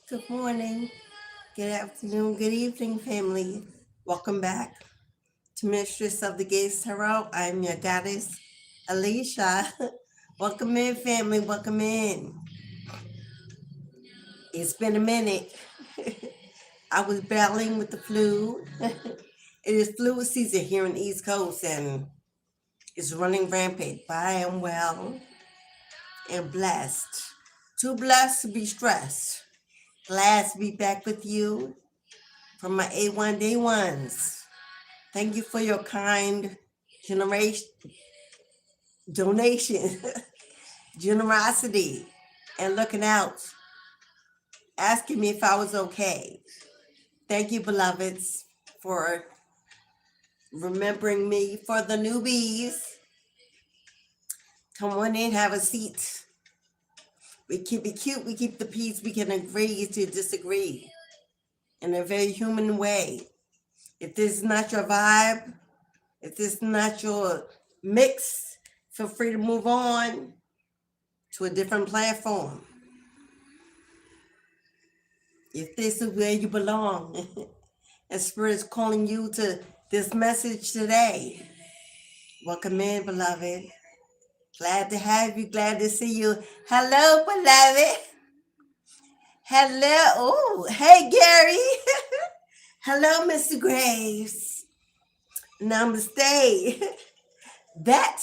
Good morning, good afternoon, good evening, family. Welcome back to Mistress of the Gates Tarot. I'm your goddess, Alicia. Welcome in, family. Welcome in. It's been a minute. I was battling with the flu. It is flu season here in the East Coast and it's running rampant, but I am well and blessed. Too blessed to be stressed. Glad to be back with you from my A1 day ones. Thank you for your kind donation, generosity, and looking out, asking me if I was okay. Thank you, beloveds, for remembering me. For the newbies, come on in, have a seat. We keep it cute, we keep the peace, we can agree to disagree in a very human way. If this is not your vibe, if this is not your mix, feel free to move on to a different platform. If this is where you belong, and Spirit is calling you to this message today, welcome in, beloved. Glad to have you, glad to see you. Hello, beloved. Hello. Oh, hey, Gary. Hello, Mr. Graves. Namaste. That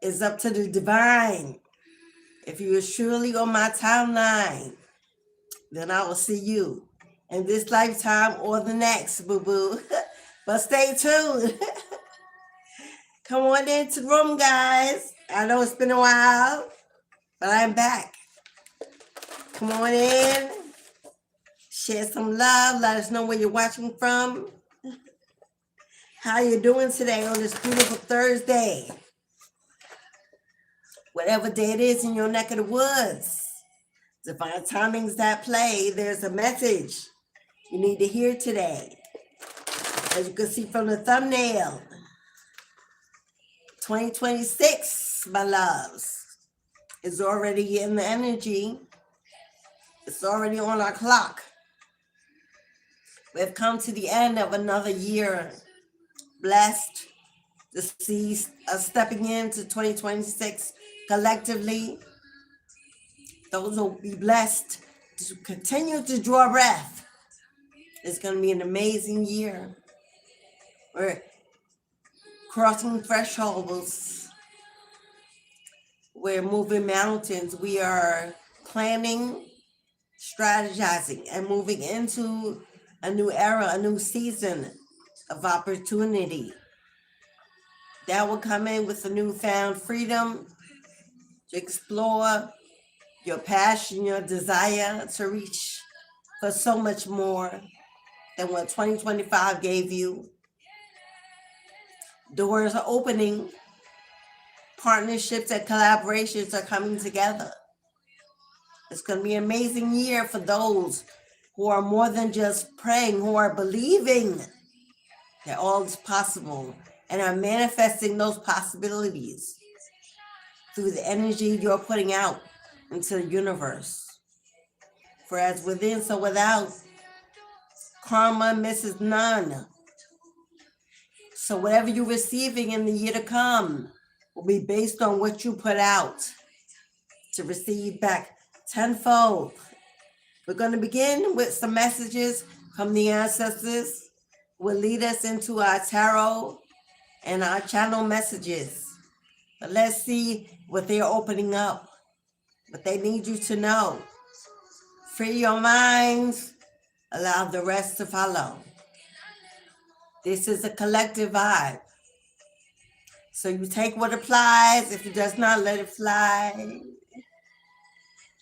is up to the divine. If you are surely on my timeline, then I will see you in this lifetime or the next, boo-boo. But stay tuned. Come on into the room, guys. I know it's been a while, but I'm back. Come on in. Share some love. Let us know where you're watching from. How you doing today on this beautiful Thursday? Whatever day it is in your neck of the woods. Divine timings that play. There's a message you need to hear today. As you can see from the thumbnail, 2026, my loves, is already in the energy. It's already on our clock. We've come to the end of another year. Blessed to see us stepping into 2026 collectively. Those will be blessed to continue to draw breath. It's going to be an amazing year. We're crossing thresholds. We're moving mountains. We are planning, strategizing, and moving into a new era, a new season of opportunity. That will come in with a newfound freedom to explore your passion, your desire to reach for so much more than what 2025 gave you. Doors are opening. Partnerships and collaborations are coming together. It's going to be an amazing year for those who are more than just praying, who are believing that all is possible and are manifesting those possibilities through the energy you're putting out into the universe. For as within, so without, karma misses none. So whatever you're receiving in the year to come will be based on what you put out to receive back tenfold. We're going to begin with some messages from the ancestors. Will lead us into our tarot and our channel messages. But let's see what they're opening up, what they need you to know. Free your minds, allow the rest to follow. This is a collective vibe. So you take what applies. If it does not, let it fly.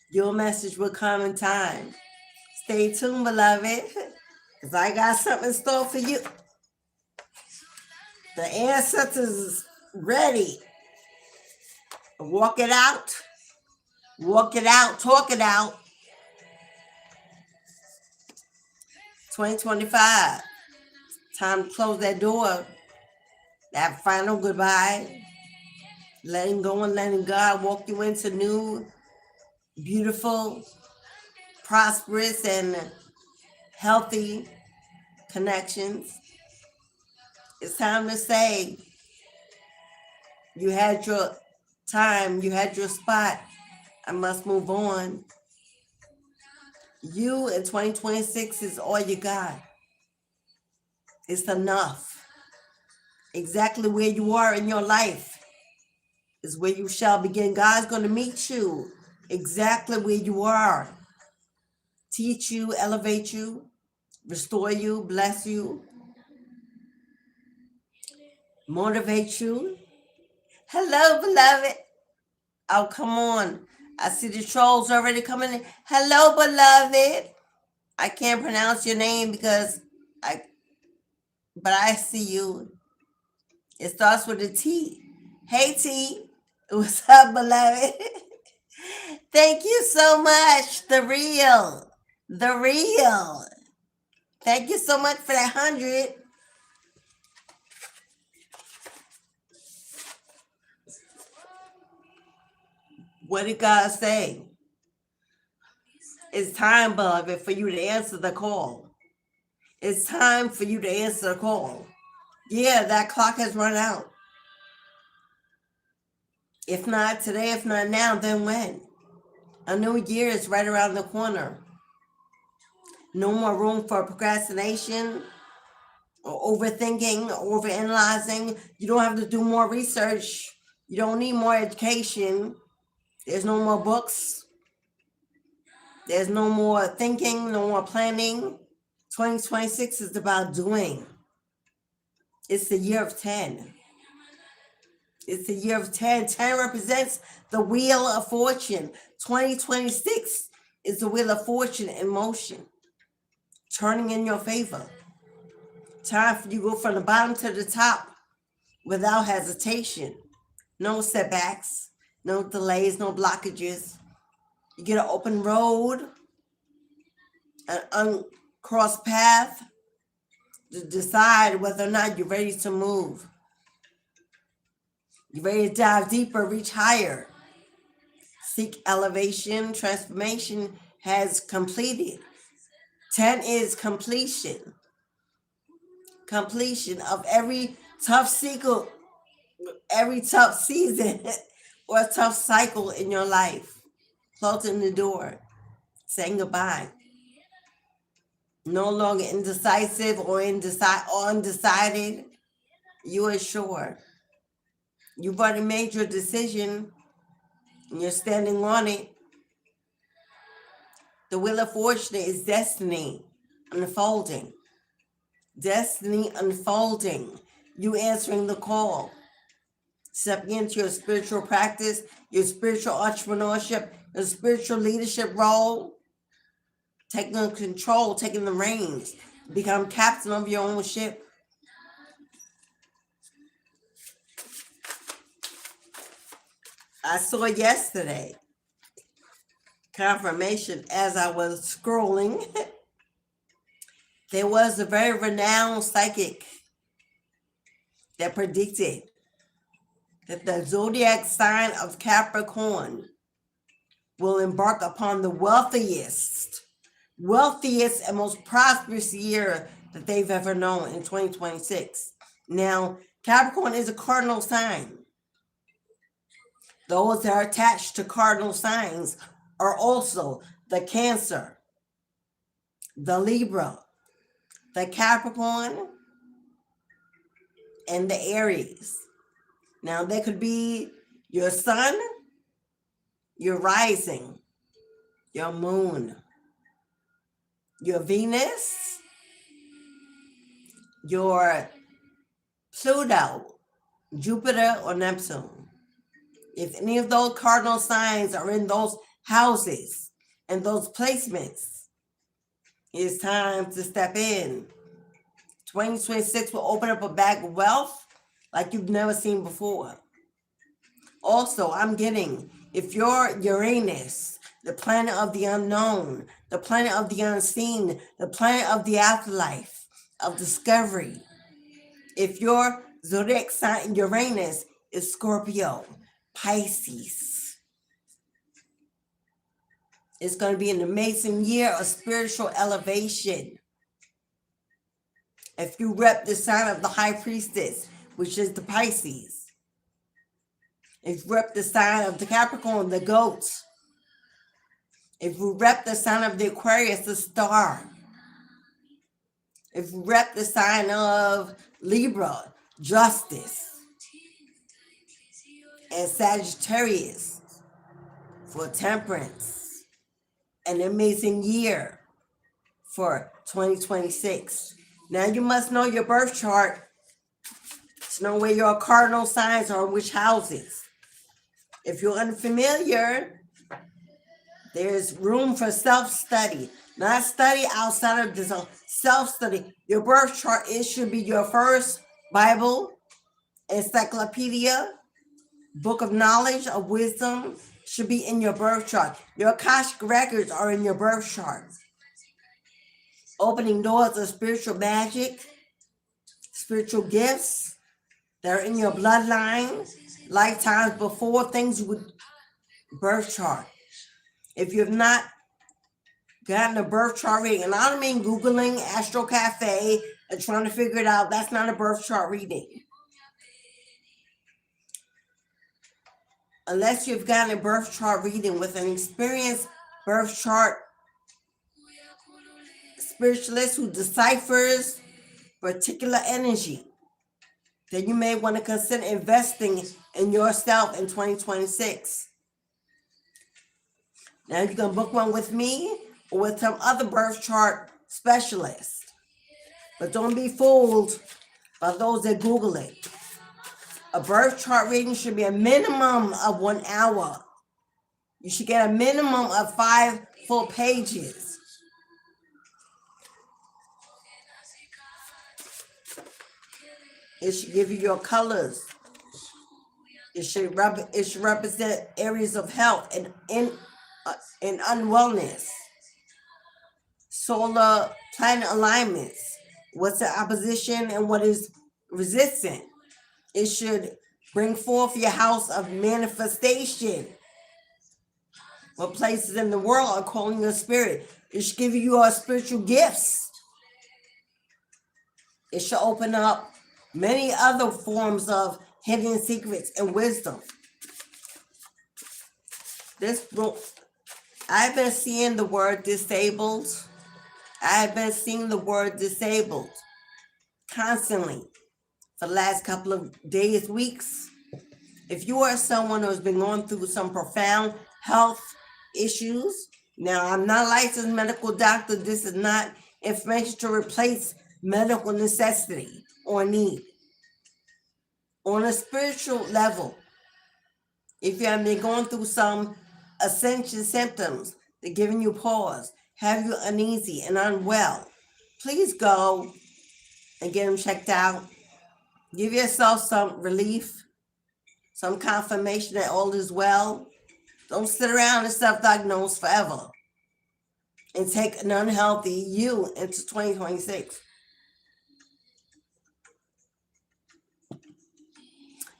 Your message will come in time. Stay tuned, beloved, because I got something in store for you. The ancestors is ready. Walk it out. Walk it out. Talk it out. 2025. Time to close that door. That final goodbye. Letting go and letting God walk you into new, beautiful, prosperous and healthy connections. It's time to say you had your time, you had your spot. I must move on. You in 2026 is all you got. It's enough. Exactly where you are in your life is where you shall begin. God's going to meet you exactly where you are. Teach you, elevate you, restore you, bless you, motivate you. Hello, beloved. Oh, come on. I see the trolls already coming in. Hello, beloved. I can't pronounce your name but I see you. It starts with a T. Hey, T. What's up, beloved? Thank you so much. The real. The real. Thank you so much for that 100. What did God say? It's time, beloved, for you to answer the call. It's time for you to answer the call. Yeah, that clock has run out. If not today, if not now, then when? A new year is right around the corner. No more room for procrastination or overthinking, or overanalyzing. You don't have to do more research. You don't need more education. There's no more books. There's no more thinking, no more planning. 2026 is about doing. It's the year of 10. It's the year of 10. 10 represents the wheel of fortune. 2026 is the wheel of fortune in motion, turning in your favor. Time for you to go from the bottom to the top without hesitation. No setbacks, no delays, no blockages. You get an open road, an uncrossed path to decide whether or not you're ready to move. You're ready to dive deeper, reach higher. Seek elevation, transformation has completed. 10 is completion. Completion of every tough season or tough cycle in your life. Closing the door, saying goodbye. No longer indecisive or undecided. You are sure. You've already made your decision and you're standing on it. The wheel of fortune is destiny unfolding. Destiny unfolding. You answering the call. Stepping into your spiritual practice, your spiritual entrepreneurship, your spiritual leadership role. Taking control, taking the reins. Become captain of your own ship. I saw yesterday confirmation as I was scrolling. There was a very renowned psychic that predicted that the zodiac sign of Capricorn will embark upon the wealthiest and most prosperous year that they've ever known in 2026. Now, Capricorn is a cardinal sign. Those that are attached to cardinal signs are also the Cancer, the Libra, the Capricorn, and the Aries. Now, they could be your sun, your rising, your moon, your Venus, your Pluto, Jupiter, or Neptune. If any of those cardinal signs are in those houses and those placements, it's time to step in. 2026 will open up a bag of wealth like you've never seen before. Also, I'm getting, if you're Uranus, the planet of the unknown, the planet of the unseen, the planet of the afterlife, of discovery, if your zodiac sign Uranus is Scorpio, Pisces, It's going to be an amazing year of spiritual elevation. If you rep the sign of the high priestess, which is the Pisces, if you rep the sign of the Capricorn, the goat, if you rep the sign of the Aquarius, the star, if you rep the sign of Libra, justice, and Sagittarius for temperance, an amazing year for 2026. Now you must know your birth chart to know where your cardinal signs are, which houses. If you're unfamiliar, there's room for self-study. Not study outside of this self-study. Your birth chart, it should be your first Bible, encyclopedia, book of knowledge, of wisdom, should be in your birth chart. Your Akashic records are in your birth chart. Opening doors of spiritual magic, spiritual gifts that are in your bloodline, lifetimes before, things with birth chart. If you have not gotten a birth chart reading, and I don't mean Googling Astro Cafe and trying to figure it out, that's not a birth chart reading. Unless you've gotten a birth chart reading with an experienced birth chart spiritualist who deciphers particular energy, then you may want to consider investing in yourself in 2026. Now you can book one with me or with some other birth chart specialist. But don't be fooled by those that Google it. A birth chart reading should be a minimum of 1 hour. You should get a minimum of 5 full pages. It should give you your colors. It should represent areas of health and unwellness. Solar planet alignments. What's the opposition and what is resistant? It should bring forth your house of manifestation. What places in the world are calling your spirit? It should give you your spiritual gifts. It should open up many other forms of hidden secrets and wisdom. This book, I've been seeing the word disabled. I've been seeing the word disabled constantly for the last couple of days, weeks. If you are someone who's been going through some profound health issues, now I'm not a licensed medical doctor. This is not information to replace medical necessity or need. On a spiritual level, if you have been going through some ascension symptoms, they're giving you pause, have you uneasy and unwell, please go and get them checked out. Give yourself some relief, some confirmation that all is well. Don't sit around and self-diagnose forever and take an unhealthy you into 2026.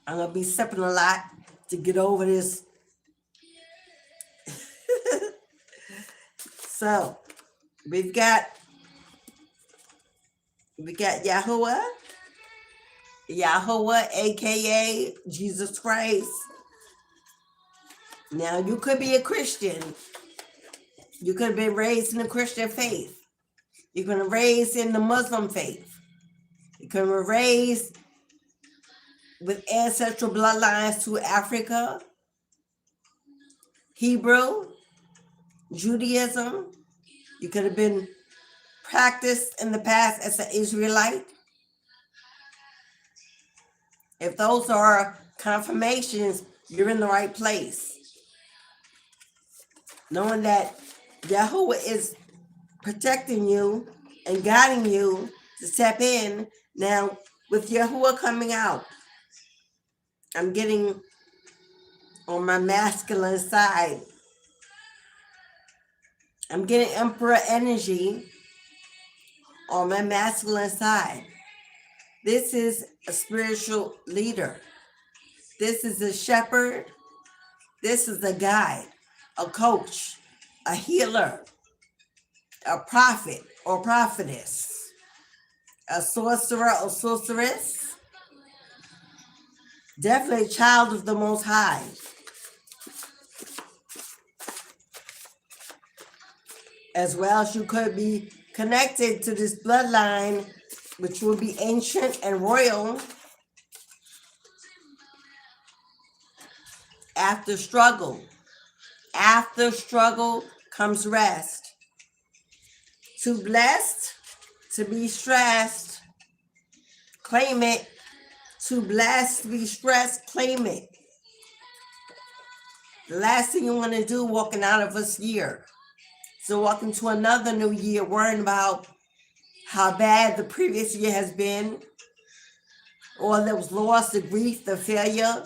I'm going to be sipping a lot to get over this. So, we've got Yahuwah, aka Jesus Christ. Now, you could be a Christian. You could have been raised in the Christian faith. You could have been raised in the Muslim faith. You could have been raised with ancestral bloodlines to Africa, Hebrew, Judaism. You could have been practiced in the past as an Israelite. If those are confirmations, you're in the right place. Knowing that Yahuwah is protecting you and guiding you to step in. Now, with Yahuwah coming out, I'm getting on my masculine side. I'm getting Emperor energy on my masculine side. This is a spiritual leader. This is a shepherd. This is a guide, a coach, a healer, a prophet or prophetess, a sorcerer or sorceress, definitely a child of the Most High. As well as you could be connected to this bloodline, which will be ancient and royal. After struggle comes rest. Too blessed to be stressed, claim it. Too blessed to be stressed, claim it. The last thing you want to do walking out of this year. So walk into another new year worrying about how bad the previous year has been, or there was loss, the grief, the failure,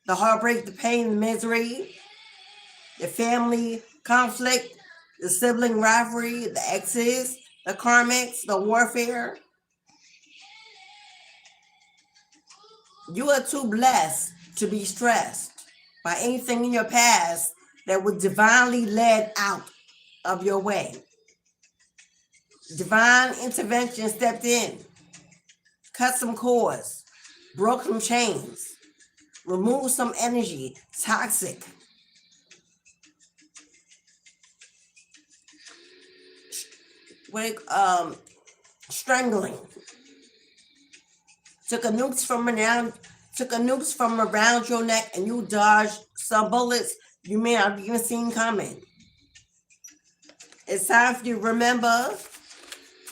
the heartbreak, the pain, the misery, the family conflict, the sibling rivalry, the exes, the karmics, the warfare. You are too blessed to be stressed by anything in your past that was divinely led out of your way. Divine intervention stepped in, cut some cords, broke some chains, removed some energy, toxic. Strangling. Took a noose from around your neck and you dodged some bullets you may not have even seen coming. It's time for you to remember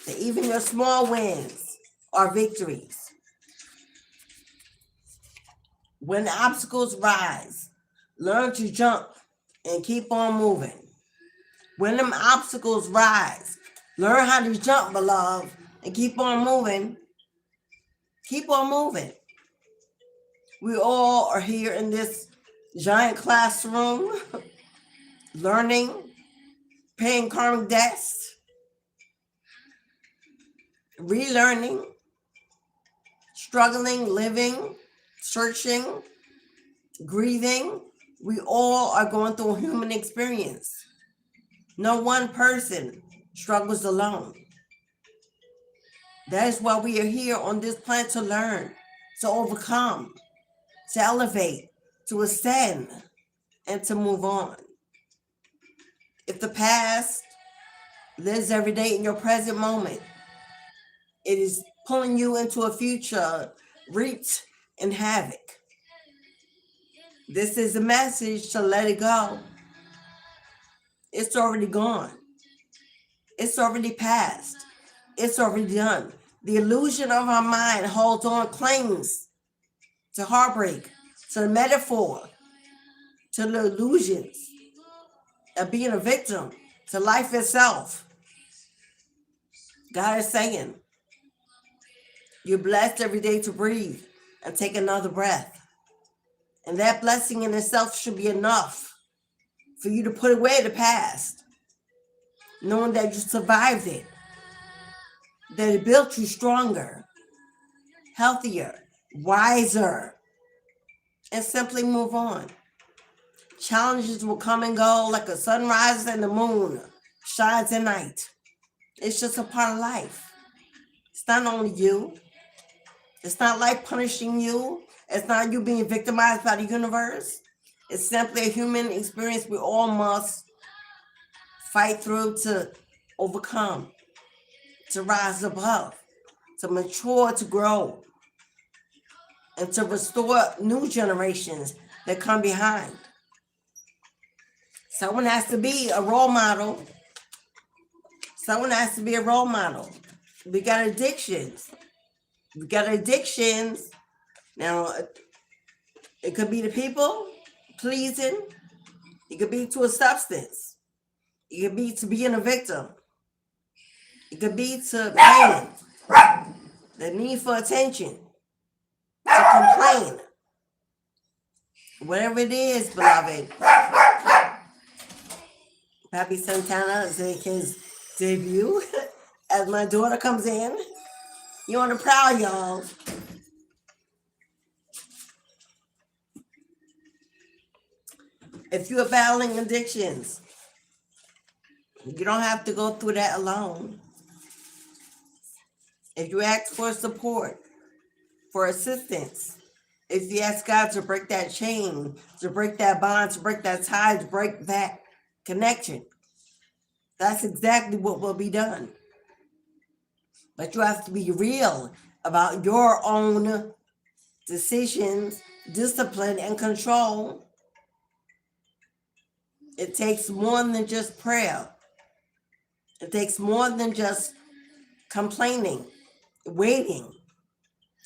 that even your small wins are victories. When the obstacles rise, learn to jump and keep on moving. When them obstacles rise, learn how to jump, beloved, and keep on moving. Keep on moving. We all are here in this giant classroom, learning, paying karmic debts, relearning, struggling, living, searching, grieving. We all are going through a human experience. No one person struggles alone. That is why we are here on this planet, to learn, to overcome, to elevate, to ascend, and to move on. If the past lives every day in your present moment, it is pulling you into a future reaped in havoc. This is a message to let it go. It's already gone. It's already past. It's already done. The illusion of our mind holds on, clings to heartbreak, to the metaphor, to the illusions of being a victim, to life itself. God is saying, you're blessed every day to breathe and take another breath. And that blessing in itself should be enough for you to put away the past, knowing that you survived it, that it built you stronger, healthier, wiser, and simply move on. Challenges will come and go like a sun rises and the moon shines at night. It's just a part of life. It's not only you. It's not life punishing you. It's not you being victimized by the universe. It's simply a human experience we all must fight through to overcome, to rise above, to mature, to grow, and to restore new generations that come behind. Someone has to be a role model. Someone has to be a role model. We got addictions. Now, it could be the people pleasing. It could be to a substance. It could be to being a victim. It could be to pain, the need for attention, to complain. Whatever it is, beloved. Pappy Santana is his debut. As my daughter comes in, you're on the prowl, y'all. If you are battling addictions, You don't have to go through that alone. If you ask for support, for assistance, if you ask God to break that chain, to break that bond, to break that tie, to break that connection, that's exactly what will be done. But you have to be real about your own decisions, discipline, and control. It takes more than just prayer. It takes more than just complaining, waiting,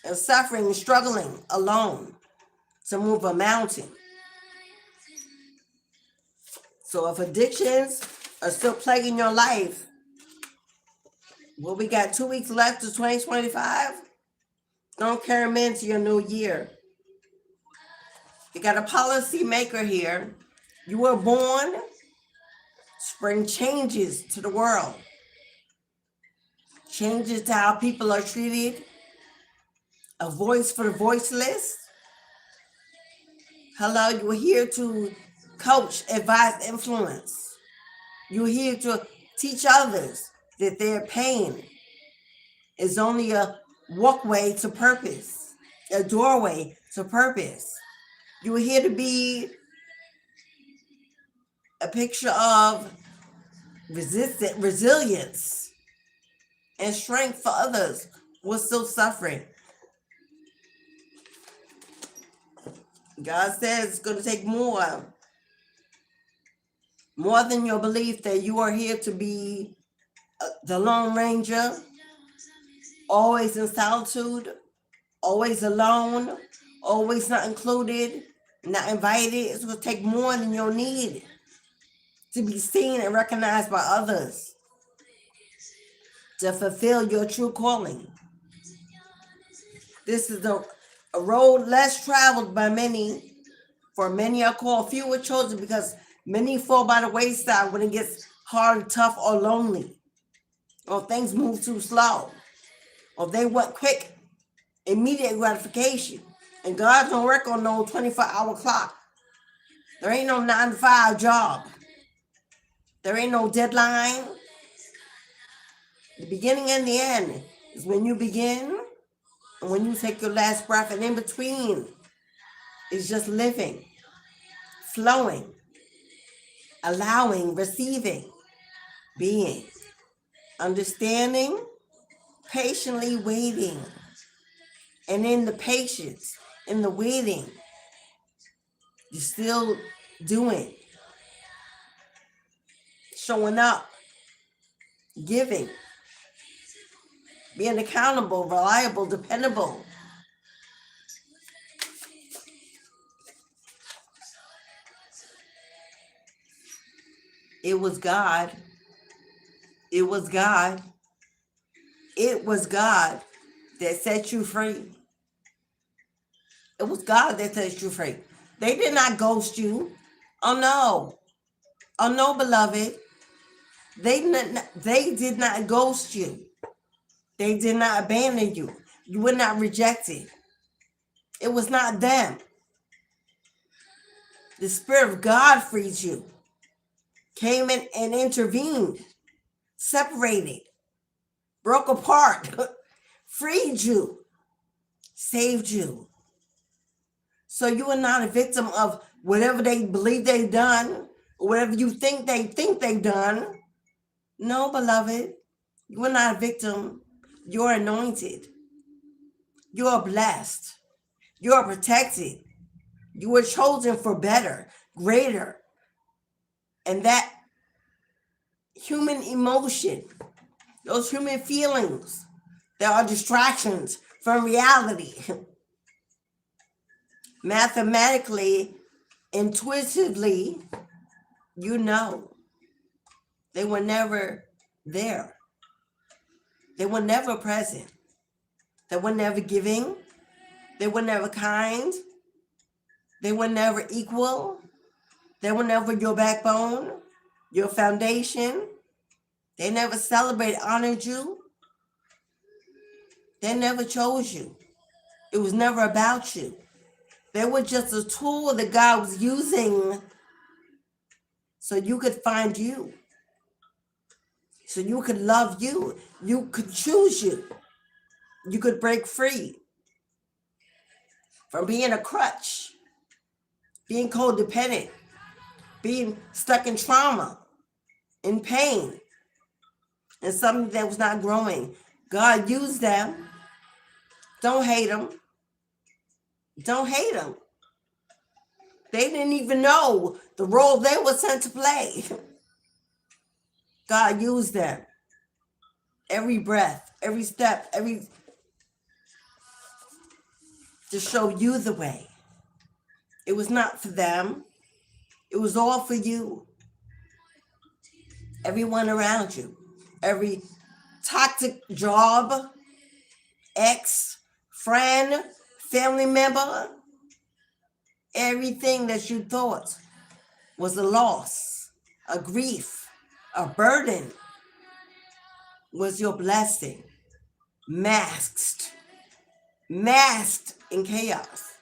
and suffering and struggling alone to move a mountain. So if addictions are still plaguing your life, well, we got 2 weeks left to 2025. Don't carry them into your new year. You got a policy maker here. You were born to bring changes to the world. Changes to how people are treated. A voice for the voiceless. Hello, you're here to coach, advise, influence. You're here to teach others that their pain is only a walkway to purpose, a doorway to purpose. You're here to be a picture of resilience and strength for others who are still suffering. God says it's going to take more than your belief that you are here to be the Lone Ranger, always in solitude, always alone, always not included, not invited. It's going to take more than your need to be seen and recognized by others to fulfill your true calling. This is a road less traveled by many, for many are called, few are chosen, because many fall by the wayside when it gets hard, tough, or lonely, or things move too slow, or they want quick, immediate gratification. And God don't work on no 24-hour clock. There ain't no 9-to-5 job. There ain't no deadline. The beginning and the end is when you begin and when you take your last breath, and in between is just living, flowing, allowing, receiving, being, understanding, patiently waiting. And in the patience, in the waiting, you're still doing, showing up, giving, being accountable, reliable, dependable. It was God. It was God. It was God that set you free. It was God that set you free. They did not ghost you. Oh no. Oh no, beloved. They did not ghost you. They did not abandon you. You were not rejected. It was not them. The Spirit of God freed you. Came in and intervened. Separated. Broke apart. Freed you. Saved you. So you are not a victim of whatever they believe they've done, or whatever you think they've done. No, beloved, you are not a victim. You're anointed. You are blessed. You are protected. You were chosen for better, greater. And that human emotion, those human feelings, there are distractions from reality. Mathematically, intuitively, you know they were never there. They were never present. They were never giving. They were never kind. They were never equal. They were never your backbone, your foundation. They never celebrated, honored you. They never chose you. It was never about you. They were just a tool that God was using so you could find you. so you could love you. You could choose you. You could break free from being a crutch, being codependent, being stuck in trauma, in pain, and something that was not growing. God used them. Don't hate them. Don't hate them. They didn't even know the role they were sent to play. God used them. Every breath, every step, to show you the way. It was not for them. It was all for you. Everyone around you. Every toxic job, ex, friend, family member, everything that you thought was a loss, a grief, a burden was your blessing. Masked in chaos.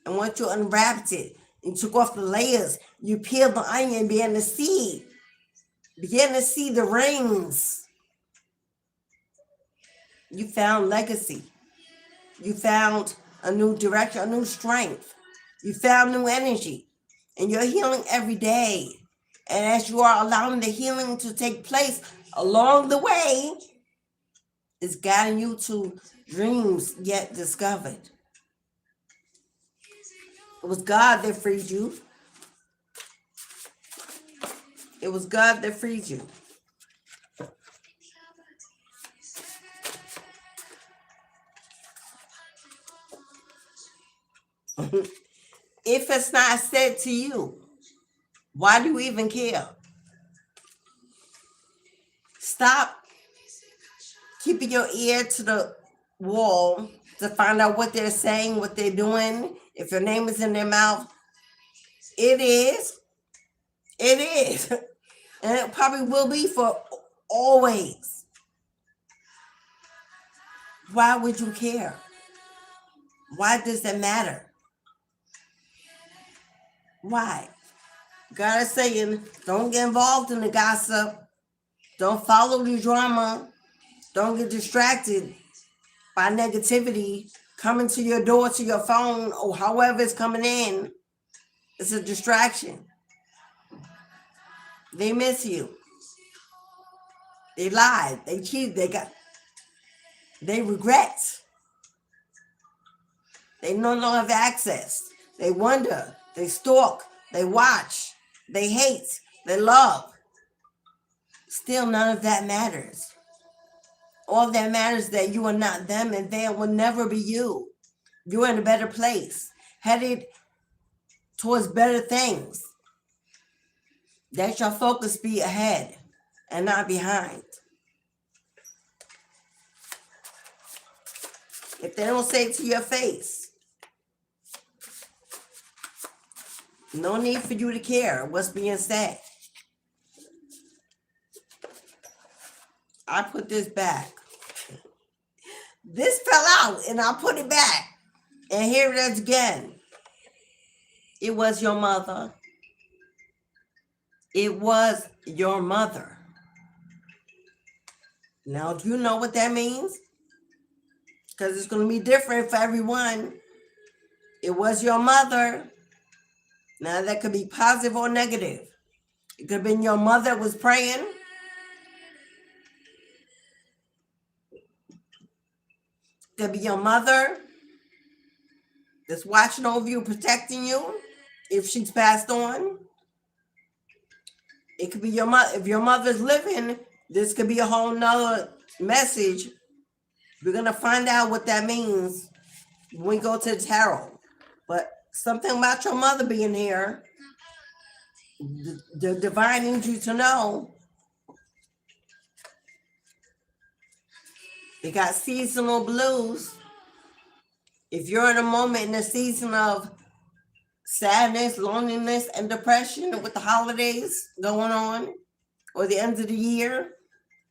And once you unwrapped it, you took off the layers, you peeled the onion, began to see the rings. You found legacy. You found a new direction, a new strength. You found new energy. And you're healing every day. And as you are allowing the healing to take place along the way, it's guiding you to dreams yet discovered. It was God that freed you. It was God that freed you. If it's not said to you, why do you even care? Stop keeping your ear to the wall to find out what they're saying, what they're doing. If your name is in their mouth, it is. And it probably will be for always. Why would you care? Why does it matter? Why? God is saying, don't get involved in the gossip. Don't follow the drama. Don't get distracted by negativity coming to your door, to your phone, or however it's coming in. It's a distraction. They miss you. They lied. They cheated. They regret. They no longer have access. They wonder. They stalk. They watch. They hate. They love. Still, none of that matters. All that matters is that you are not them, and they will never be you. You're in a better place, headed towards better things. Let your focus be ahead and not behind. If they don't say it to your face, no need for you to care what's being said. I put this back. This fell out and I put it back. And here it is again. It was your mother. It was your mother. Now, do you know what that means? Because it's going to be different for everyone. It was your mother. Now, that could be positive or negative. It could have been your mother was praying. It could be your mother that's watching over you, protecting you if she's passed on. It could be your mother. If your mother's living, this could be a whole nother message. We're going to find out what that means when we go to the tarot. But something about your mother being here, the divine needs you to know. It got seasonal blues. If you're in a moment in a season of sadness, loneliness, and depression with the holidays going on, or the end of the year,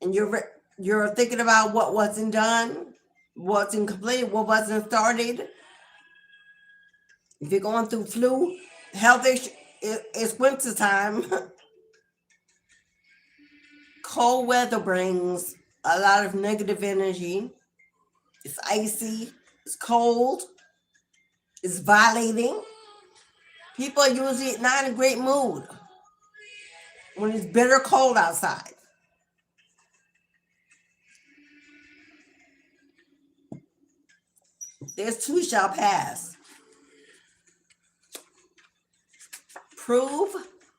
and you're thinking about what wasn't done, what's incomplete, what wasn't started. If you're going through flu, health issue, it's winter time. Cold weather brings a lot of negative energy. It's icy, it's cold, it's violating. People are usually not in a great mood when it's bitter cold outside. This too shall pass. Prove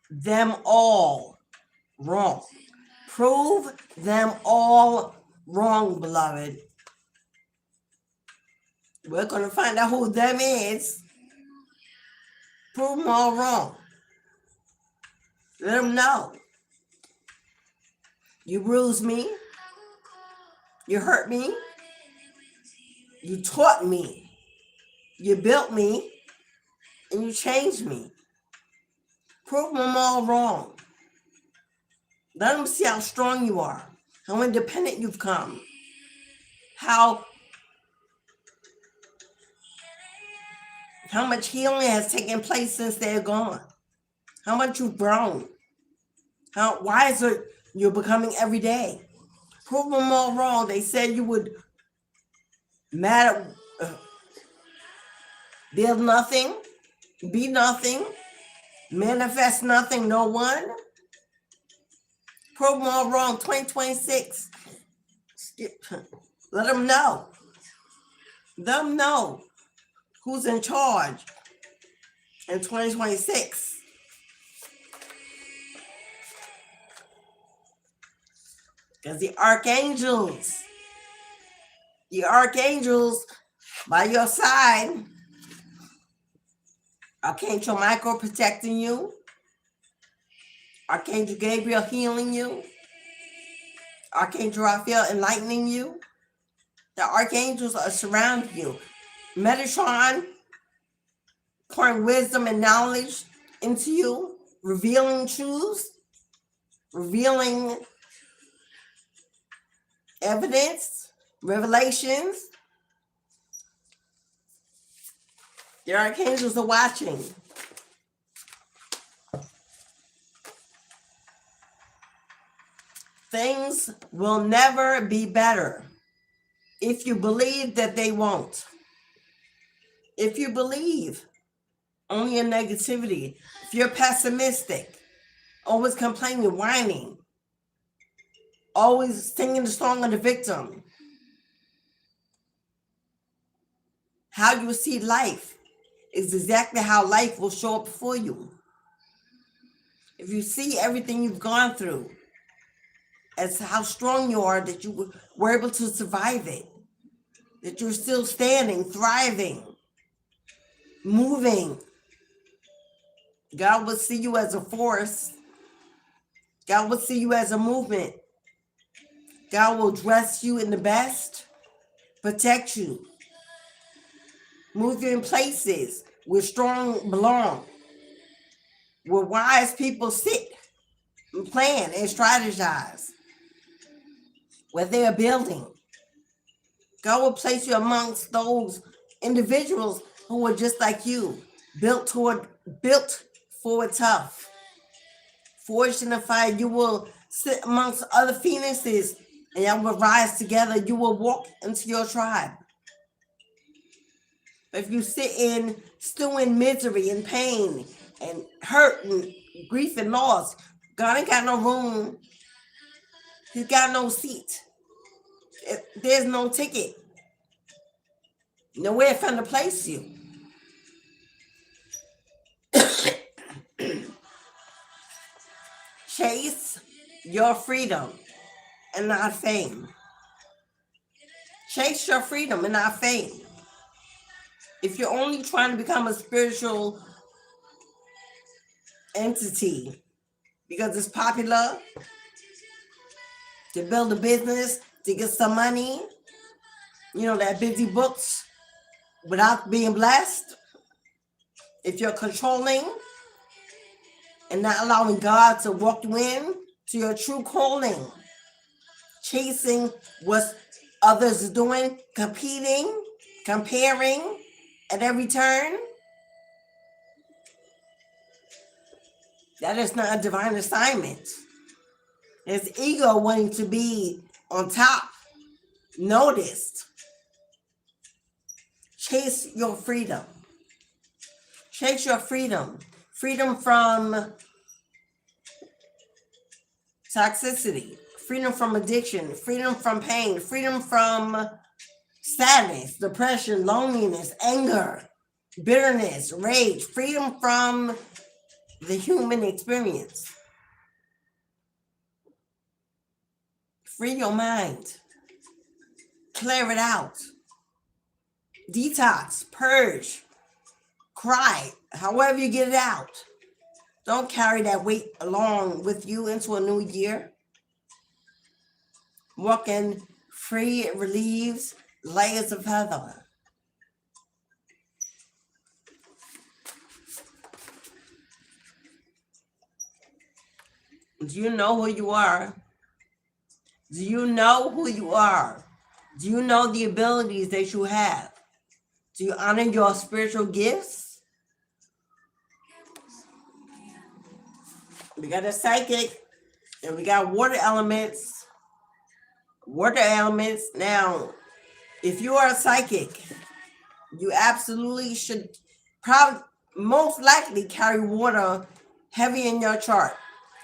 them all wrong. Prove them all wrong, beloved. We're going to find out who them is. Prove them all wrong. Let them know. You bruised me. You hurt me. You taught me. You built me. And you changed me. Prove them all wrong. Let them see how strong you are. How independent you've come. How much healing has taken place since they're gone. How much you've grown. How wiser you're becoming every day. Prove them all wrong. They said you would build nothing, be nothing, manifest nothing, no one. Prove them all wrong. 2026. Let them know. Let them know who's in charge in 2026. Because the archangels by your side, Archangel Michael protecting you, Archangel Gabriel healing you, Archangel Raphael enlightening you. The archangels are surrounding you. Metatron pouring wisdom and knowledge into you, revealing truths, revealing evidence, revelations. The archangels are watching. Things will never be better if you believe that they won't. If you believe only in negativity, if you're pessimistic, always complaining, whining, always singing the song of the victim, how you see life is exactly how life will show up for you. If you see everything you've gone through as how strong you are, that you were able to survive it, that you're still standing, thriving, moving, God will see you as a force. God will see you as a movement. God will dress you in the best, protect you, move you in places where strong belong, where wise people sit and plan and strategize, where they are building. God will place you amongst those individuals who are just like you, built forward tough, forged in the fire. You will sit amongst other phoenixes and y'all will rise together. You will walk into your tribe. But if you sit still in misery and pain and hurt and grief and loss, God ain't got no room. He's got no seat. There's no ticket. Nowhere for him to place you. Chase your freedom and not fame. Chase your freedom and not fame. If you're only trying to become a spiritual entity because it's popular, to build a business, to get some money, that busy books without being blessed, if you're controlling and not allowing God to walk you in to your true calling, chasing what others are doing, competing, comparing at every turn, that is not a divine assignment. His ego wanting to be on top, noticed. Chase your freedom. Chase your freedom. Freedom from toxicity, freedom from addiction, freedom from pain, freedom from sadness, depression, loneliness, anger, bitterness, rage, freedom from the human experience. Free your mind. Clear it out. Detox, purge, cry, however you get it out. Don't carry that weight along with you into a new year. Walking free, it relieves layers of heather. Do you know who you are? Do you know who you are? Do you know the abilities that you have? Do you honor your spiritual gifts? We got a psychic and we got water elements. Water elements. Now, if you are a psychic, you absolutely should probably most likely carry water heavy in your chart,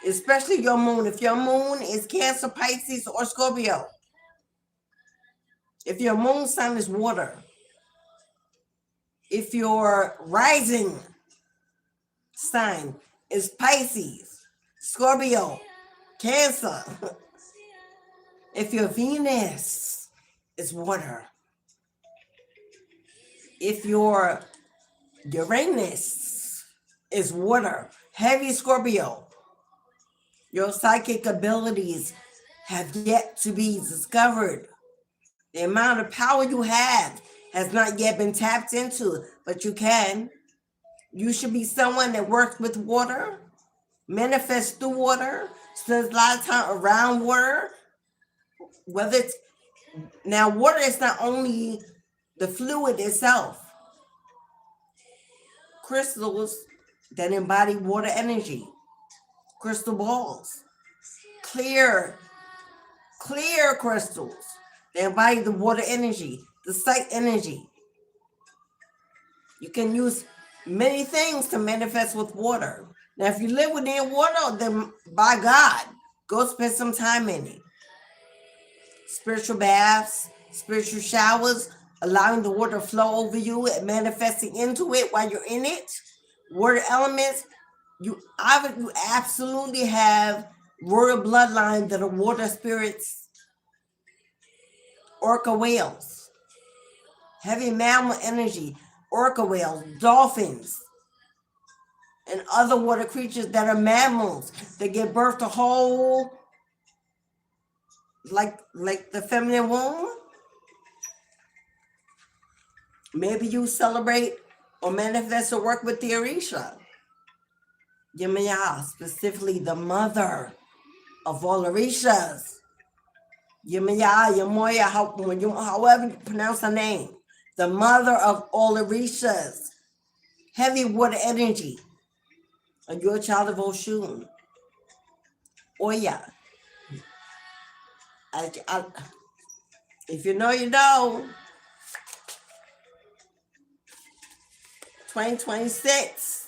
especially your moon. If your moon is Cancer, Pisces, or Scorpio, if your moon sign is water, if your rising sign is Pisces, Scorpio, Cancer, if your Venus is water, if your Uranus is water, heavy Scorpio, your psychic abilities have yet to be discovered. The amount of power you have has not yet been tapped into, but you can. You should be someone that works with water, manifests through water, spends a lot of time around water. Whether it's now, water is not only the fluid itself. Crystals that embody water energy, crystal balls, clear crystals that embody the water energy, the sight energy. You can use many things to manifest with water. Now, if you live within water, then by God, go spend some time in it. Spiritual baths, spiritual showers, allowing the water to flow over you and manifesting into it while you're in it. Water elements, you absolutely have royal bloodline that are water spirits, orca whales, heavy mammal energy, orca whales, dolphins, and other water creatures that are mammals that give birth to whole, like the feminine womb. Maybe you celebrate or manifest or work with the Orisha, Yemaya, specifically the mother of all Orishas. Yemaya, Yemoya, however you pronounce her name, the mother of all Orishas. Heavy water energy. Are you a child of Oshun? Oya. If you know, you know. 2026.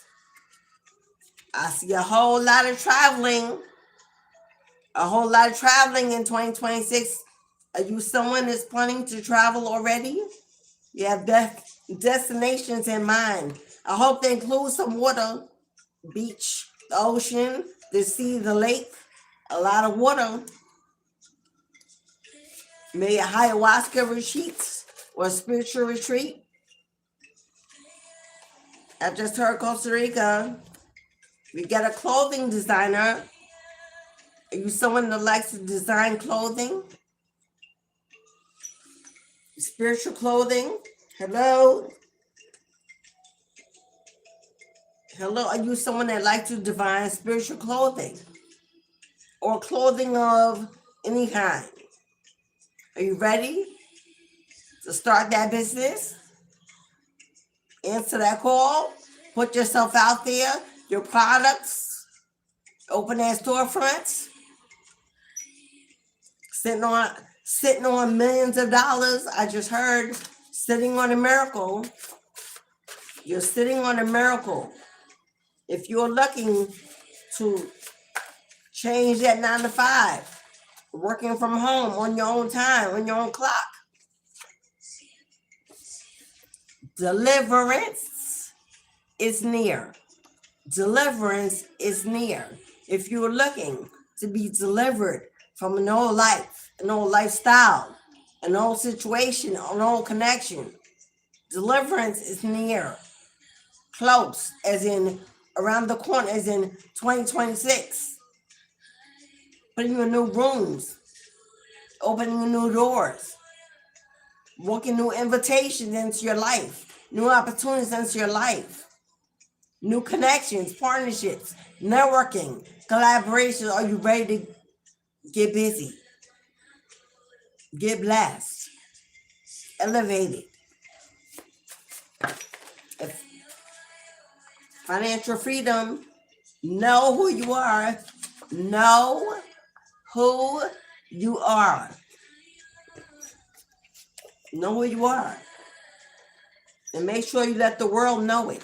I see a whole lot of traveling. A whole lot of traveling in 2026. Are you someone that's planning to travel already? You have destinations in mind. I hope they include some water, beach, the ocean, the sea, the lake, a lot of water. Maybe a ayahuasca retreat or a spiritual retreat. I just heard Costa Rica. We got a clothing designer. Are you someone that likes to design clothing? Spiritual clothing? Hello? Hello? Are you someone that likes to design spiritual clothing? Or clothing of any kind? Are you ready to start that business? Answer that call. Put yourself out there. Your products. Open that storefronts. sitting on millions of dollars. I just heard sitting on a miracle. You're sitting on a miracle. If you're looking to change that 9 to 5, working from home on your own time, on your own clock, deliverance is near. Deliverance is near. If you're looking to be delivered from an old life, an old lifestyle, an old situation, an old connection, deliverance is near. Close, as in around the corner, as in 2026. Putting you in new rooms, opening new doors, walking new invitations into your life, new opportunities into your life, new connections, partnerships, networking, collaborations. Are you ready to get busy? Get blessed, elevated. If financial freedom, know who you are. Know who you are. Know who you are. And make sure you let the world know it.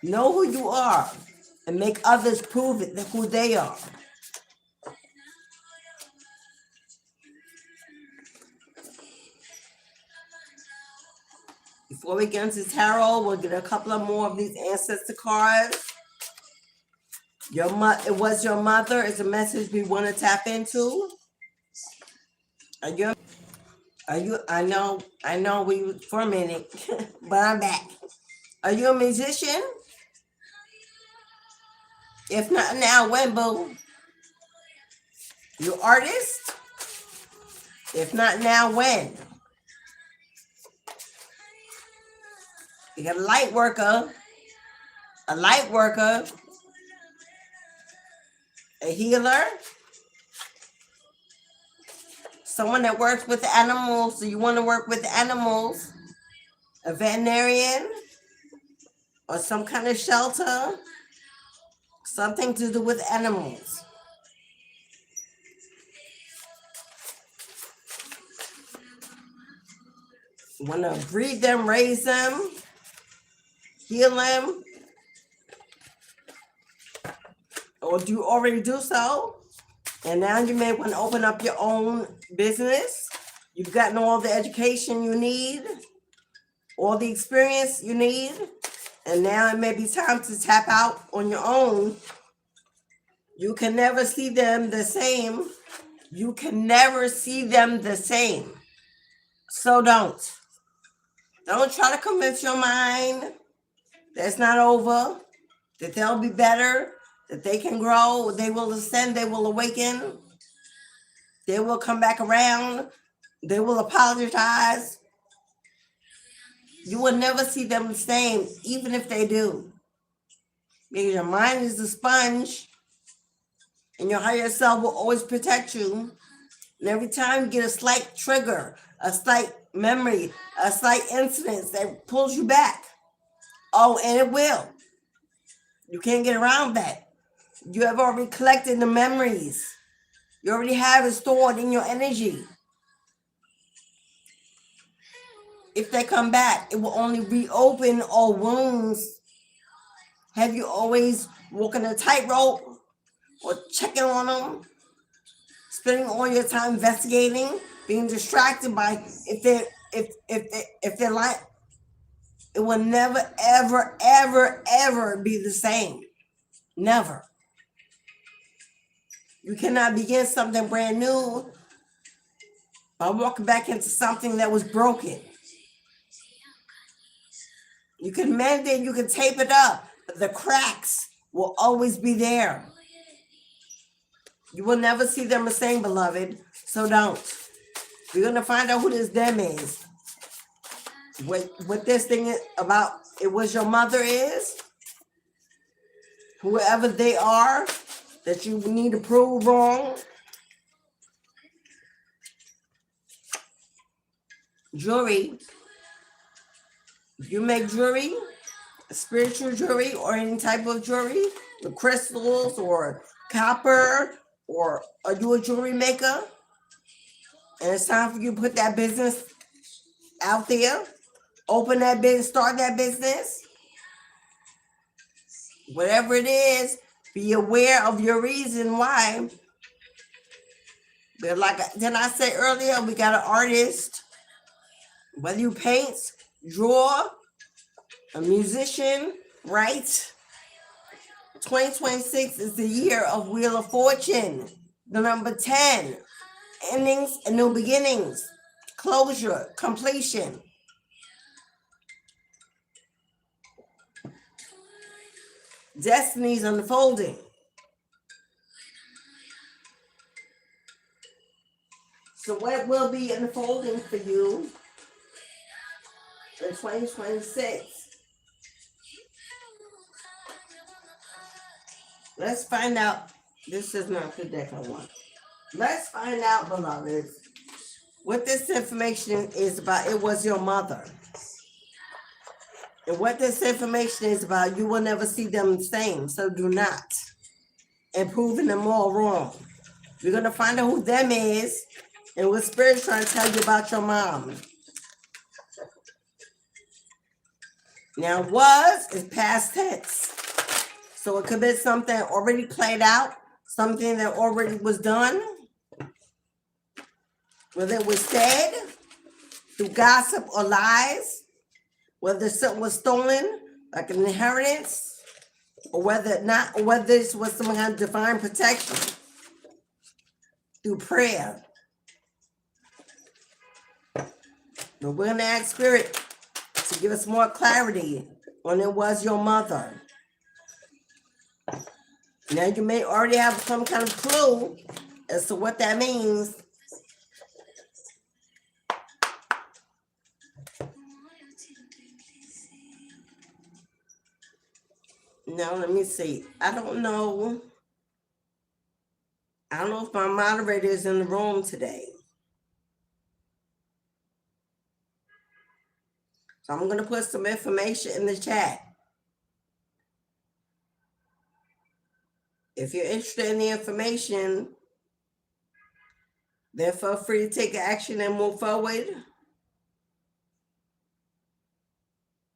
Know who you are and make others prove it, who they are. Before we get into tarot, we'll get a couple of more of these ancestor cards. It was your mother is a message we want to tap into. I know we for a minute, but I'm back. Are you a musician? If not now, when, boo? You artist? If not now, when? You got a light worker, a healer, someone that works with animals. So you want to work with animals, a veterinarian, or some kind of shelter, something to do with animals. You want to breed them, raise them, heal them, or do you already do so? And now you may want to open up your own business. You've gotten all the education you need, all the experience you need, and now it may be time to tap out on your own. You can never see them the same. You can never see them the same. So don't try to convince your mind that it's not over, that they'll be better, that they can grow, they will ascend, they will awaken, they will come back around, they will apologize. You will never see them the same, even if they do. Because your mind is a sponge, and your higher self will always protect you. And every time you get a slight trigger, a slight memory, a slight incident that pulls you back, oh, and it will. You can't get around that. You have already collected the memories. You already have it stored in your energy. If they come back, it will only reopen old wounds. Have you always walking a tightrope or checking on them, spending all your time investigating, being distracted by if they're like, it will never, ever, ever, ever be the same. Never. You cannot begin something brand new by walking back into something that was broken. You can mend it, you can tape it up, but the cracks will always be there. You will never see them the same, beloved, so don't. You're going to find out who this them is. What this thing is about, it was your mother is, whoever they are, that you need to prove wrong. Jewelry. If you make jewelry, spiritual jewelry, or any type of jewelry, with crystals or copper Or are you a jewelry maker? And it's time for you to put that business out there. Open that business, start that business. Whatever it is, be aware of your reason why. But like did I say earlier, we got an artist, whether you paint, draw, a musician, write. 2026 is the year of Wheel of Fortune. The number 10, endings and new beginnings, closure, completion. Destiny's unfolding. So what will be unfolding for you in 2026? Let's find out. This is not the deck I want. Let's find out, beloveds, what this information is about. It was your mother. And what this information is about, you will never see them the same. So do not. And proving them all wrong. You're going to find out who them is and what Spirit's trying to tell you about your mom. Now, was is past tense. So it could be something already played out, something that already was done, whether it was said through gossip or lies, whether something was stolen, like an inheritance, or whether not, or whether this was some kind of divine protection through prayer. But we're going to ask Spirit to give us more clarity on it was your mother. Now you may already have some kind of clue as to what that means. Now let me see. I don't know if my moderator is in the room today. So I'm going to put some information in the chat. If you're interested in the information, then feel free to take action and move forward.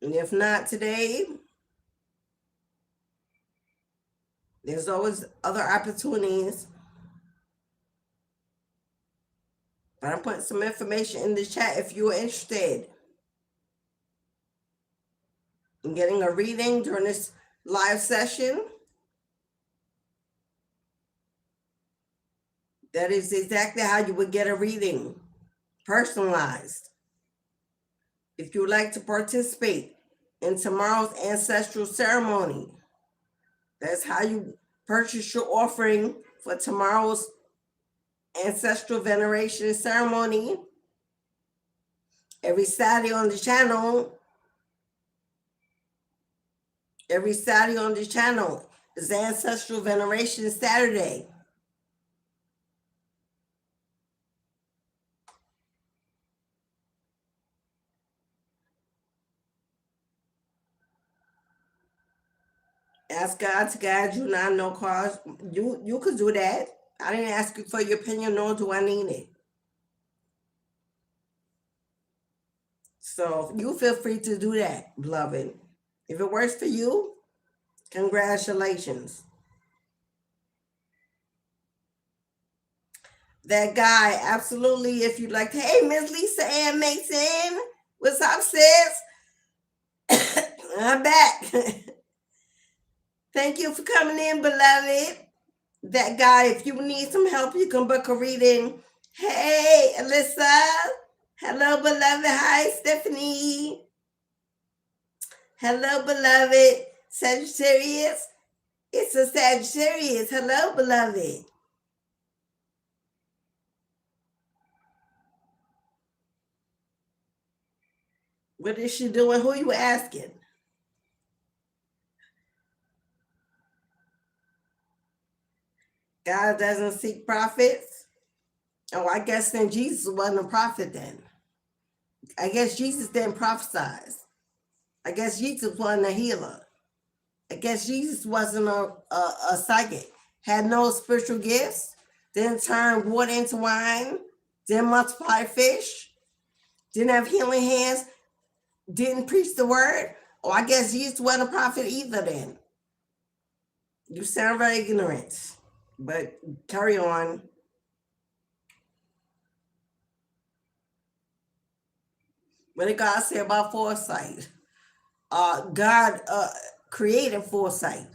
And if not today, there's always other opportunities. But I'm putting some information in the chat if you're interested in getting a reading during this live session. That is exactly how you would get a reading, personalized. If you would like to participate in tomorrow's ancestral ceremony, that's how you purchase your offering for tomorrow's ancestral veneration ceremony. Every Saturday on the channel. Every Saturday on the channel is Ancestral Veneration Saturday. Ask God to guide you, not no cause. You could do that. I didn't ask you for your opinion, nor do I need it. So you feel free to do that, beloved. If it works for you, congratulations. That guy, absolutely. If you'd like to, hey, Miss Lisa Ann Mason, what's up, sis? I'm back. Thank you for coming in, beloved. That guy, if you need some help, you can book a reading. Hey, Alyssa. Hello, beloved. Hi, Stephanie. Hello, beloved. Sagittarius. It's a Sagittarius. Hello, beloved. What is she doing? Who are you asking? God doesn't seek prophets? Oh, I guess then Jesus wasn't a prophet then. I guess Jesus didn't prophesize. I guess Jesus wasn't a healer. I guess Jesus wasn't a psychic. Had no spiritual gifts. didn't turn water into wine, didn't multiply fish, didn't have healing hands, didn't preach the word. Oh, I guess Jesus wasn't a prophet either then. You sound very ignorant, but carry on. What did God say about foresight? God created foresight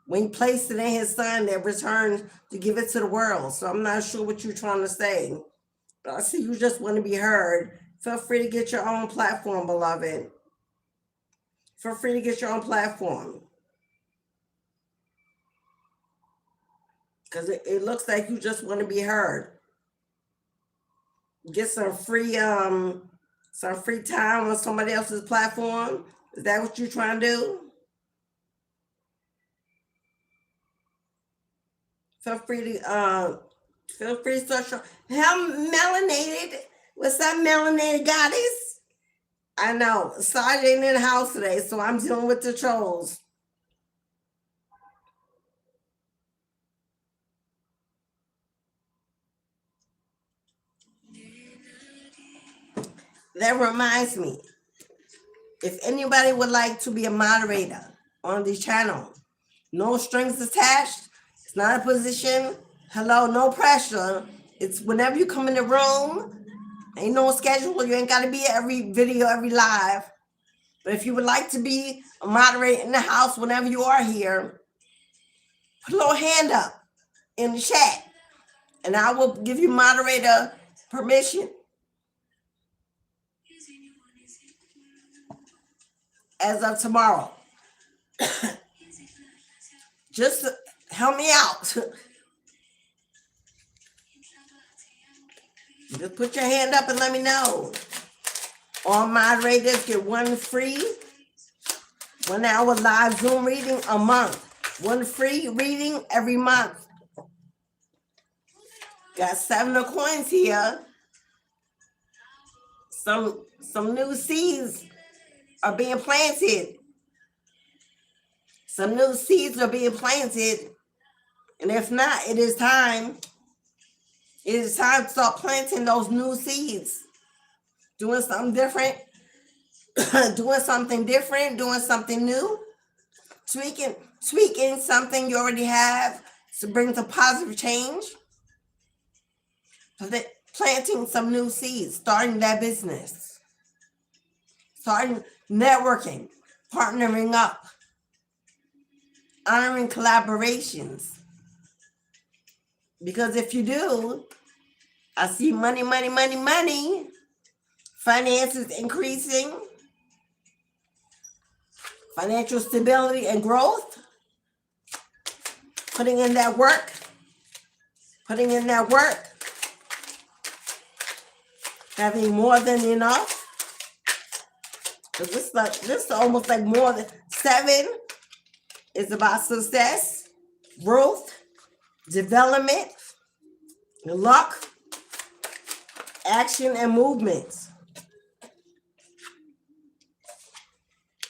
when he placed it in his son that returned to give it to the world. So I'm not sure what you're trying to say. But I see you just want to be heard. Feel free to get your own platform, beloved. Feel free to get your own platform. Because it looks like you just want to be heard. Get some free time on somebody else's platform. Is that what you're trying to do? Feel free to search. How melanated? What's that melanated goddess? I know. Sasha ain't in the house today, so I'm dealing with the trolls. That reminds me, if anybody would like to be a moderator on the channel, no strings attached. It's not a position. Hello, no pressure. It's whenever you come in the room. Ain't no schedule. You ain't got to be at every video, every live. But if you would like to be a moderator in the house whenever you are here, put a little hand up in the chat, and I will give you moderator permission. As of tomorrow. Just help me out. Just put your hand up and let me know. All moderators get one free 1 hour live Zoom reading a month. One free reading every month. Got 7 of coins here. Some new seeds are being planted. Some new seeds are being planted. And if not, it is time. It is time to start planting those new seeds. Doing something different. Doing something different. Doing something new. Tweaking something you already have to bring the positive change. Planting some new seeds. Starting that business. Starting networking. Partnering up. Honoring collaborations. Because if you do, I see money. Finances increasing. Financial stability and growth. Putting in that work. Having more than enough. Because this is almost like more than 7 is about success, growth, development, luck, action, and movement.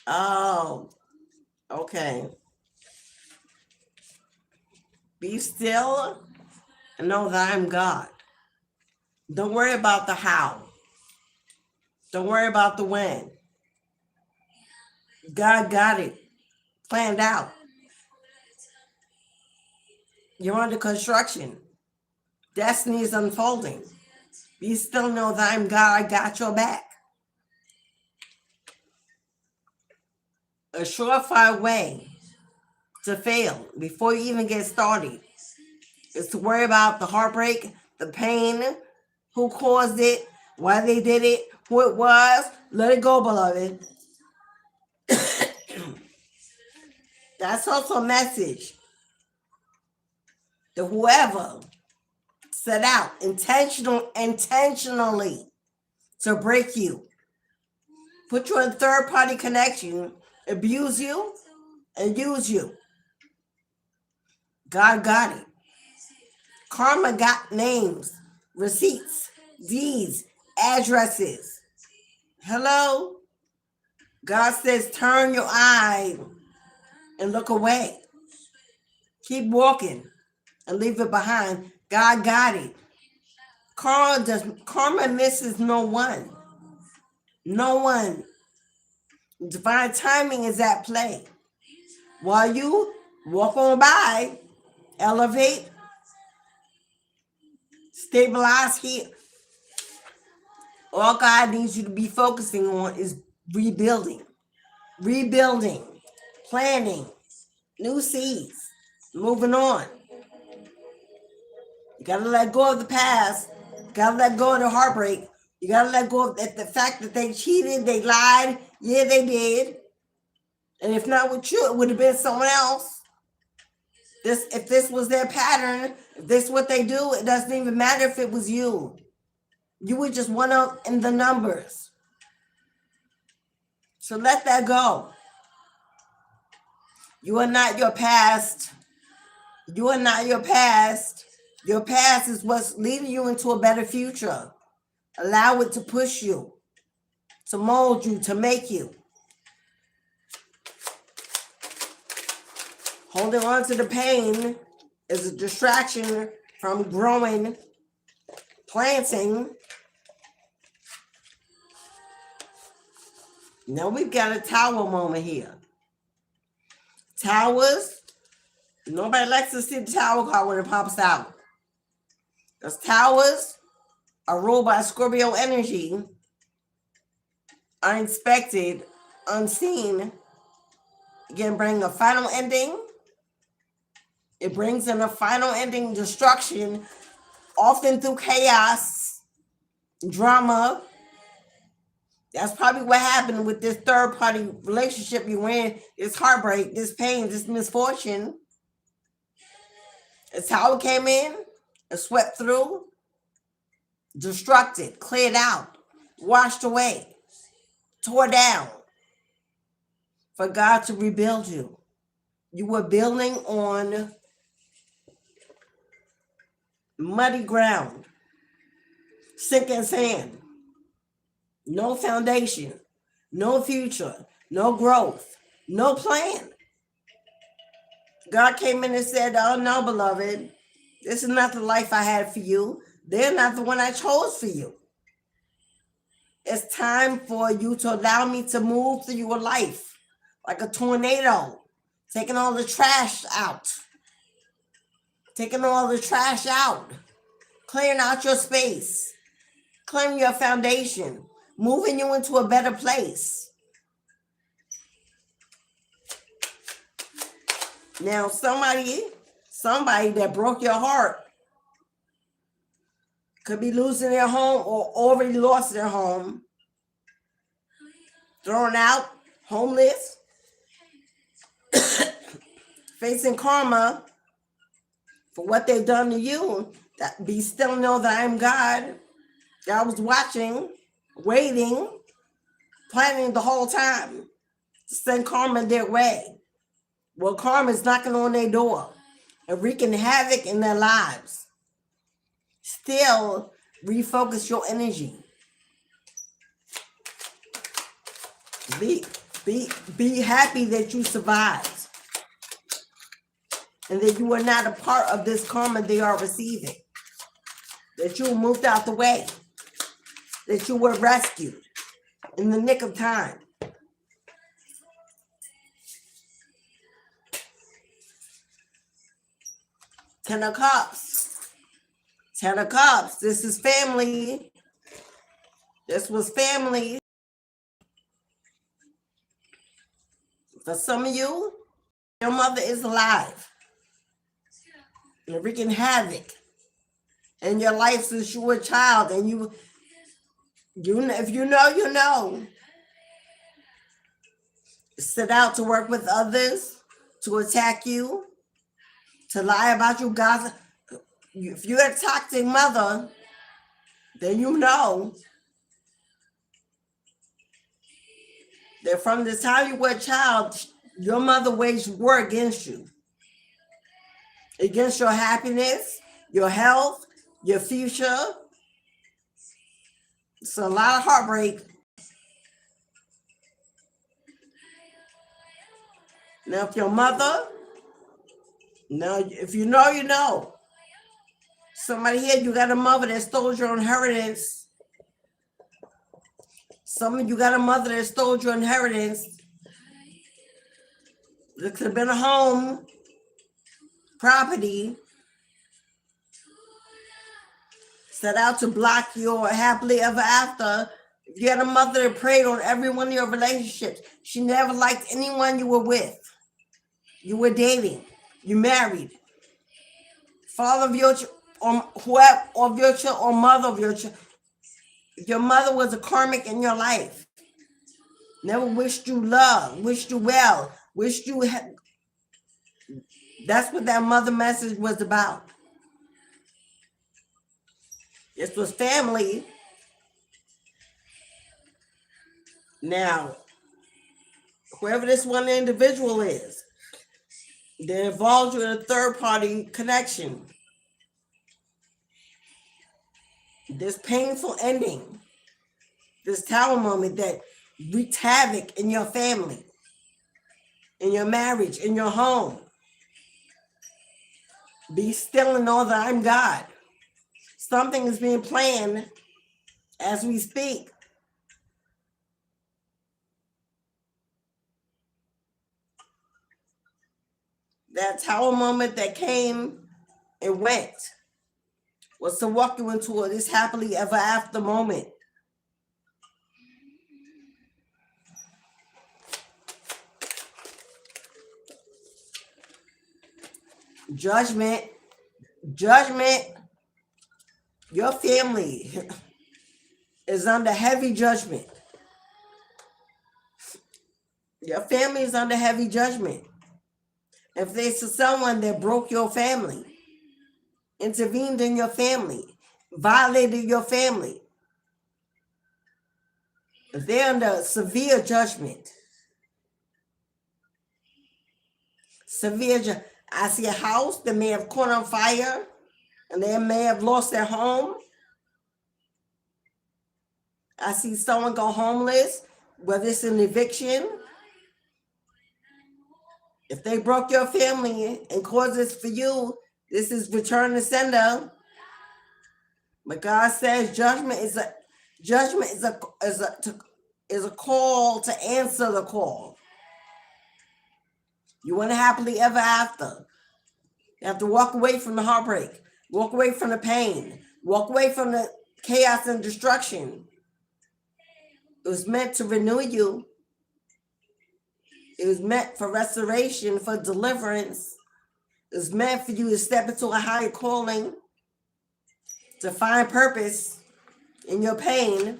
Oh, okay. Be still and know that I'm God. Don't worry about the how. Don't worry about the when. God got it planned out. You're under construction. Destiny is unfolding. Be still, know that I'm God. I got your back. A surefire way to fail before you even get started is to worry about the heartbreak, the pain, who caused it, why they did it, who it was. Let it go, beloved. That's also a message to whoever set out intentionally to break you, put you in third-party connection, abuse you, and use you. God got it. Karma got names, receipts, deeds, addresses. Hello? God says, turn your eye and look away. Keep walking. and leave it behind. God got it. Karma misses no one. No one. Divine timing is at play. While you walk on by, elevate, stabilize, heal. All God needs you to be focusing on is rebuilding, planting, new seeds, moving on. You gotta let go of the past. You gotta let go of the heartbreak. You gotta let go of the fact that they cheated, they lied. Yeah, they did. And if not with you, it would have been someone else. If this was their pattern, if this is what they do, it doesn't even matter if it was you. You were just one up in the numbers. So let that go. You are not your past. You are not your past. Your past is what's leading you into a better future. Allow it to push you, to mold you, to make you. Holding on to the pain is a distraction from growing, planting. Now we've got a tower moment here. Towers, nobody likes to see the tower card when it pops out. Because towers are ruled by Scorpio energy, unexpected, unseen. Again, bring a final ending. It brings in a final ending, destruction, often through chaos, drama. That's probably what happened with this third-party relationship you in, this heartbreak, this pain, this misfortune. It's how it came in, it swept through, destructed, cleared out, washed away, tore down, for God to rebuild you. You were building on muddy ground, sinking sand. No foundation, no future, no growth, no plan. God came in and said, oh no, beloved, this is not the life I had for you. They're not the one I chose for you. It's time for you to allow me to move through your life like a tornado, taking all the trash out, clearing out your space, clearing your foundation, moving you into a better place. Now, somebody that broke your heart could be losing their home or already lost their home, thrown out, homeless, facing karma for what they've done to you. That be still know that I am God. God was watching, waiting, planning the whole time to send karma their way. Well, karma is knocking on their door and wreaking havoc in their lives. Still, refocus your energy. Be happy that you survived and that you are not a part of this karma they are receiving. That you moved out the way. That you were rescued in the nick of time. Ten of Cups. Ten of Cups. This is family. This was family. For some of you, your mother is alive. You're wreaking havoc in your life since you were a child, and you if you know, you know. Set out to work with others, to attack you, to lie about you, gossip. If you're a toxic mother, then you know that from the time you were a child, your mother waged war against you, against your happiness, your health, your future. It's a lot of heartbreak. Now, if your mother, now, if you know, you know. Somebody here, you got a mother that stole your inheritance. Some of you got a mother that stole your inheritance. There could have been a home, property, set out to block your happily ever after. You had a mother that preyed on every one of your relationships. She never liked anyone you were with. You were dating. You married. Father of your or whoever of your child or mother of your child. Your mother was a karmic in your life. Never wished you love, wished you well, wished you had. That's what that mother message was about. This was family. Now, whoever this one individual is, that involves you in a third party connection. This painful ending, this tower moment that wreaked havoc in your family, in your marriage, in your home. Be still and know that I'm God. Something is being planned as we speak. That tower moment that came and went was to walk you into this happily ever after moment. Judgment, your family is under heavy judgment. Your family is under heavy judgment. If there's someone that broke your family, intervened in your family, violated your family, they're under severe judgment. I see a house that may have caught on fire and they may have lost their home. I see someone go homeless, whether it's an eviction. If they broke your family and caused this for you, this is return to sender. But God says judgment is a call to answer the call. You want to happily ever after. You have to walk away from the heartbreak, walk away from the pain, walk away from the chaos and destruction. It was meant to renew you. It was meant for restoration, for deliverance. It was meant for you to step into a higher calling, to find purpose in your pain.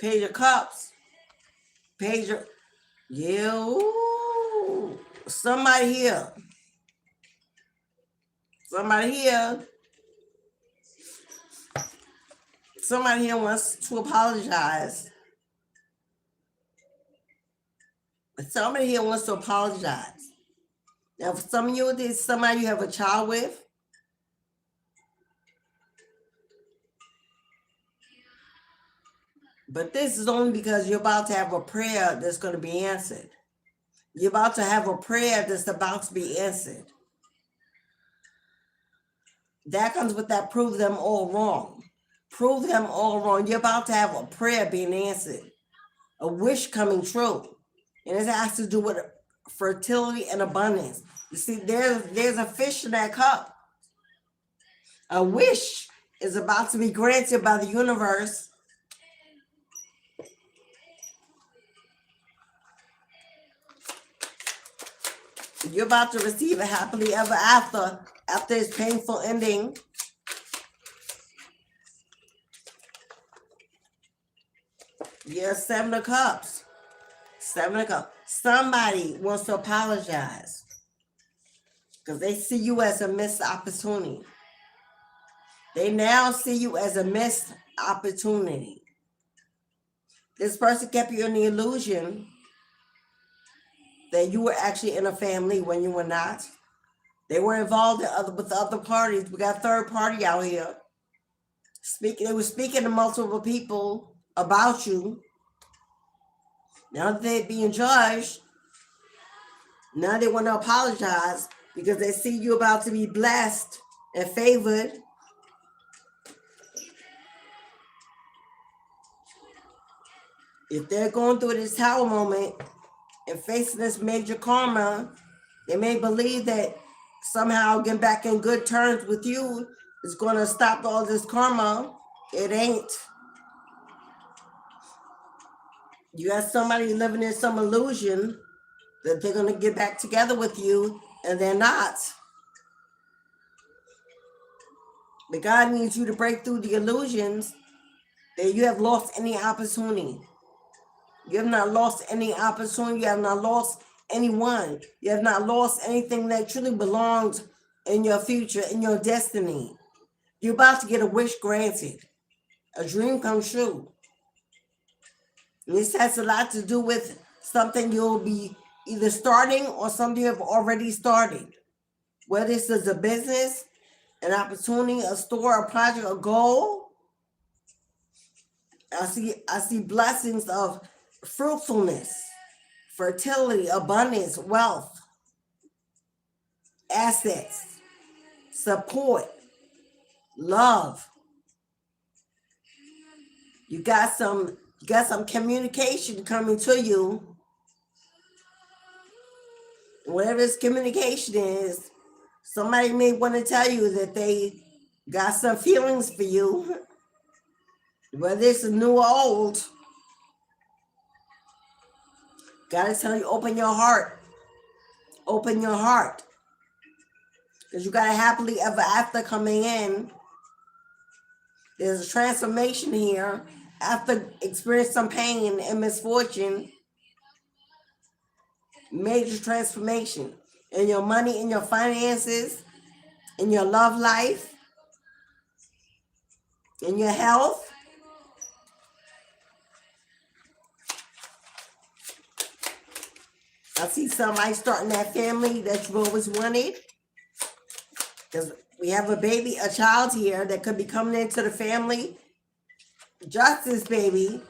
Page of Cups. Page of... You. Somebody here. Somebody here wants to apologize. Somebody here wants to apologize. Now, for some of you, there's somebody you have a child with. But this is only because you're about to have a prayer that's going to be answered. You're about to have a prayer that's about to be answered. That comes with that prove them all wrong. Prove them all wrong. You're about to have a prayer being answered. A wish coming true. And it has to do with fertility and abundance. You see, there's a fish in that cup. A wish is about to be granted by the universe. You're about to receive a happily ever after its painful ending. Yeah, 7 of Cups. 7 of Cups. Somebody wants to apologize because they see you as a missed opportunity. They now see you as a missed opportunity. This person kept you in the illusion that you were actually in a family when you were not. They were involved with other parties. We got third party out here. They were speaking to multiple people about you. Now that they're being judged, now they want to apologize because they see you about to be blessed and favored. If they're going through this Tower moment and facing this major karma, they may believe that somehow getting back in good terms with you is going to stop all this karma. It ain't. You got somebody living in some illusion that they're going to get back together with you, and they're not. But God needs you to break through the illusions that you have lost any opportunity. You have not lost any opportunity. You have not lost anyone. You have not lost anything that truly belongs in your future, in your destiny. You're about to get a wish granted, a dream come true. And this has a lot to do with something you'll be either starting or something you have already started. Whether this is a business, an opportunity, a store, a project, a goal. I see blessings of fruitfulness, fertility, abundance, wealth, assets, support, love. You got some communication coming to you. Whatever this communication is, somebody may want to tell you that they got some feelings for you, whether it's new or old. God is telling you, open your heart. Open your heart. Because you got a happily ever after coming in. There's a transformation here. After experiencing some pain and misfortune, major transformation in your money, in your finances, in your love life, in your health. I see somebody starting that family that you've always wanted. Because we have a child here that could be coming into the family. Justice, baby.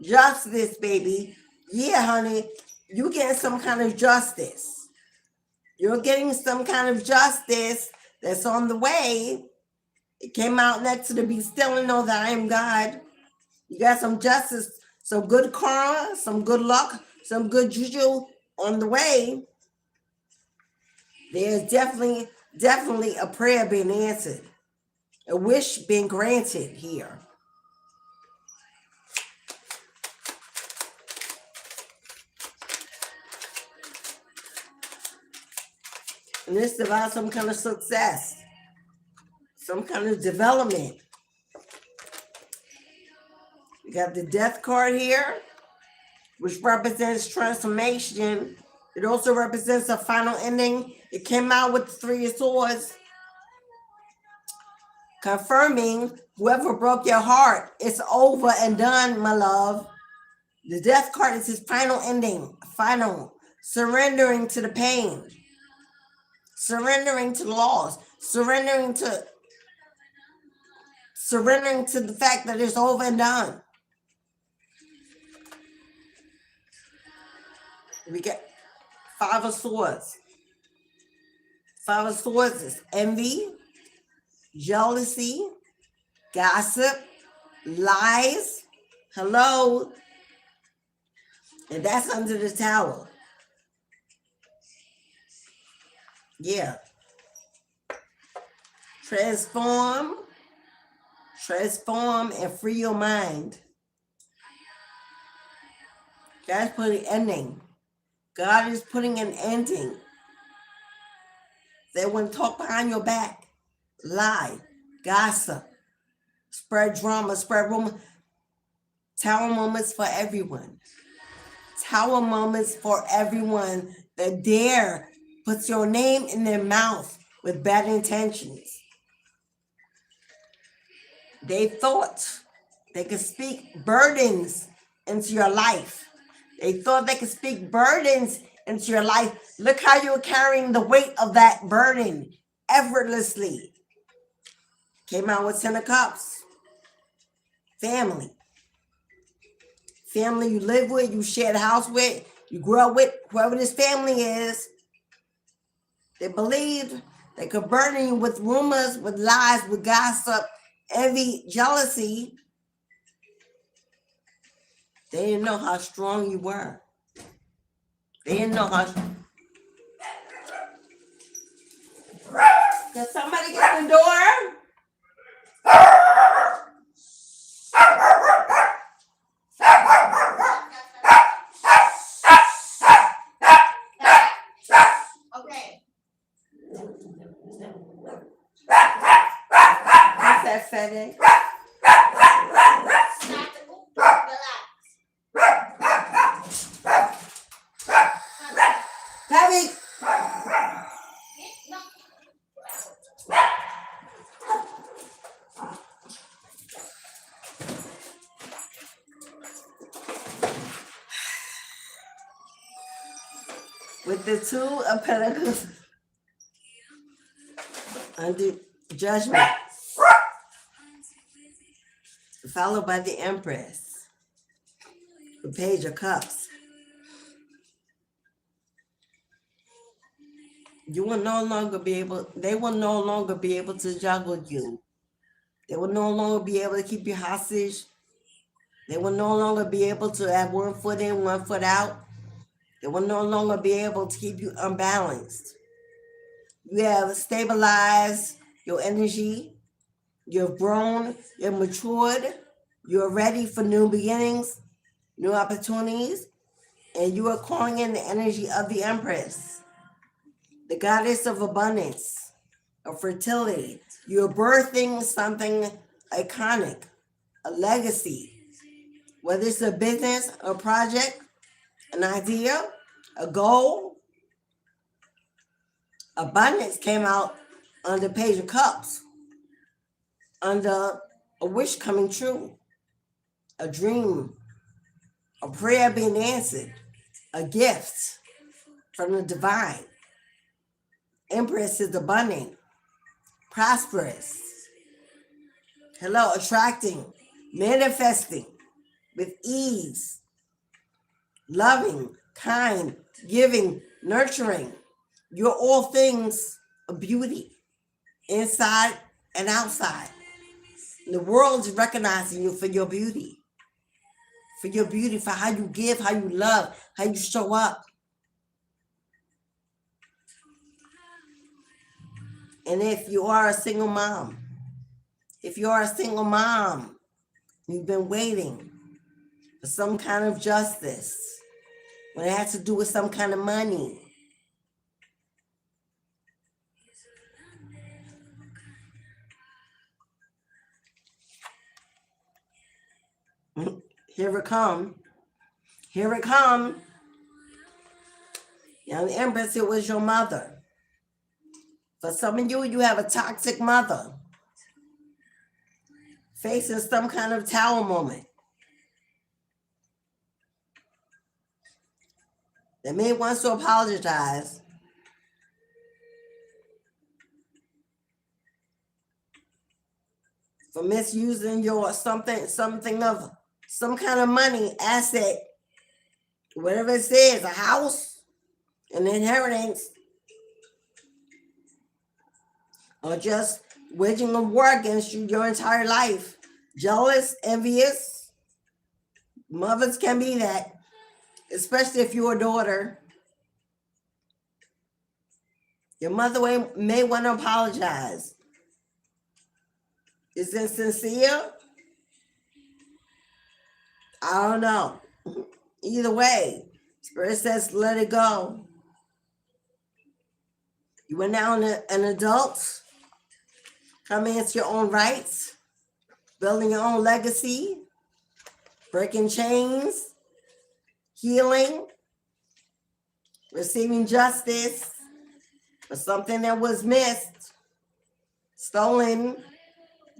Justice, baby. Yeah, honey, you getting some kind of justice. You're getting some kind of justice that's on the way. It came out next to the be still and know that I am God. You got some justice, some good karma, some good luck, some good juju on the way. There's definitely a prayer being answered, a wish being granted here. And this is about some kind of success, some kind of development. You got the death card here, which represents transformation. It also represents a final ending. It came out with the Three of Swords, confirming whoever broke your heart, it's over and done, my love. The death card is his final ending, final, surrendering to the pain, surrendering to the loss, surrendering to the fact that it's over and done. We get Five of Swords. Five of Swords is envy, jealousy, gossip, lies. Hello. And that's under the Tower. Yeah. Transform and free your mind. God's putting an ending. God is putting an ending. They want to talk behind your back, lie, gossip, spread drama, spread rumor. Tower moments for everyone. Tower moments for everyone that dare put your name in their mouth with bad intentions. They thought they could speak burdens into your life. They thought they could speak burdens into your life. Look how you're carrying the weight of that burden effortlessly. Came out with 10 of Cups. Family. Family you live with, you share the house with, you grew up with, whoever this family is. They believed they could burden you with rumors, with lies, with gossip, envy, jealousy. They didn't know how strong you were. They didn't know how. Can somebody get the door? Okay. What's that, FedEx? Heavy. With the Two of Pentacles under Judgment, followed by the Empress, the Page of Cups. You will no longer be able, they will no longer be able to juggle you. They will no longer be able to keep you hostage. They will no longer be able to have one foot in, one foot out. They will no longer be able to keep you unbalanced. You have stabilized your energy. You've grown. You've matured. You're ready for new beginnings, new opportunities. And you are calling in the energy of the Empress, the goddess of abundance, of fertility. You're birthing something iconic, a legacy, whether it's a business, a project, an idea, a goal. Abundance came out under Page of Cups, under a wish coming true, a dream, a prayer being answered, a gift from the divine. Empress is abundant, prosperous. Hello, attracting, manifesting with ease, loving, kind, giving, nurturing. You're all things of beauty, inside and outside. The world is recognizing you for your beauty, for how you give, how you love, how you show up. And if you are a single mom, you've been waiting for some kind of justice, when it has to do with some kind of money. Here it come. Here it come. Now, the Empress, it was your mother. For some of you, you have a toxic mother facing some kind of tower moment. They may want to apologize. For misusing your something of some kind of money, asset, whatever it says, a house, an inheritance, or just waging a war against you your entire life. Jealous, envious. Mothers can be that, especially if you're a daughter. Your mother may want to apologize. Is it sincere? I don't know. Either way, Spirit says let it go. You are now an adult, coming into your own rights, building your own legacy, breaking chains, healing, receiving justice for something that was missed, stolen,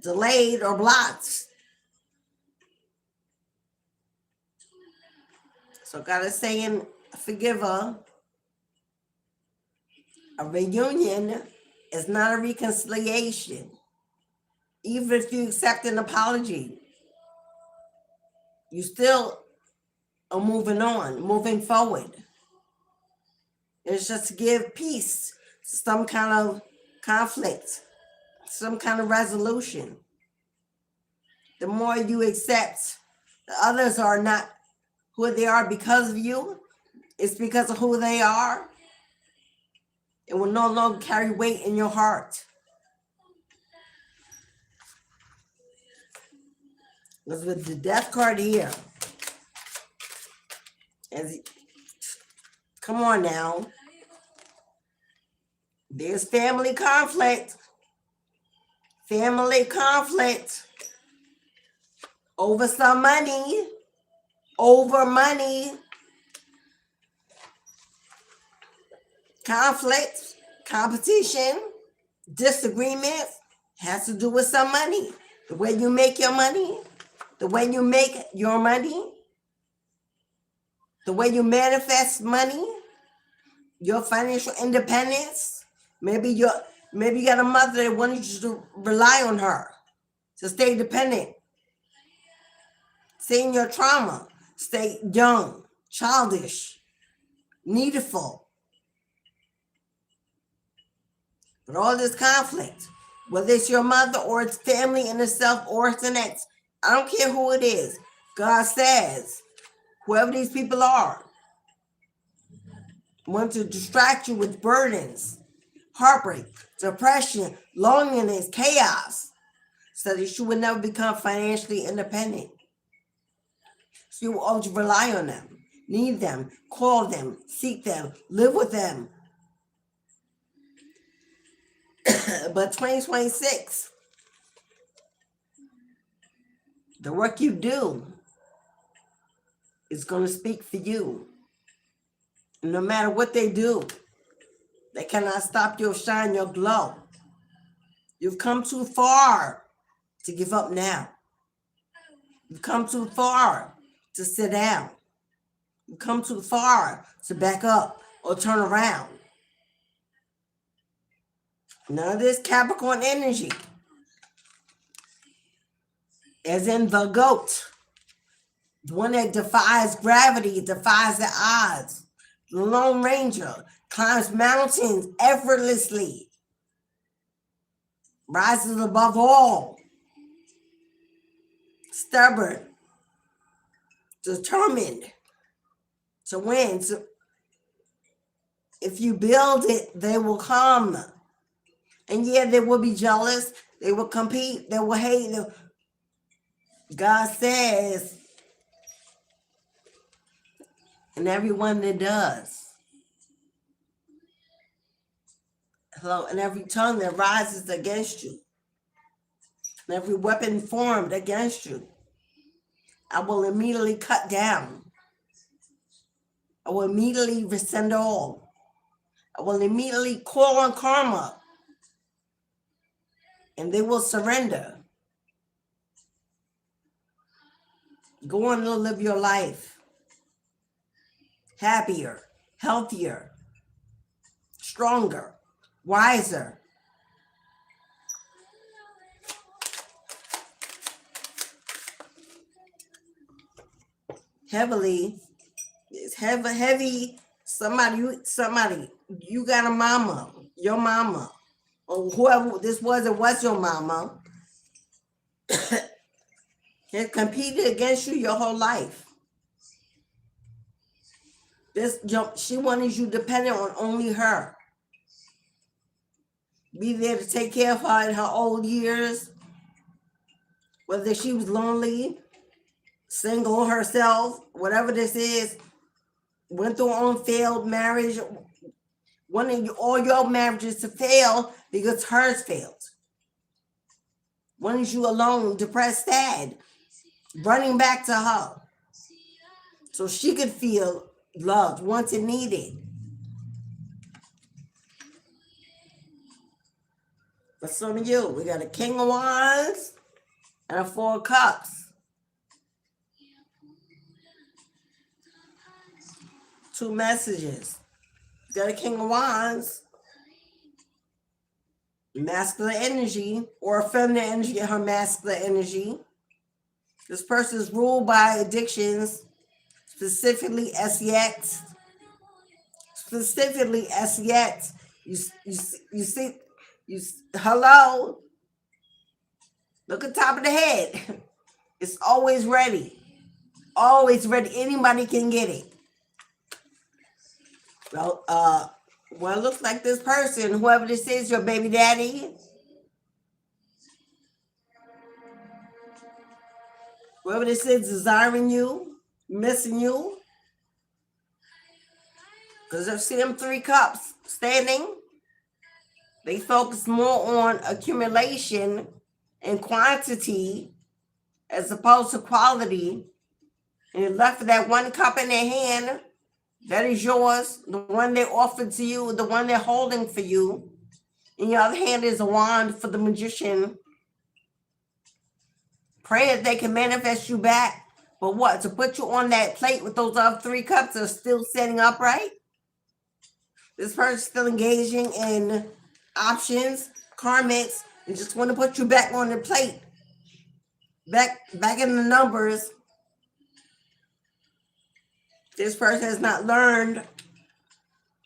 delayed, or blocked. So God is saying, forgive her. A reunion is not a reconciliation. Even if you accept an apology, you still are moving on, moving forward. It's just to give peace some kind of conflict, some kind of resolution. The more you accept the others are not who they are because of you, it's because of who they are, it will no longer carry weight in your heart. Because with the death card here, come on now, there's family conflict over some money, conflict, competition, disagreements, has to do with some money. The way you make your money, the way you make your money, the way you manifest money, your financial independence. Maybe you got a mother that wanted you to rely on her to stay dependent. Stay in your trauma. Stay young, childish, needful. But all this conflict, whether it's your mother or it's family in itself or it's an ex, I don't care who it is. God says, whoever these people are, want to distract you with burdens, heartbreak, depression, loneliness, chaos, so that you would never become financially independent. So you will always rely on them, need them, call them, seek them, live with them. But 2026, the work you do is going to speak for you. No matter what they do, they cannot stop your shine, your glow. You've come too far to give up now. You've come too far to sit down. You've come too far to back up or turn around. None of this Capricorn energy, as in the goat, the one that defies gravity, defies the odds. The Lone Ranger climbs mountains effortlessly, rises above all, stubborn, determined to win. So if you build it, they will come. And yeah, they will be jealous. They will compete. They will hate. God says, and everyone that does. Hello, and every tongue that rises against you, and every weapon formed against you, I will immediately cut down. I will immediately rescind all. I will immediately call on karma, and they will surrender. Go on to live your life happier, healthier, stronger, wiser. Heavily, it's heavy. Somebody, you got a mama, your mama, or whoever this was, it was your mama, has competed against you your whole life. She wanted you dependent on only her. Be there to take care of her in her old years, whether she was lonely, single herself, whatever this is, went through her own failed marriage, wanting all your marriages to fail because hers failed. Wanted you alone, depressed, sad, running back to her so she could feel loved, wanted, needed. But some of you, we got a King of Wands and a Four of Cups. Two messages. You got a King of Wands, masculine energy, or feminine energy in her masculine energy. This person is ruled by addictions, specifically sex, Hello, look at top of the head. It's always ready. Always ready. Anybody can get it. Well, it looks like this person, whoever this is, your baby daddy, whoever this is, desiring you, missing you. Because I've seen them 3 cups standing. They focus more on accumulation and quantity as opposed to quality. And you're left with that 1 cup in their hand. That is yours. The one they offered to you, the one they're holding for you. In your other hand is a wand for the magician. Pray that they can manifest you back. But what? To put you on that plate with those other 3 cups that are still standing upright? This person's still engaging in options, karmics, and just want to put you back on the plate. Back in the numbers. This person has not learned,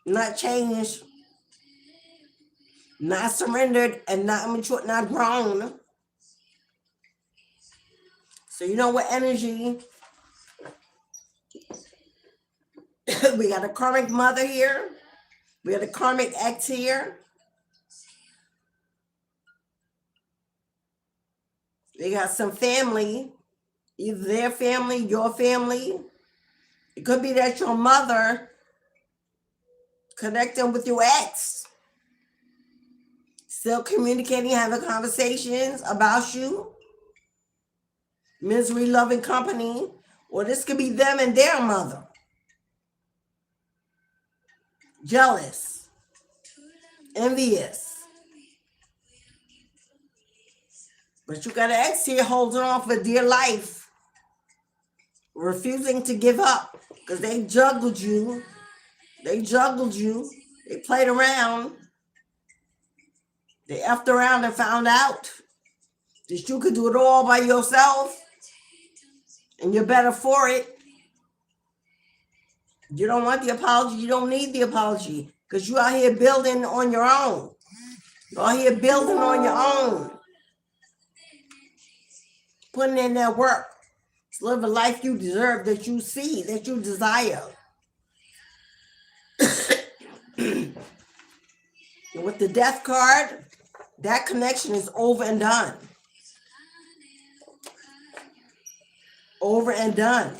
not changed, not surrendered, and not matured, not grown. So you know what energy? We got a karmic mother here. We got a karmic ex here. They got some family, either their family, your family. It could be that your mother connecting with your ex. Still communicating, having conversations about you. Misery loving company. Or this could be them and their mother. Jealous. Envious. But you got an ex here holding on for dear life. Refusing to give up. Because they juggled you. They played around. They effed around and found out that you could do it all by yourself. And you're better for it. You don't want the apology. You don't need the apology. Because you out here building on your own. You're out here building on your own. Putting in that work. To live a life you deserve, that you see, that you desire. And with the death card, that connection is over and done. Over and done.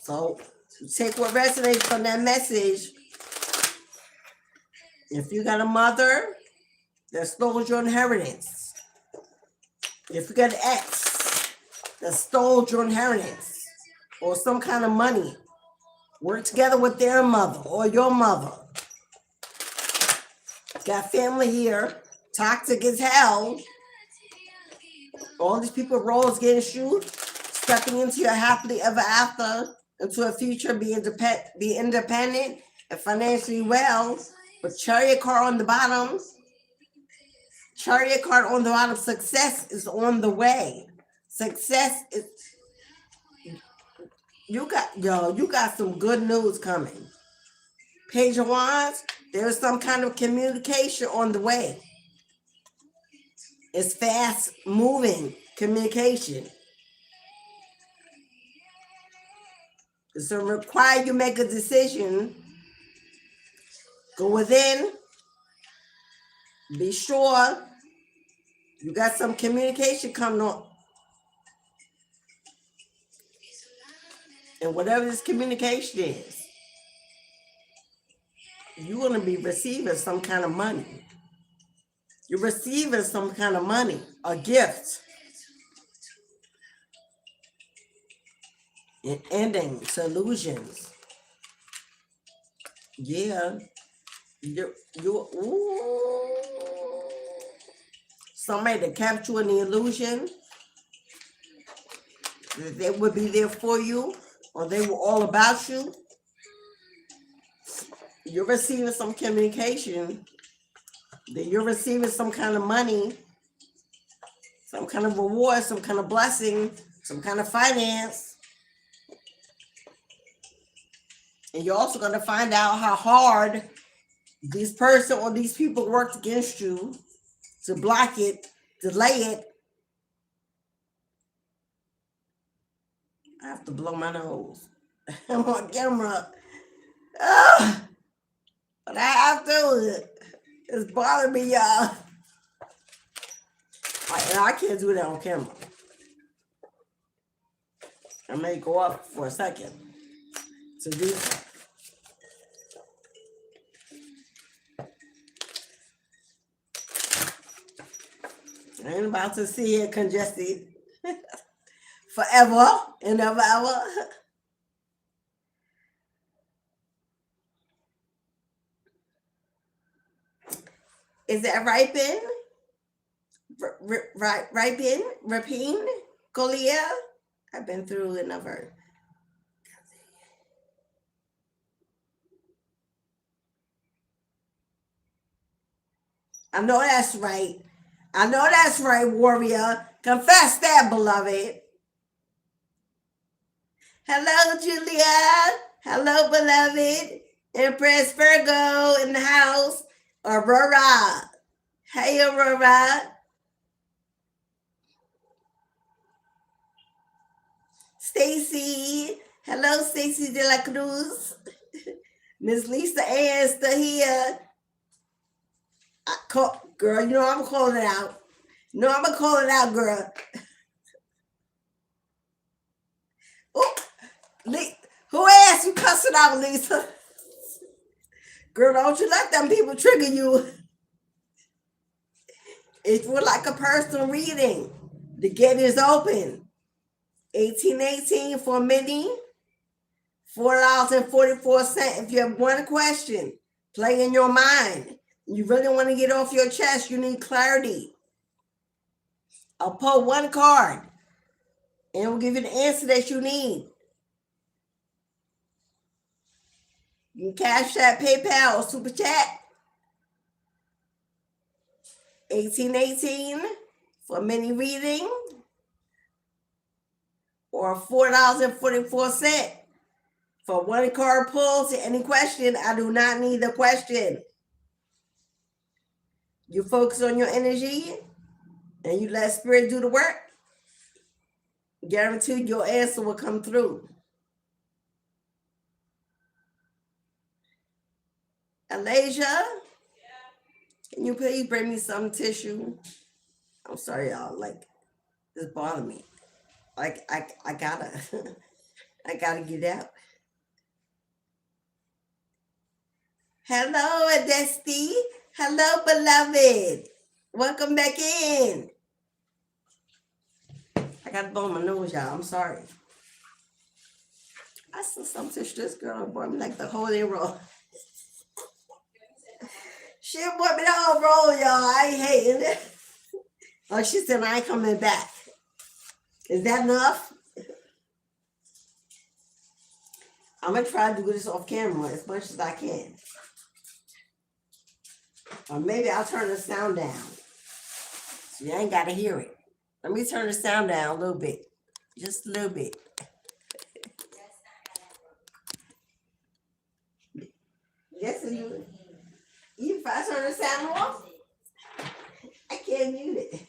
So take what resonates from that message. If you got a mother that stole your inheritance, if you got an ex that stole your inheritance or some kind of money, work together with their mother or your mother. Got family here, toxic as hell. All these people roles against you, stepping into your happily ever after, into a future, be independent and financially well. But chariot card on the bottom. Chariot card on the bottom. Success is on the way. Success is. You got some good news coming. Page of Wands. There's some kind of communication on the way. It's fast moving communication. It's going to require you make a decision. Go within. Be sure you got some communication coming on. And whatever this communication is, you're going to be receiving some kind of money. You're receiving some kind of money, a gift. And ending solutions. Yeah. Somebody that kept you in the illusion that they would be there for you or they were all about you. You're receiving some communication, that you're receiving some kind of money, some kind of reward, some kind of blessing, some kind of finance. And you're also going to find out how hard this person or these people worked against you to block it, delay it. I have to blow my nose. I'm on camera. Oh, but I have to. It's bothering me, y'all. I can't do that on camera. I may go up for a second to do that. I ain't about to see it congested forever and ever, ever. Is that right, Ben? Right, Ben? Rapine? Golia? I've been through another. I know that's right. I know that's right, warrior. Confess that, beloved. Hello, Julia. Hello, beloved. Empress Virgo in the house. Aurora. Hey, Aurora. Stacy. Hello, Stacy de la Cruz. Miss Lisa Ann still here. Girl, you know I'm gonna call it out. No, I'm gonna call it out, girl. Oh, who asked you cussing out, Lisa? Girl, don't you let them people trigger you. It was like a personal reading. The gate is open. 1818 for many. $4.44. If you have one question, play in your mind. You really want to get off your chest, you need clarity. I'll pull one card and it will give you the answer that you need. You can cash that, PayPal, or super chat. 1818 for mini reading or $4.44 for one card pull to any question. I do not need the question. You focus on your energy and you let spirit do the work. Guaranteed your answer will come through. Alasia, can you please bring me some tissue? I'm sorry, y'all. Like, this bothers me. Like, I gotta, I gotta get out. Hello, Adesti. Hello, beloved. Welcome back in. I got to blow my nose, y'all. I'm sorry. I saw some tissue. This girl brought me like the holy roll. She brought me the whole roll, y'all. I ain't hating it. Oh, she said I ain't coming back. Is that enough? I'm going to try to do this off camera as much as I can. Or maybe I'll turn the sound down. So you ain't got to hear it. Let me turn the sound down a little bit. Just a little bit. Yes, even if I turn the sound off, I can't mute it.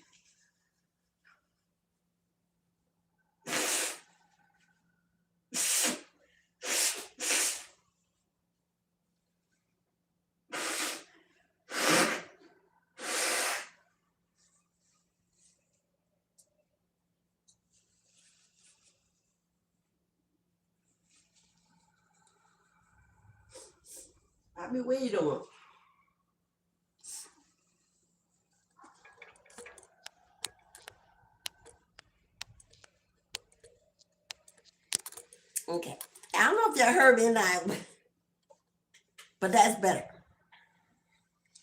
I mean, what you doing? Okay. I don't know if y'all heard me or not, but that's better.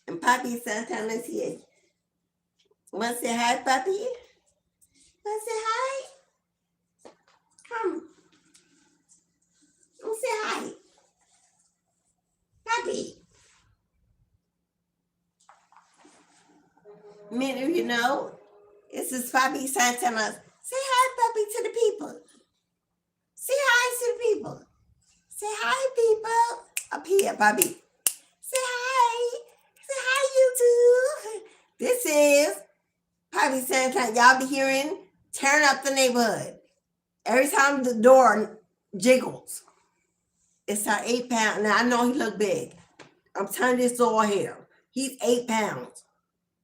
And Poppy Santana's here. Want to say hi, Poppy? Want to say hi? Come. Don't say hi. Poppy. Many of you know, this is Poppy Santana. Say hi, Poppy, to the people. Say hi to the people. Say hi, people. Up here, Bobby. Say hi. Say hi, YouTube. This is Bobby Santa. Y'all be hearing Tearing Up the Neighborhood. Every time the door jiggles, it's our 8 pound. Now I know he look big. I'm telling this all here. He's 8 pounds.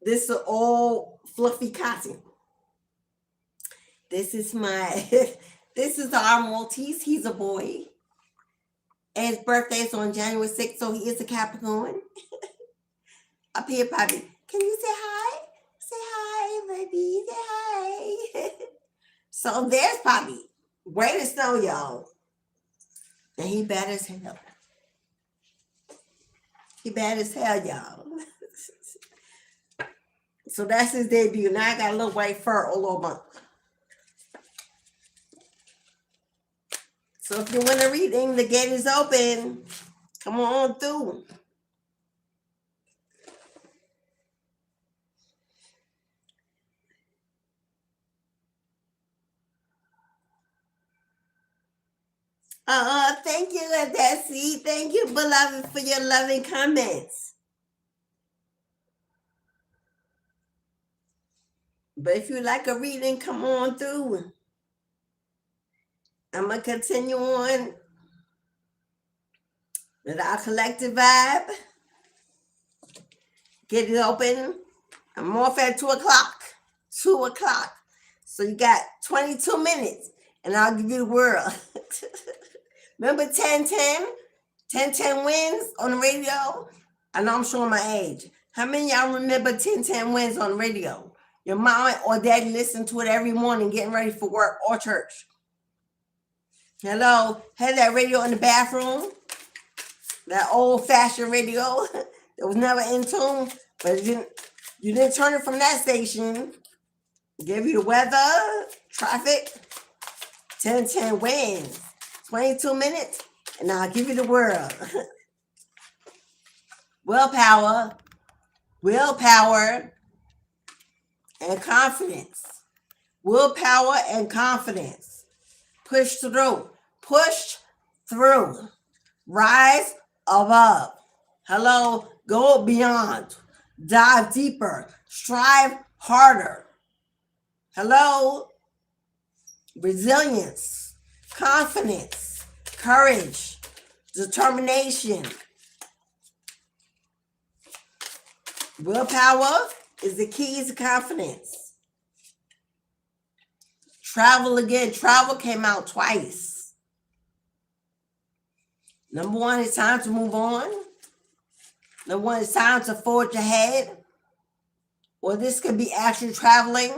This is all fluffy cotton. This is my, this is our Maltese. He's a boy. And his birthday is on January 6th, so he is a Capricorn. Up here, Bobby. Can you say hi? Say hi, baby. Say hi. So there's Bobby. Way to snow, y'all. And he bad as hell. He bad as hell, y'all. So that's his debut. Now I got a little white fur all over my. So if you want a reading, the gate is open. Come on through. Thank you, Adesi. Thank you, beloved, for your loving comments. But if you like a reading, come on through. I'm going to continue on with our collective vibe. Get it open. I'm off at 2 o'clock. 2 o'clock. So you got 22 minutes, and I'll give you the world. Remember 10-10? 10-10 wins on the radio? I know I'm showing my age. How many of y'all remember 10-10 wins on the radio? Your mom or daddy listen to it every morning getting ready for work or church. Hello? Had that radio in the bathroom? That old-fashioned radio that was never in tune, but you didn't turn it from that station. Give you the weather, traffic. 10-10 wins. 22 minutes, and I'll give you the world. Willpower, and confidence. Willpower and confidence. Push through. Push through. Rise above. Hello, go beyond. Dive deeper. Strive harder. Hello, resilience, confidence, courage, determination. Willpower is the key to confidence. Travel again. Travel came out twice. Number one, it's time to move on. Number one, it's time to forge ahead. Or this could be actually traveling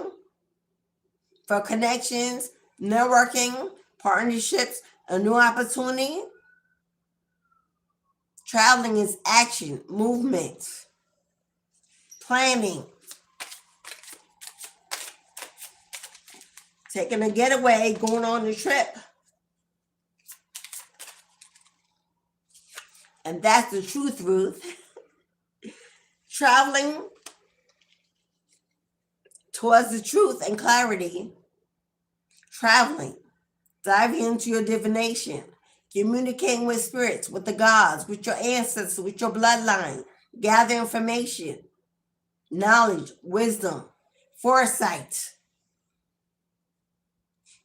for connections, networking, partnerships, a new opportunity. Traveling is action, movement, planning, taking a getaway, going on a trip. And that's the truth, Ruth. Traveling towards the truth and clarity. Traveling, diving into your divination, communicating with spirits, with the gods, with your ancestors, with your bloodline, gather information, knowledge, wisdom, foresight.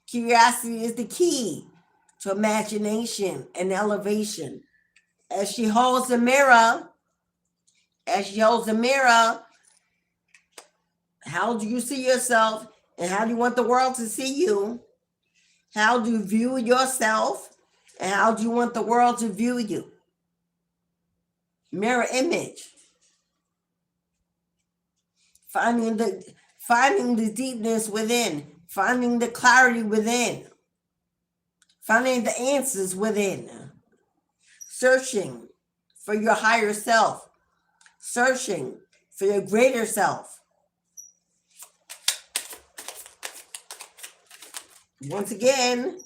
Curiosity is the key to imagination and elevation. As she holds the mirror, how do you see yourself and how do you want the world to see you? How do you view yourself and how do you want the world to view you? Mirror image. Finding the deepness within, finding the clarity within, finding the answers within, searching for your higher self, searching for your greater self. Once again,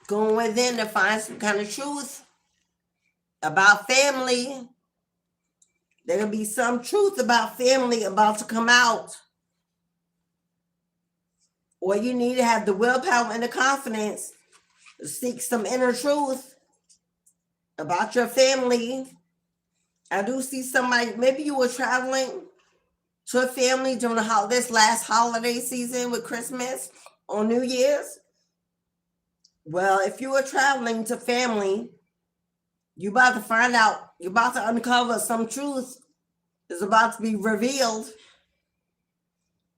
going within to find some kind of truth about family, There'll be some truth about family about to come out. Or you need to have the willpower and the confidence to seek some inner truth about your family. I do see somebody, maybe you were traveling to a family during this last holiday season with Christmas or New Year's. Well, if you were traveling to family, you're about to find out, you're about to uncover some truth is about to be revealed.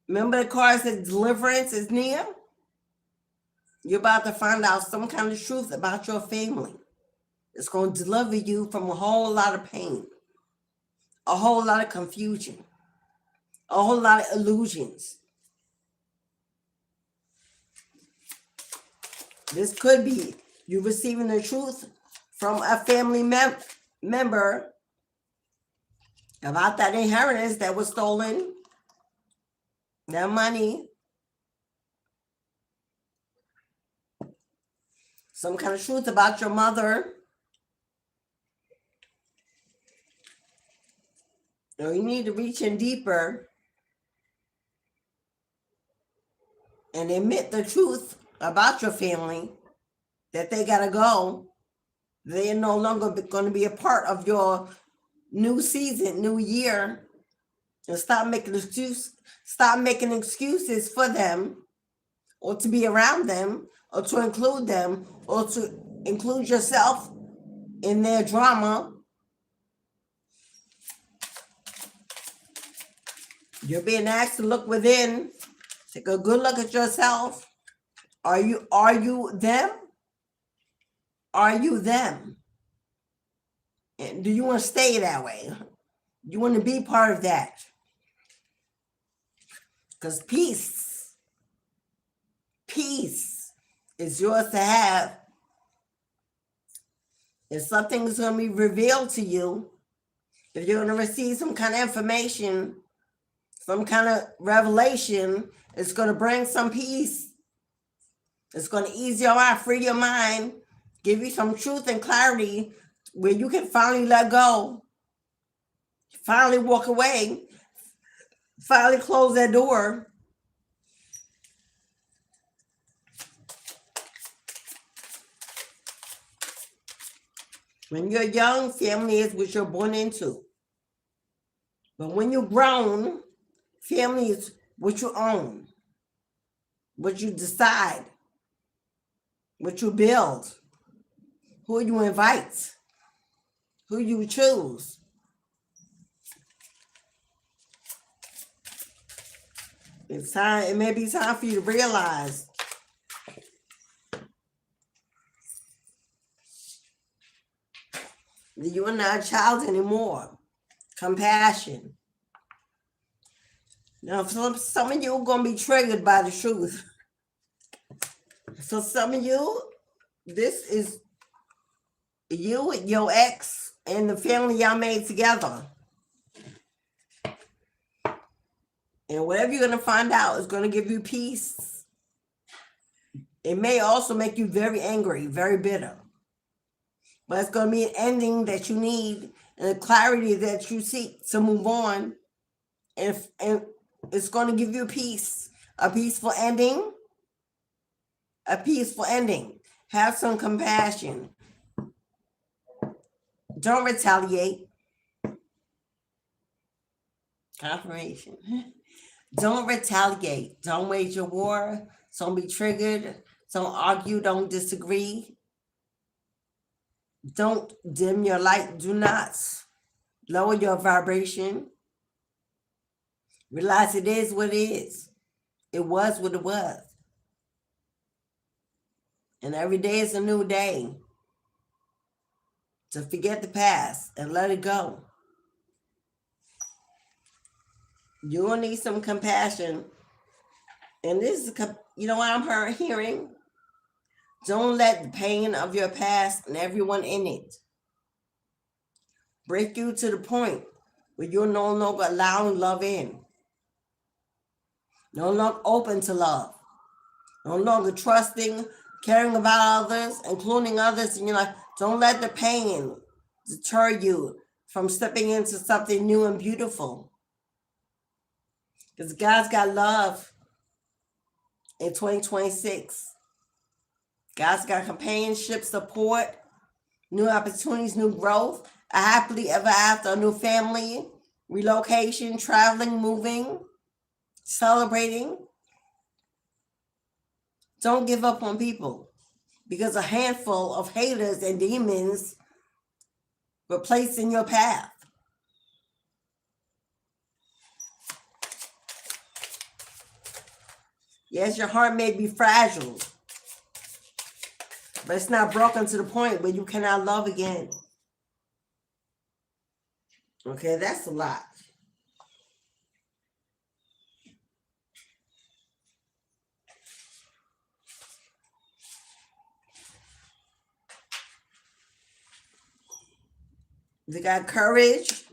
Remember the card said deliverance is near? You're about to find out some kind of truth about your family. It's going to deliver you from a whole lot of pain, a whole lot of confusion, a whole lot of illusions. This could be you receiving the truth from a family member about that inheritance that was stolen, that money, some kind of truth about your mother. So you need to reach in deeper and admit the truth about your family, that they gotta go. They're no longer going to be a part of your new season, new year. And stop making excuses for them, or to be around them, or to include them, or to include yourself in their drama. You're being asked to look within. Take a good look at yourself. Are you them? Are you them? And do you want to stay that way? You want to be part of that? Because peace is yours to have. If something is going to be revealed to you, if you're going to receive some kind of information, some kind of revelation, it's going to bring some peace. It's going to ease your mind, free your mind, give you some truth and clarity where you can finally let go, finally walk away, finally close that door. When you're young, family is what you're born into. But when you're grown, family is what you own, what you decide, what you build, who you invite, who you choose. It's time, it may be time for you to realize that you are not a child anymore. Compassion. Now, some of you are going to be triggered by the truth. For some of you, this is you and your ex and the family y'all made together. And whatever you're going to find out is going to give you peace. It may also make you very angry, very bitter. But it's going to be an ending that you need and a clarity that you seek to move on. And it's going to give you peace, a peaceful ending. A peaceful ending. Have some compassion. Don't retaliate. Confirmation. Don't retaliate. Don't wage a war. Don't be triggered. Don't argue. Don't disagree. Don't dim your light. Do not lower your vibration. Realize it is what it is. It was what it was. And every day is a new day. To forget the past and let it go. You will need some compassion. And this is, you know what I'm hearing? Don't let the pain of your past and everyone in it break you to the point where you're no longer allowing love in. No longer open to love. No longer trusting, caring about others, including others in your life. Don't let the pain deter you from stepping into something new and beautiful. Because God's got love in 2026. God's got companionship, support, new opportunities, new growth, a happily ever after, a new family, relocation, traveling, moving, celebrating. Don't give up on people, because a handful of haters and demons were placed in your path. Yes, your heart may be fragile, but it's not broken to the point where you cannot love again. Okay, that's a lot. They got courage,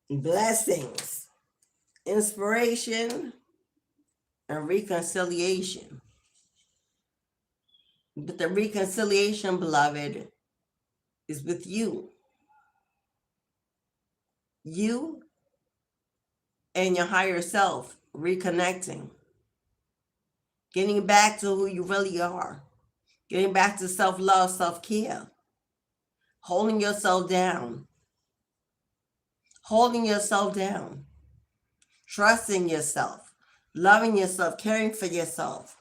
blessings, inspiration, and reconciliation. But the reconciliation, beloved, is with you. You and your higher self reconnecting, getting back to who you really are, getting back to self-love, self-care, holding yourself down, trusting yourself, loving yourself, caring for yourself.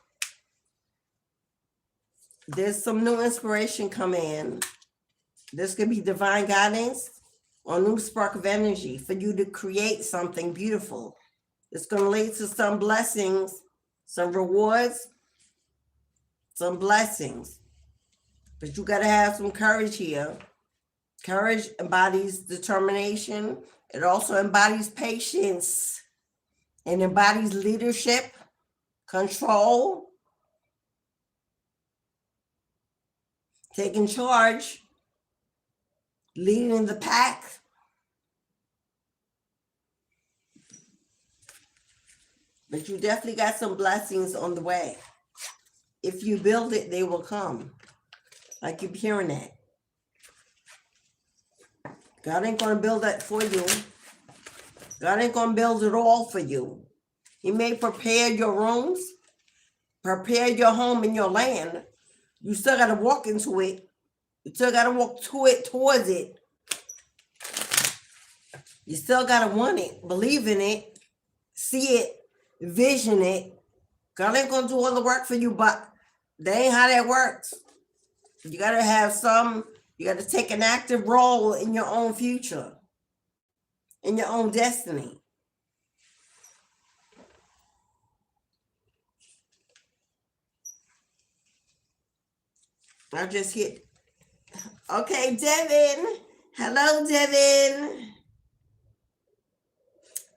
There's some new inspiration coming in. This could be divine guidance or new spark of energy for you to create something beautiful. It's going to lead to some blessings, some rewards, some blessings. But you got to have some courage here. Courage embodies determination. It also embodies patience. It embodies leadership, control, taking charge, leading the pack. But you definitely got some blessings on the way. If you build it, they will come. I keep hearing that. God ain't going to build that for you. God ain't going to build it all for you. He may prepare your rooms, prepare your home and your land. You still got to walk into it. You still got to walk to it, towards it. You still got to want it, believe in it, see it, vision it. God ain't going to do all the work for you, but that ain't how that works. You got to have you got to take an active role in your own future, in your own destiny. I just hit. Okay, Devin. Hello, Devin.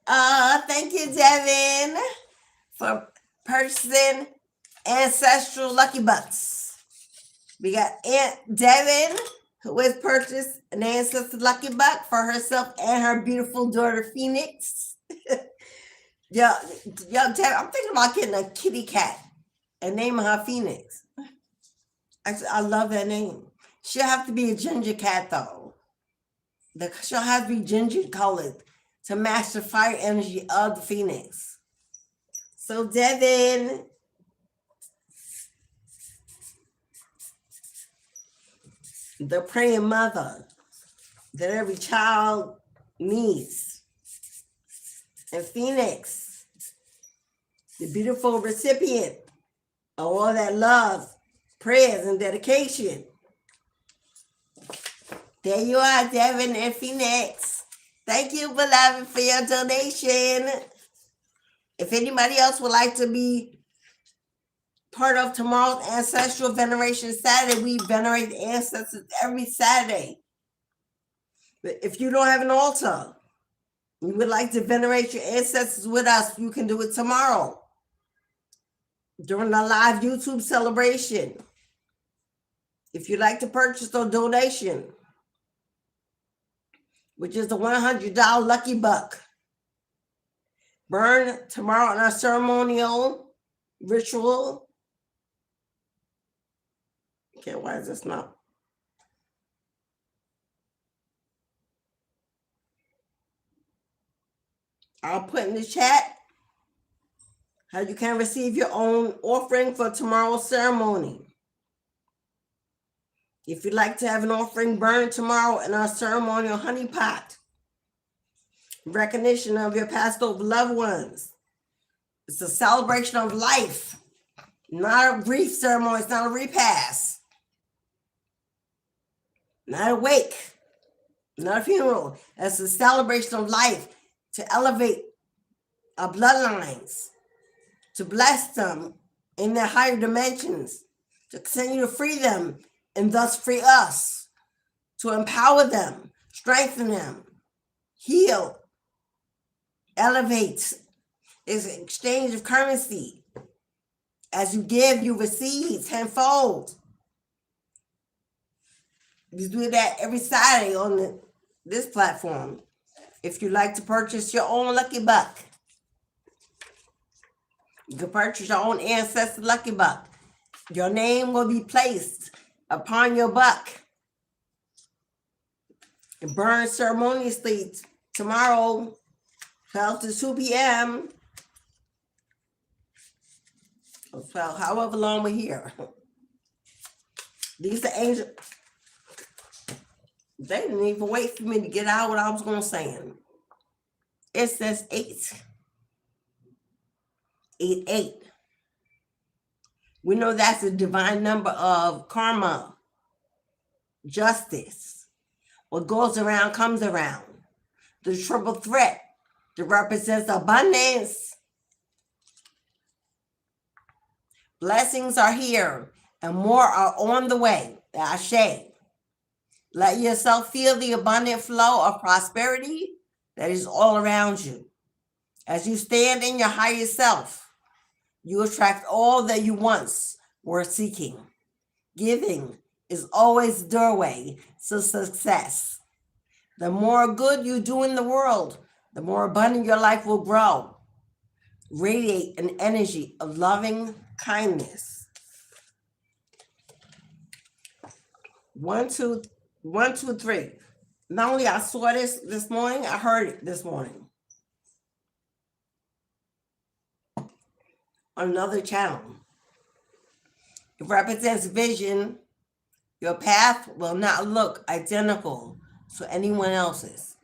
Thank you, Devin, for purchasing Ancestral Lucky Bucks. We got Aunt Devin, who has purchased an Ancestral Lucky Buck for herself and her beautiful daughter, Phoenix. Yo, Devin, I'm thinking about getting a kitty cat and naming her Phoenix. I love that name. She'll have to be a ginger cat, though. She'll have to be ginger colored to match the fire energy of the Phoenix. So, Devin, the praying mother that every child needs. And Phoenix, the beautiful recipient of all that love, prayers, and dedication. There you are, Devin and Phoenix. Thank you, beloved, for your donation. If anybody else would like to be part of tomorrow's Ancestral Veneration Saturday, we venerate the ancestors every Saturday. But if you don't have an altar, you would like to venerate your ancestors with us, you can do it tomorrow during the live YouTube celebration. If you'd like to purchase a donation, which is the $100 Lucky Buck, burn tomorrow in our ceremonial ritual. Okay, why is this not? I'll put in the chat how you can receive your own offering for tomorrow's ceremony. If you'd like to have an offering burned tomorrow in our ceremonial honey pot, recognition of your passed over loved ones. It's a celebration of life, not a grief ceremony. It's not a repast, not a wake, not a funeral. It's a celebration of life to elevate our bloodlines, to bless them in their higher dimensions, to continue to free them and thus free us, to empower them, strengthen them, heal, elevate. It's an exchange of currency. As you give, you receive tenfold. We do that every Saturday on this platform. If you'd like to purchase your own lucky buck, you can purchase your own ancestor lucky buck. Your name will be placed upon your buck and burned ceremoniously tomorrow, 12 to 2 p.m. 12, however long we're here. These are angels. They didn't even wait for me to get out what I was going to say. It says 8. 8. We know that's a divine number of karma, justice. What goes around comes around. The triple threat that represents abundance. Blessings are here and more are on the way. Ashe. Let yourself feel the abundant flow of prosperity that is all around you. As you stand in your higher self, you attract all that you once were seeking. Giving is always the doorway to success. The more good you do in the world, the more abundant your life will grow. Radiate an energy of loving kindness. 1, 2, 3. Not only I saw this morning, I heard it this morning on another channel. It represents vision. Your path will not look identical to anyone else's.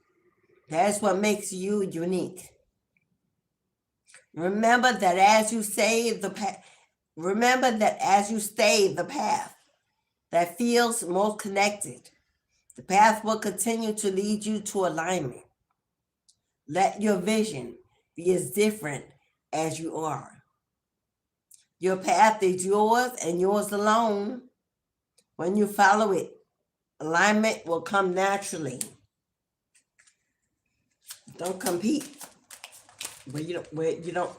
That's what makes you unique. Remember that as you stay the path that feels most connected, the path will continue to lead you to alignment. Let your vision be as different as you are. Your path is yours and yours alone. When you follow it, alignment will come naturally. Don't compete where you don't.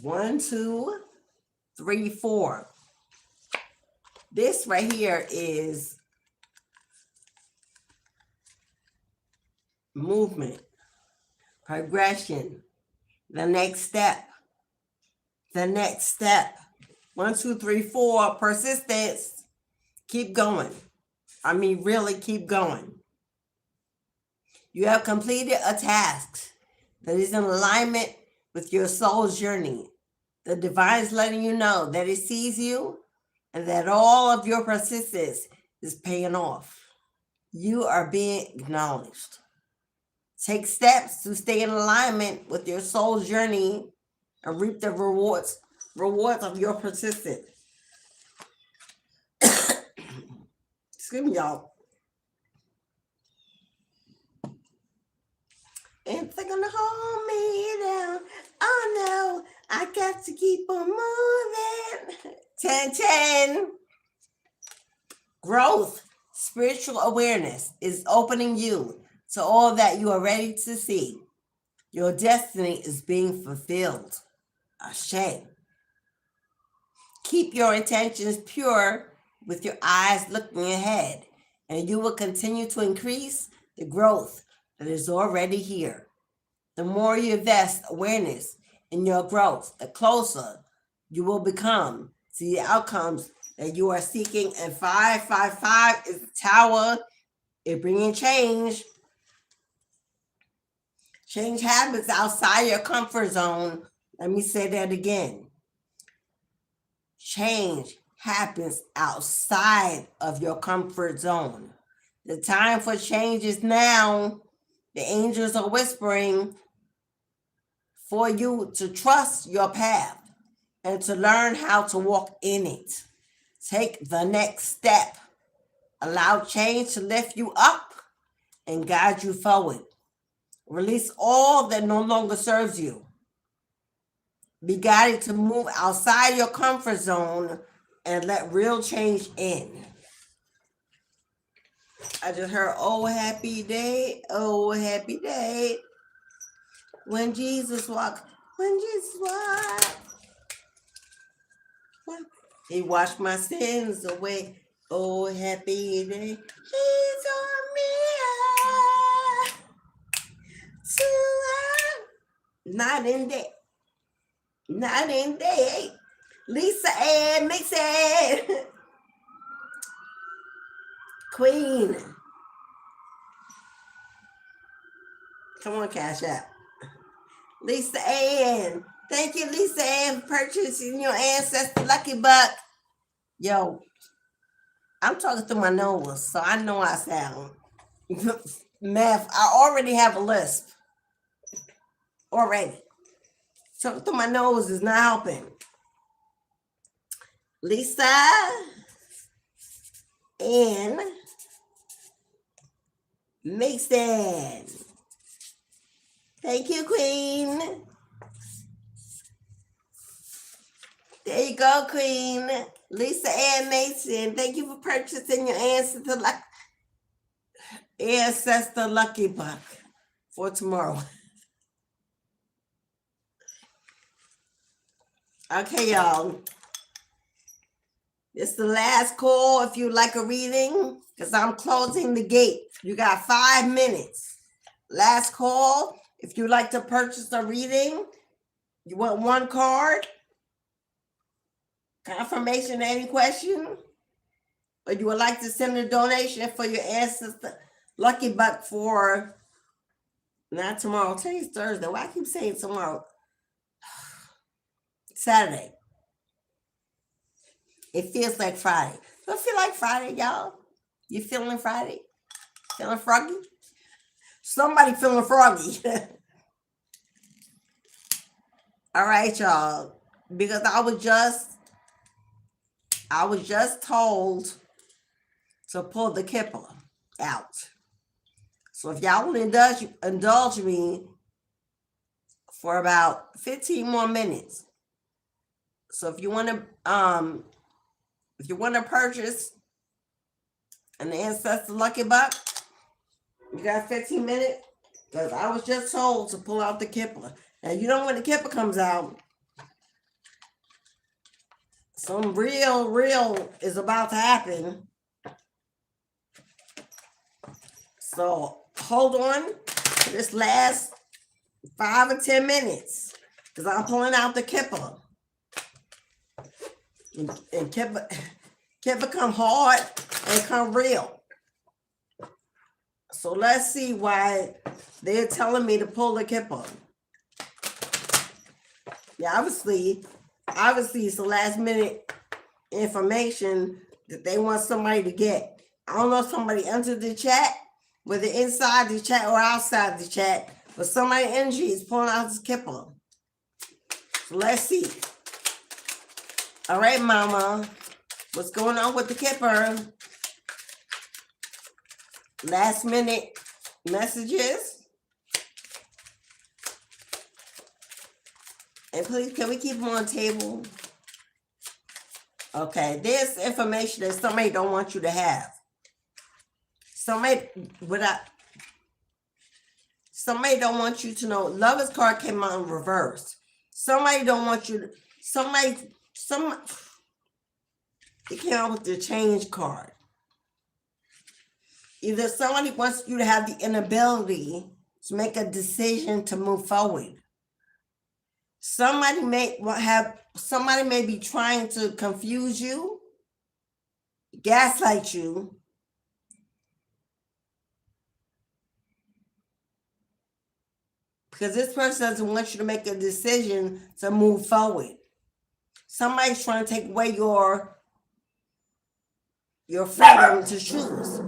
One, 2, 3, 4. This right here is movement, progression, the next step. 1, 2, 3, 4, persistence. Keep going. Really keep going. You have completed a task that is in alignment with your soul's journey. The divine is letting you know that it sees you and that all of your persistence is paying off. You are being acknowledged. Take steps to stay in alignment with your soul's journey and reap the rewards of your persistence. Excuse me, y'all. And they're gonna hold me down. Oh no, I got to keep on moving. 10. Growth, spiritual awareness is opening you to all that you are ready to see. Your destiny is being fulfilled. Ashe. Keep your intentions pure with your eyes looking ahead, and you will continue to increase the growth that is already here. The more you invest awareness in your growth, the closer you will become. See the outcomes that you are seeking. And 555 is the tower. It bringing change. Change happens outside your comfort zone. Let me say that again. Change happens outside of your comfort zone. The time for change is now. The angels are whispering for you to trust your path and to learn how to walk in it. Take the next step. Allow change to lift you up and guide you forward. Release all that no longer serves you. Be guided to move outside your comfort zone and let real change in. I just heard, oh, happy day, oh, happy day. When Jesus walked, he washed my sins away. Oh, happy day. He taught me to night and day. Night and day. Lisa Ann, mix it. Queen. Come on, Cashapp. Lisa Ann. Thank you, Lisa Ann, for purchasing your ancestor lucky buck. Yo, I'm talking through my nose, so I know I sound. Math, I already have a lisp. Already. Talking through my nose is not helping. Lisa Ann Mason. Thank you, Queen. There you go, Queen. Lisa Ann Mason. Thank you for purchasing your ancestor lucky buck for tomorrow. Okay, y'all. It's the last call if you like a reading, because I'm closing the gate. You got 5 minutes. Last call. If you like to purchase a reading, you want one card, confirmation, any question, or you would like to send a donation for your ancestor lucky buck for, not tomorrow, today's Thursday. Why I keep saying tomorrow? Saturday. It feels like Friday. Don't feel like Friday, y'all? You feeling Friday? Feeling froggy? Somebody feeling froggy. All right, y'all. Because I was just told to pull the kipper out. So if y'all want to indulge me for about 15 more minutes. So if you want to purchase an ancestor lucky buck, you got 15 minutes, because I was just told to pull out the kipper. Now you know when the kipper comes out, some real is about to happen. So hold on to this last 5 or 10 minutes, because I'm pulling out the kipper. And kipper come hard and come real. So let's see why they're telling me to pull the kipper. Yeah, obviously it's the last minute information that they want somebody to get. I don't know if somebody entered the chat, whether inside the chat or outside the chat, but somebody energy is pulling out this kipper. So let's see. All right, Mama, what's going on with the kipper? Last minute messages. And please, can we keep them on the table? Okay, there's information that somebody don't want you to have. Somebody don't want you to know. Lover's card came out in reverse. Somebody don't want you to, they came out with the change card. Either somebody wants you to have the inability to make a decision to move forward. Somebody may be trying to confuse you, gaslight you, because this person doesn't want you to make a decision to move forward. Somebody's trying to take away your freedom to choose.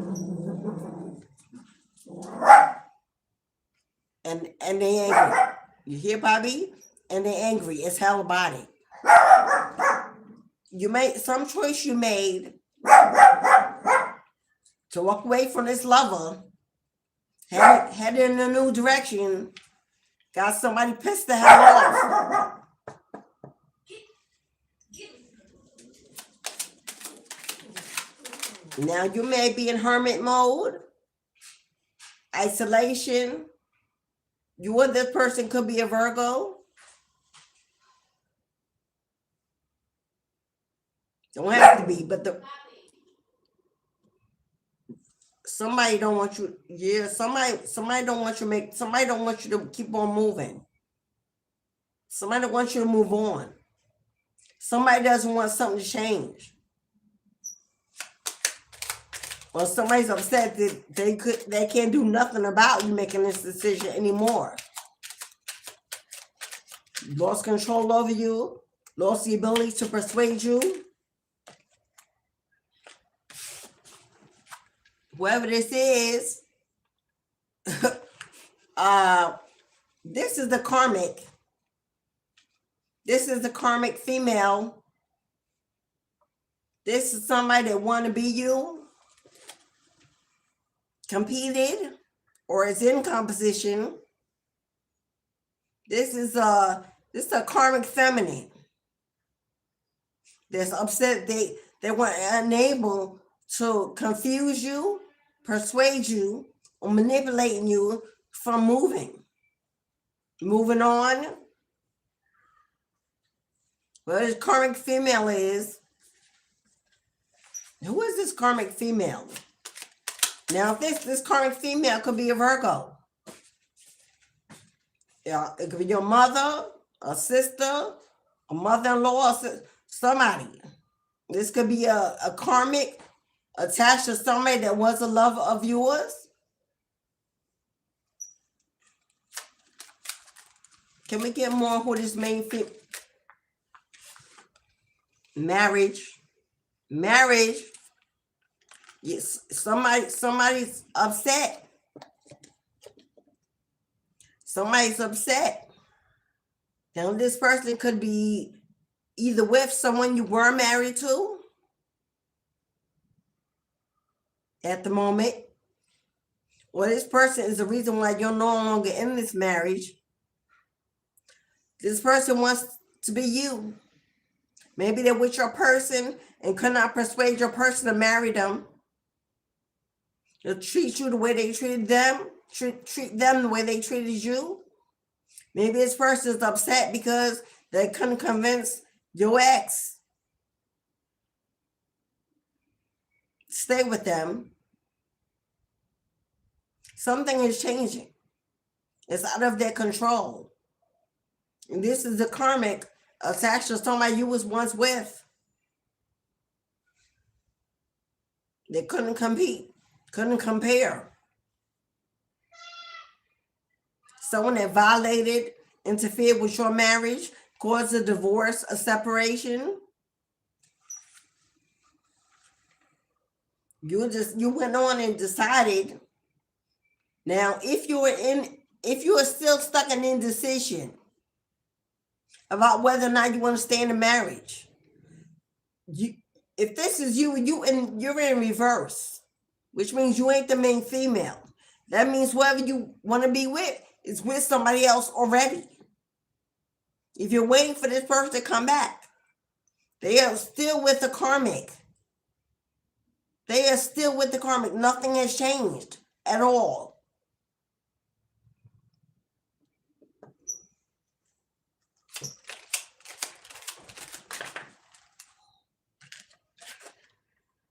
And they angry. You hear, Bobby? And they angry. It's hell about it. You made some choice you made to walk away from this lover, head in a new direction, got somebody pissed the hell off. Now you may be in hermit mode, isolation. You or this person could be a Virgo. Don't have to be, but somebody don't want you. Yeah, somebody don't want you somebody don't want you to keep on moving. Somebody wants you to move on. Somebody doesn't want something to change. Or somebody's upset that they can't do nothing about you making this decision anymore. Lost control over you, lost the ability to persuade you. Whoever this is, this is the karmic. This is the karmic female. This is somebody that want to be you, competed, or is in competition. This is a karmic feminine that's upset. They were unable to confuse you, persuade you, or manipulating you from moving on. Well, this karmic female is. Who is this karmic female? Now, this karmic female could be a Virgo. Yeah, it could be your mother, a sister, a mother-in-law, somebody. This could be a karmic attached to somebody that was a lover of yours. Can we get more who this main female? Marriage. Yes, somebody's upset. Somebody's upset. Now this person could be either with someone you were married to at the moment, or this person is the reason why you're no longer in this marriage. This person wants to be you. Maybe they're with your person and could not persuade your person to marry them. They'll treat you the way they treated them, treat them the way they treated you. Maybe this person is upset because they couldn't convince your ex to stay with them. Something is changing. It's out of their control. And this is the karmic attached to somebody you was once with. They couldn't compete, couldn't compare. Someone that violated, interfered with your marriage, caused a divorce, a separation. You went on and decided. Now, if you are still stuck in indecision about whether or not you want to stay in a marriage, if this is you're in reverse, which means you ain't the main female. That means whoever you want to be with is with somebody else already. If you're waiting for this person to come back, they are still with the karmic. They are still with the karmic. Nothing has changed at all.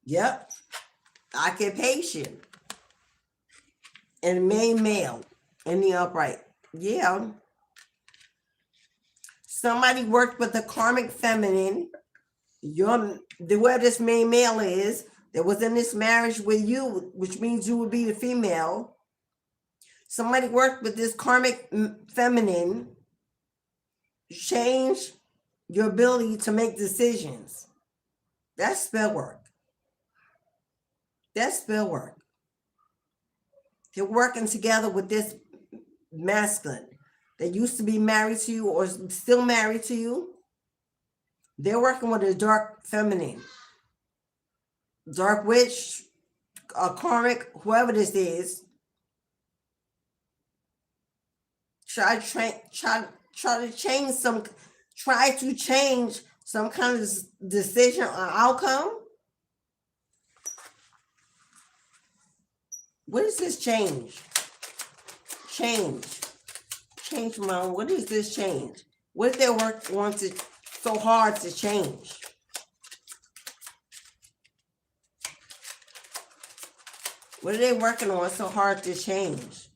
Yep. Occupation. And main male in the upright. Yeah. somebody worked with the karmic feminine, whoever this main male is, that was in this marriage with you, which means you would be the female. Somebody worked with this karmic feminine, change your ability to make decisions. That's spell work. That's spell work. They're working together with this masculine that used to be married to you or still married to you. They're working with a dark feminine, dark witch, a karmic, whoever this is. Try to change some kind of decision or outcome. What is this change? Change, Mom. What is this change? What did they want to so hard to change? What are they working on so hard to change?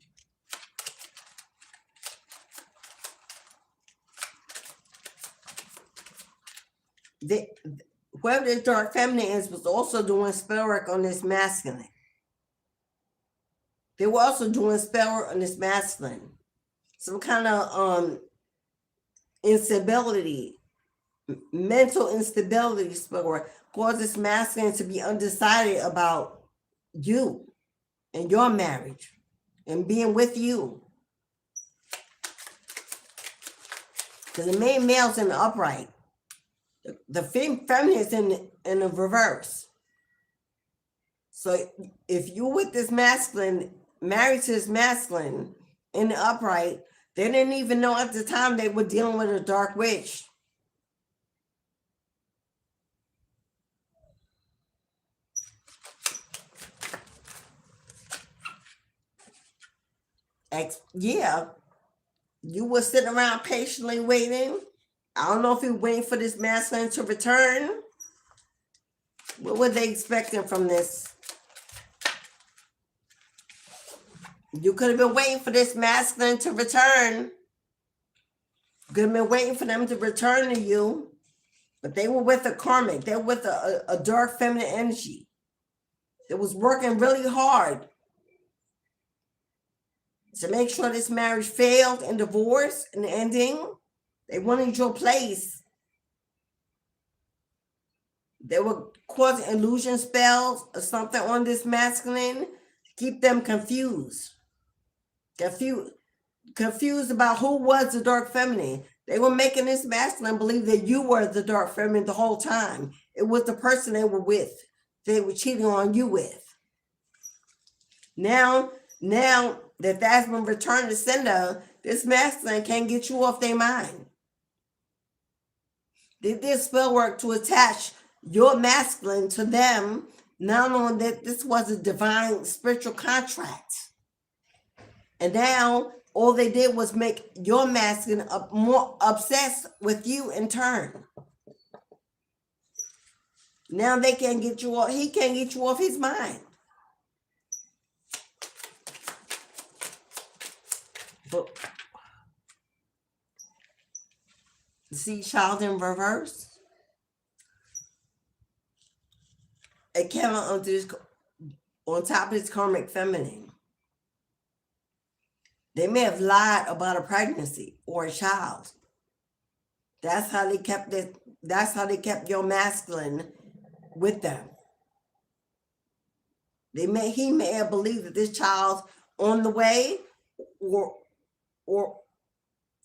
Whoever this dark feminine is was also doing spell work on this masculine. They were also doing spell work on this masculine. Some kind of instability, mental instability spell work caused this masculine to be undecided about you and your marriage and being with you. Because the main male's in the upright. The feminine is in the reverse. So if you're with this masculine, married to this masculine in the upright, they didn't even know at the time they were dealing with a dark witch. Yeah, you were sitting around patiently waiting. I don't know if you're waiting for this masculine to return. What were they expecting from this? You could have been waiting for this masculine to return. You could have been waiting for them to return to you. But they were with a karmic. They were with a dark feminine energy that was working really hard to make sure this marriage failed and divorce and ending. They wanted your place. They were causing illusion spells or something on this masculine to keep them confused. Confused about who was the dark feminine. They were making this masculine believe that you were the dark feminine the whole time. It was the person they were with. They were cheating on you with. Now that that's been returned to sender, this masculine can't get you off their mind. They did spell work to attach your masculine to them, not knowing that this was a divine spiritual contract. And now all they did was make your masculine more obsessed with you in turn. Now they can't get you off, he can't get you off his mind. But see, child in reverse. It came out on top of this karmic feminine. They may have lied about a pregnancy or a child. That's how they kept it. That's how they kept your masculine with them. He may have believed that this child's on the way, or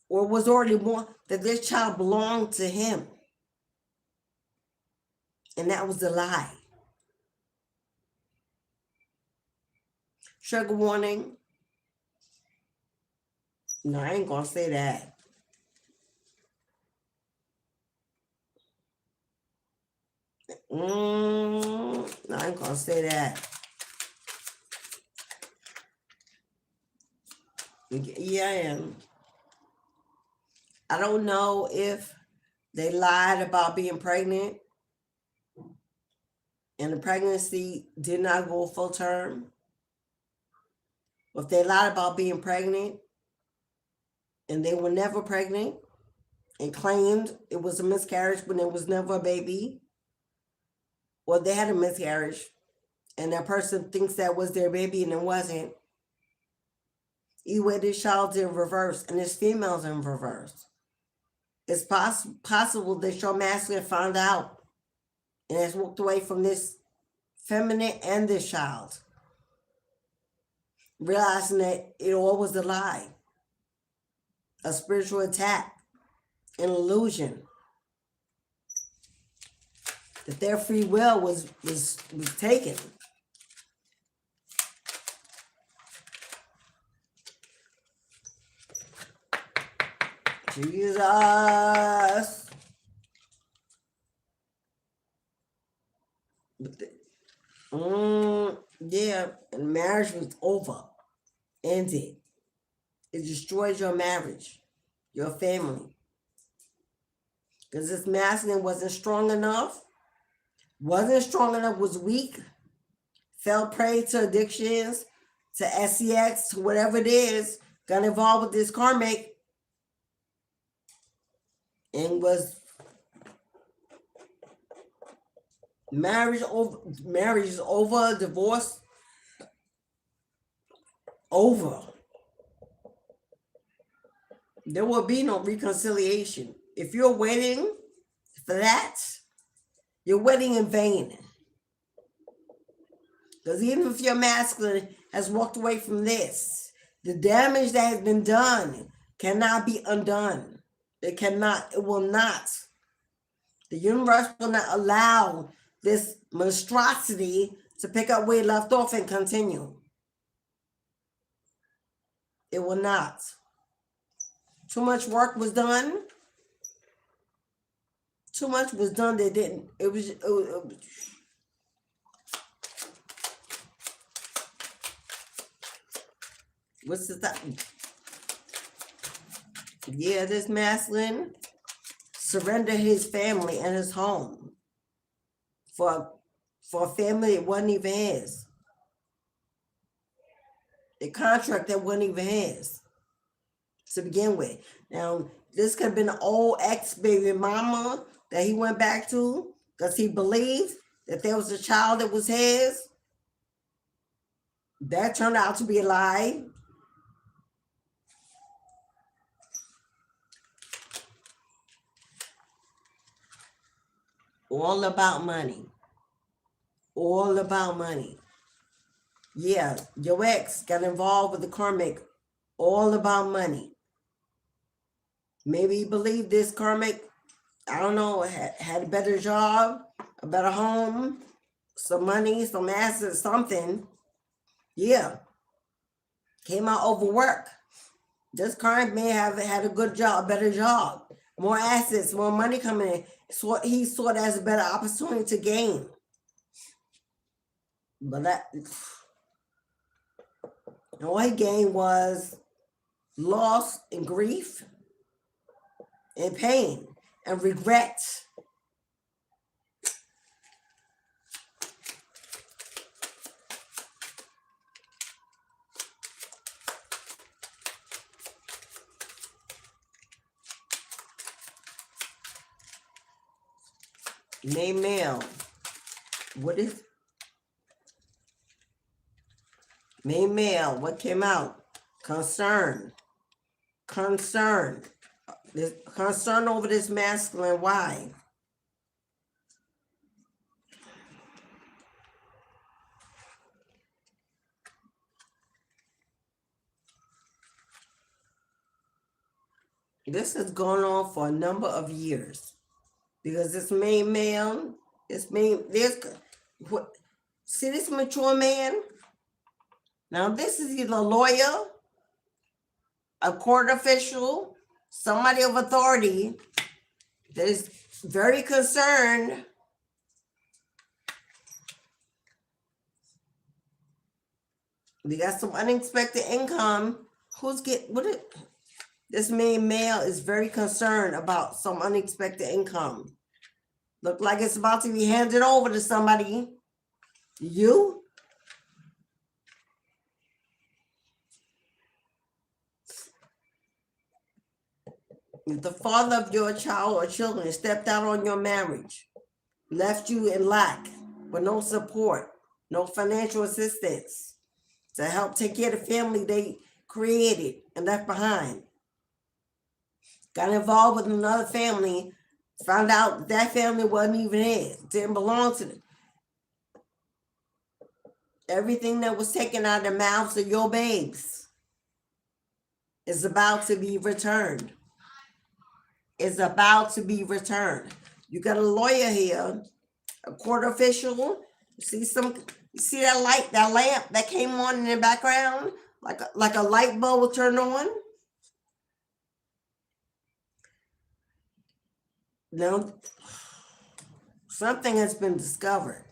was already born, that this child belonged to him. And that was a lie. Trigger warning. No, I ain't gonna say that. No, I ain't gonna say that. Yeah, I am. I don't know if they lied about being pregnant and the pregnancy did not go full term. If they lied about being pregnant and they were never pregnant, and claimed it was a miscarriage when it was never a baby, or they had a miscarriage and that person thinks that was their baby and it wasn't. Either way, this child's in reverse and this female's in reverse. It's possible that your masculine found out and has walked away from this feminine and this child, realizing that it all was a lie, a spiritual attack, an illusion, that their free will was taken. Jesus. Yeah, and marriage was over, ended. It destroyed your marriage, your family. Because this masculine wasn't strong enough, was weak, fell prey to addictions, to SEX, to whatever it is, got involved with this karmic, and was marriage is over, divorce over. There will be no reconciliation. If you're waiting for that, you're waiting in vain. Because even if your masculine has walked away from this, the damage that has been done cannot be undone. It cannot, it will not. The universe will not allow this monstrosity to pick up where it left off and continue. It will not. Too much work was done. Too much was done that didn't. It was what's the time? Yeah, this masculine surrendered his family and his home for a family that wasn't even his. A contract that wasn't even his to begin with. Now, this could have been an old ex-baby mama that he went back to because he believed that there was a child that was his. That turned out to be a lie. All about money. All about money. Yeah, your ex got involved with the karmic. All about money. Maybe he believed this karmic, I don't know, had a better job, a better home, some money, some assets, something. Yeah. Came out overwork. This karmic may have had a good job, a better job, more assets, more money coming in. So he saw it as a better opportunity to gain. But all he gained was loss and grief and pain and regret. Name male. What is name male? What came out? Concern. Concern. This concern over this masculine. Why? This has gone on for a number of years. Because this main male, see this mature man? Now this is either a lawyer, a court official, somebody of authority that is very concerned we got some unexpected income. This main male is very concerned about some unexpected income. Look like it's about to be handed over to somebody. You? If the father of your child or children stepped out on your marriage, left you in lack, with no support, no financial assistance to help take care of the family they created and left behind, got involved with another family, found out that family wasn't even his, didn't belong to them. Everything that was taken out of the mouths of your babes is about to be returned. Is about to be returned. You got a lawyer here, a court official. You see that light, that lamp that came on in the background, like a light bulb will turn on. No, something has been discovered.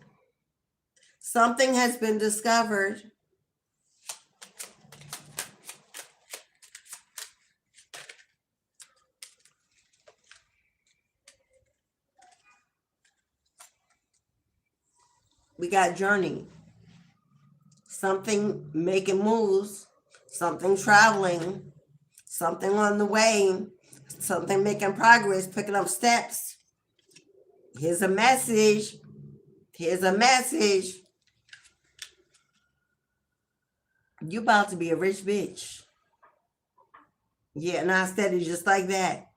Something has been discovered. We got journey. Something making moves, something traveling, something on the way, something making progress, picking up steps. Here's a message. Here's a message. You about to be a rich bitch. Yeah, not steady, just like that.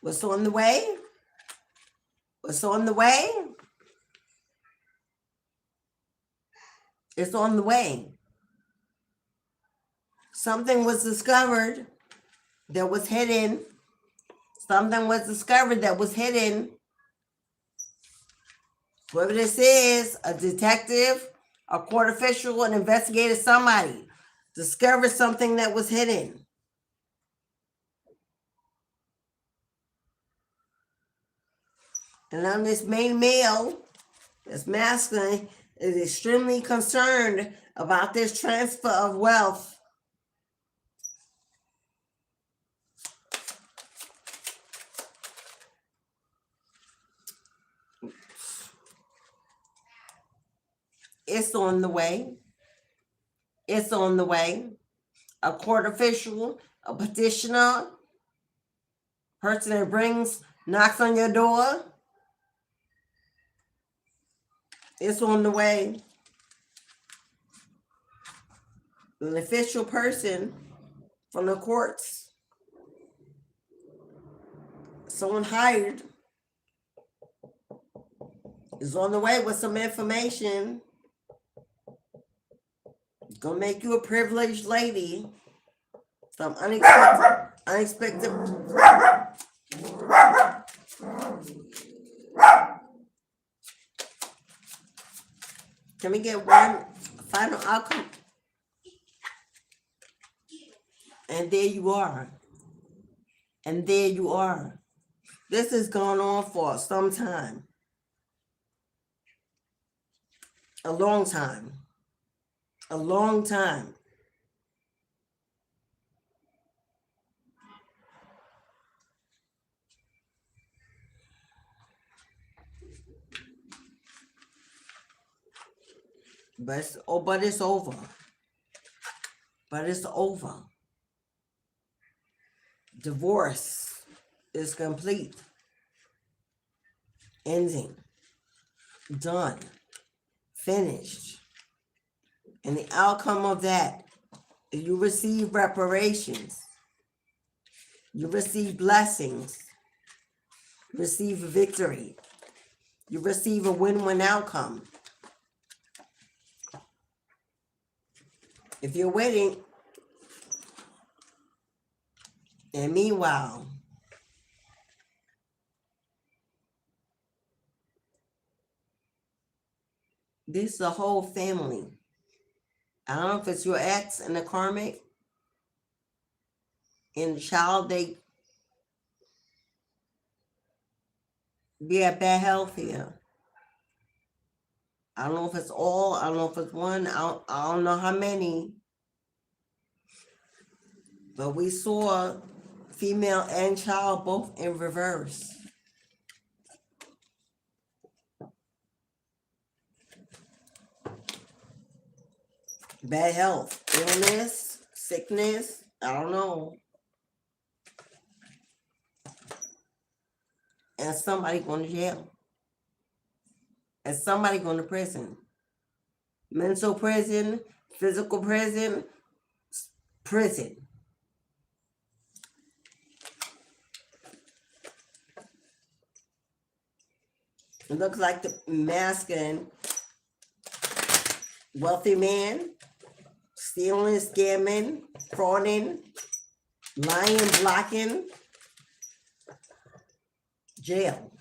What's on the way? What's on the way? It's on the way. Something was discovered that was hidden. Something was discovered that was hidden. Whoever this is, a detective, a court official, an investigator, somebody discovered something that was hidden. And on this main male, this masculine, is extremely concerned about this transfer of wealth. It's on the way. It's on the way. A court official, a petitioner, person that knocks on your door. It's on the way. An official person from the courts, someone hired, is on the way with some information. It's gonna make you a privileged lady. Some unexpected. Can we get one final outcome? And there you are. And there you are. This has gone on for some time. A long time. A long time. But it's over. But it's over. Divorce is complete. Ending. Done. Finished. And the outcome of that, you receive reparations. You receive blessings. You receive victory. You receive a win-win outcome. If you're waiting, and meanwhile, this is a whole family. I don't know if it's your ex and the karmic and the child, they be at bad health here. I don't know if it's all, I don't know if it's one, I don't know how many. But we saw female and child both in reverse. Bad health, illness, sickness, I don't know. and somebody going to jail. And somebody going to prison. Mental prison, physical prison, prison. It looks like the masculine, wealthy man, stealing, scamming, frauding, lying, blocking, jail.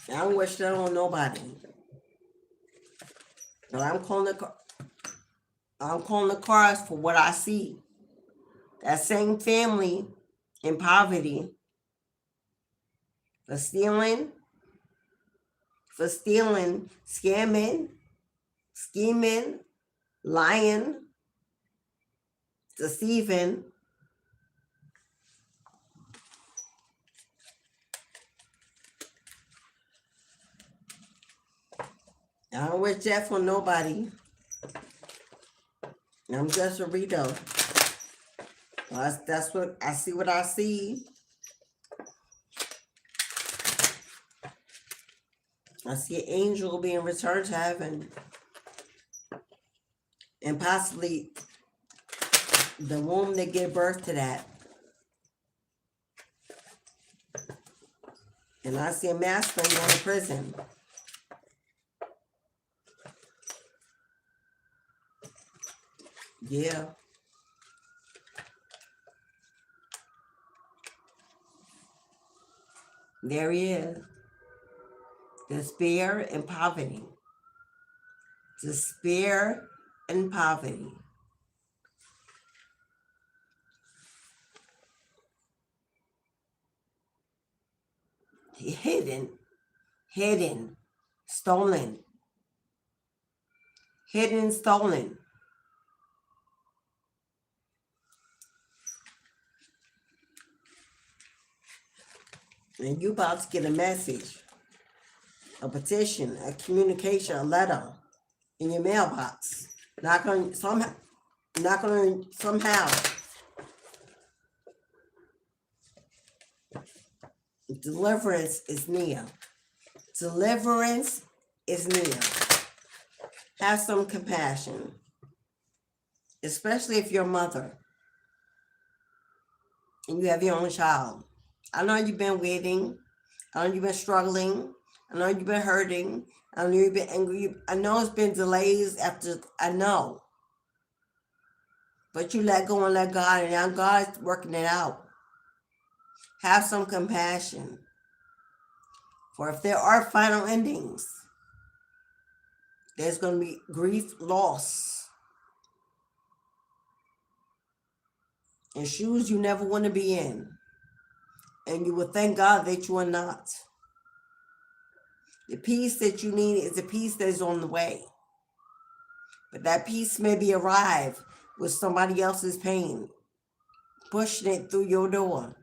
I don't wish that on nobody. But I'm calling the cards for what I see. That same family in poverty for stealing, scamming, scheming, lying, deceiving. I don't wish death on nobody. I'm just a reader. That's what I see. What I see. I see an angel being returned to heaven, and possibly the womb that gave birth to that. And I see a masculine going to prison. Yeah. There he is. Despair and poverty. Despair and poverty. Hidden, stolen. Hidden, stolen. And you about to get a message, a petition, a communication, a letter in your mailbox. Somehow. Deliverance is near. Deliverance is near. Have some compassion, especially if you're a mother and you have your own child. I know you've been waiting. I know you've been struggling. I know you've been hurting. I know you've been angry. I know it's been delays I know. But you let go and let God, and now God's working it out. Have some compassion. For if there are final endings, there's going to be grief, loss, and shoes you never want to be in. And you will thank God that you are not. The peace that you need is the peace that is on the way. But that peace maybe arrive with somebody else's pain, pushing it through your door.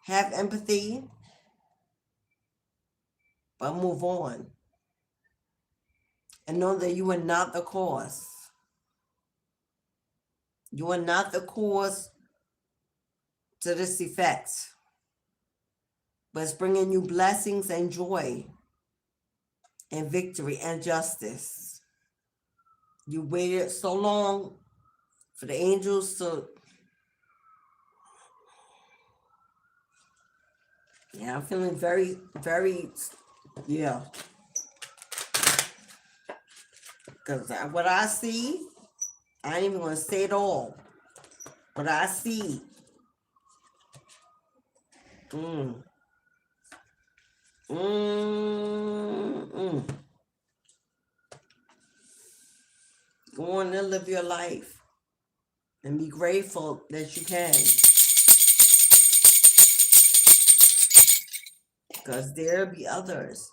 Have empathy, but move on. And know that you are not the cause. You are not the cause to this effect. But it's bringing you blessings and joy and victory and justice. You waited so long for the angels to... Yeah, I'm feeling very, very... Yeah. Because what I see, I ain't even going to say it all. What I see... Go on and live your life and be grateful that you can. Because there'll be others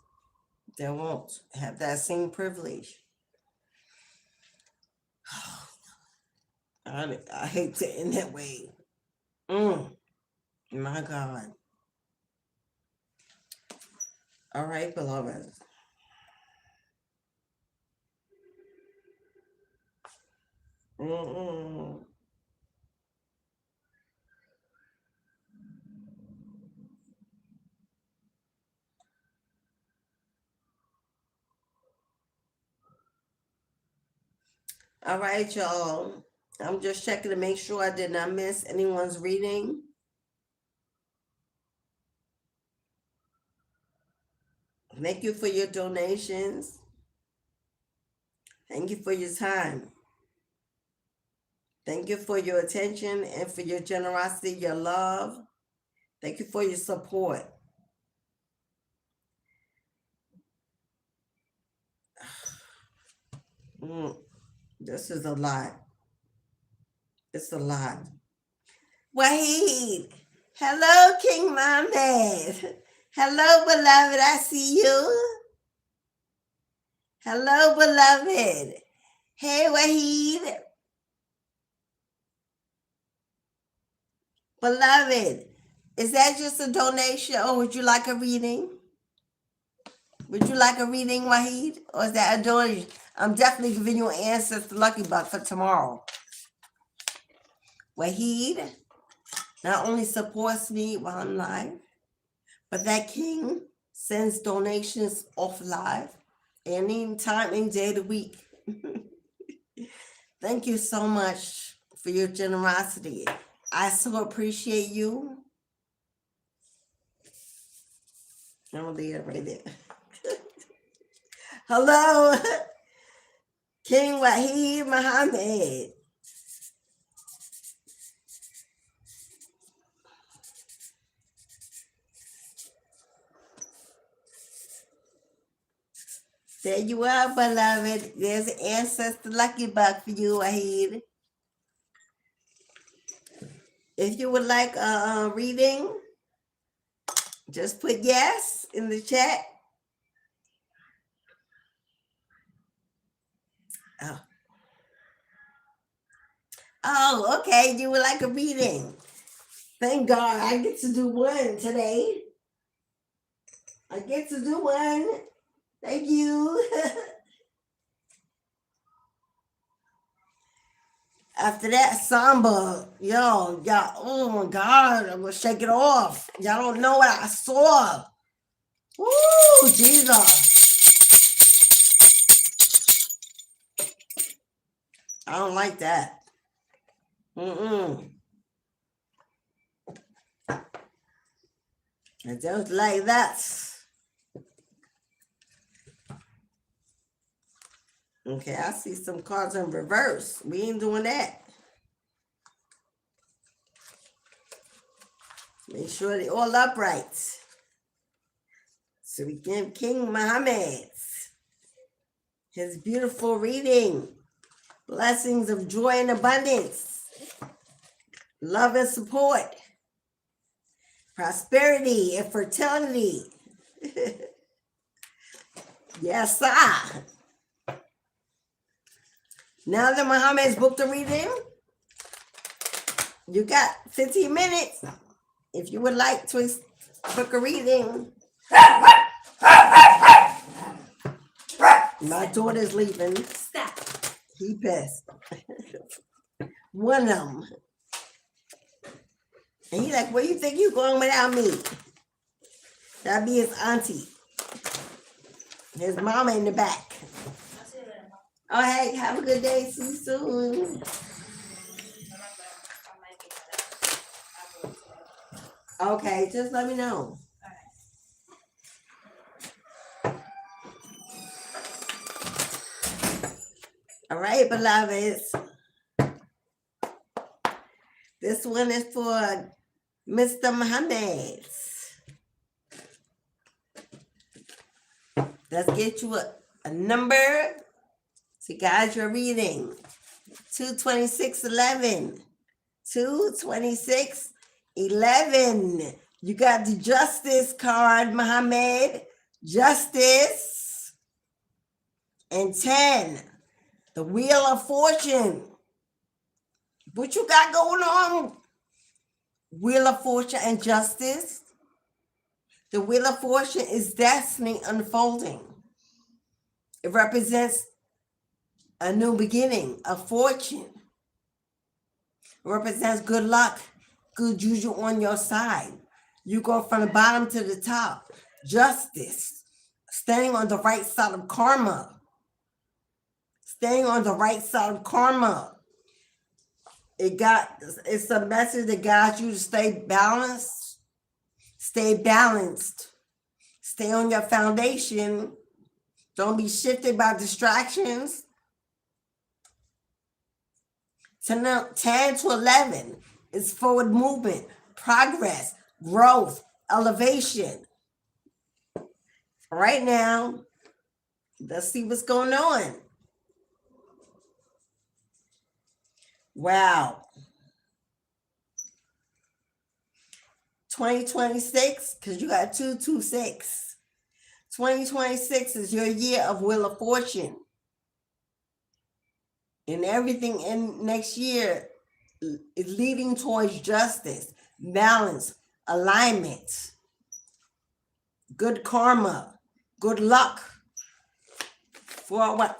that won't have that same privilege. I hate to end that way. My God. All right, beloved. All right, y'all. I'm just checking to make sure I did not miss anyone's reading. Thank you for your donations. Thank you for your time. Thank you for your attention and for your generosity, your love. Thank you for your support. This is a lot. It's a lot. Wahid. Hello, King Mohammed. Hello, beloved. I see you. Hello, beloved. Hey, Wahid. Beloved, is that just a donation or would you like a reading? Would you like a reading, Wahid? Or is that a donation? I'm definitely giving you an ancestor lucky buck for tomorrow. Wahid not only supports me while I'm live, but that king sends donations off live any time, any day of the week. Thank you so much for your generosity. I so appreciate you. I'm gonna leave it right there. Hello, King Wahid Muhammad. There you are, beloved. There's an ancestor lucky buck for you, Wahid. If you would like a reading, just put yes in the chat. Oh, okay. You would like a reading. Thank God I get to do one today. I get to do one. Thank you. After that samba, y'all, oh my God, I'm gonna shake it off. Y'all don't know what I saw. Woo, Jesus. I don't like that. I don't like that. Okay, I see some cards in reverse. We ain't doing that. Make sure they all upright. So we give King Muhammad his beautiful reading. Blessings of joy and abundance. Love and support. Prosperity and fertility. Yes, sir. Now that Muhammad's booked a reading, you got 15 minutes. If you would like to book a reading. My daughter's leaving. Stop. He pissed. One of them. And he's like, where you think you going without me? That'd be his auntie. His mama in the back. Oh, hey, have a good day. See you soon. Okay, just let me know. All right, beloveds. This one is for Mr. Muhammad. Let's get you a number to guide your reading. 22611. 22611. You got the Justice card, Muhammad. Justice. And 10. The Wheel of Fortune. What you got going on? Wheel of Fortune and Justice. The Wheel of Fortune is destiny unfolding. It represents a new beginning, a fortune. It represents good luck, good juju on your side. You go from the bottom to the top. Justice, standing on the right side of karma. staying on the right side of karma. It's a message that guides you to stay balanced, stay on your foundation. Don't be shifted by distractions. 10 to 11 is forward movement, progress, growth, elevation. Right now, let's see what's going on. Wow. 2026, because you got 226. 2026 is your year of Wheel of Fortune. And everything in next year is leading towards justice, balance, alignment, good karma, good luck. I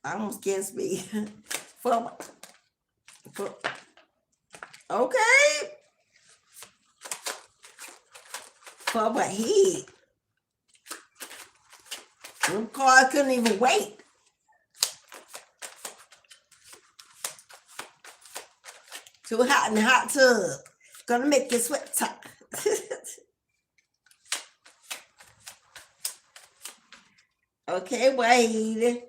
almost can't speak. Okay. For what he? Them cars couldn't even wait. Too hot in the hot tub. Gonna make you sweat top. Okay, Wade.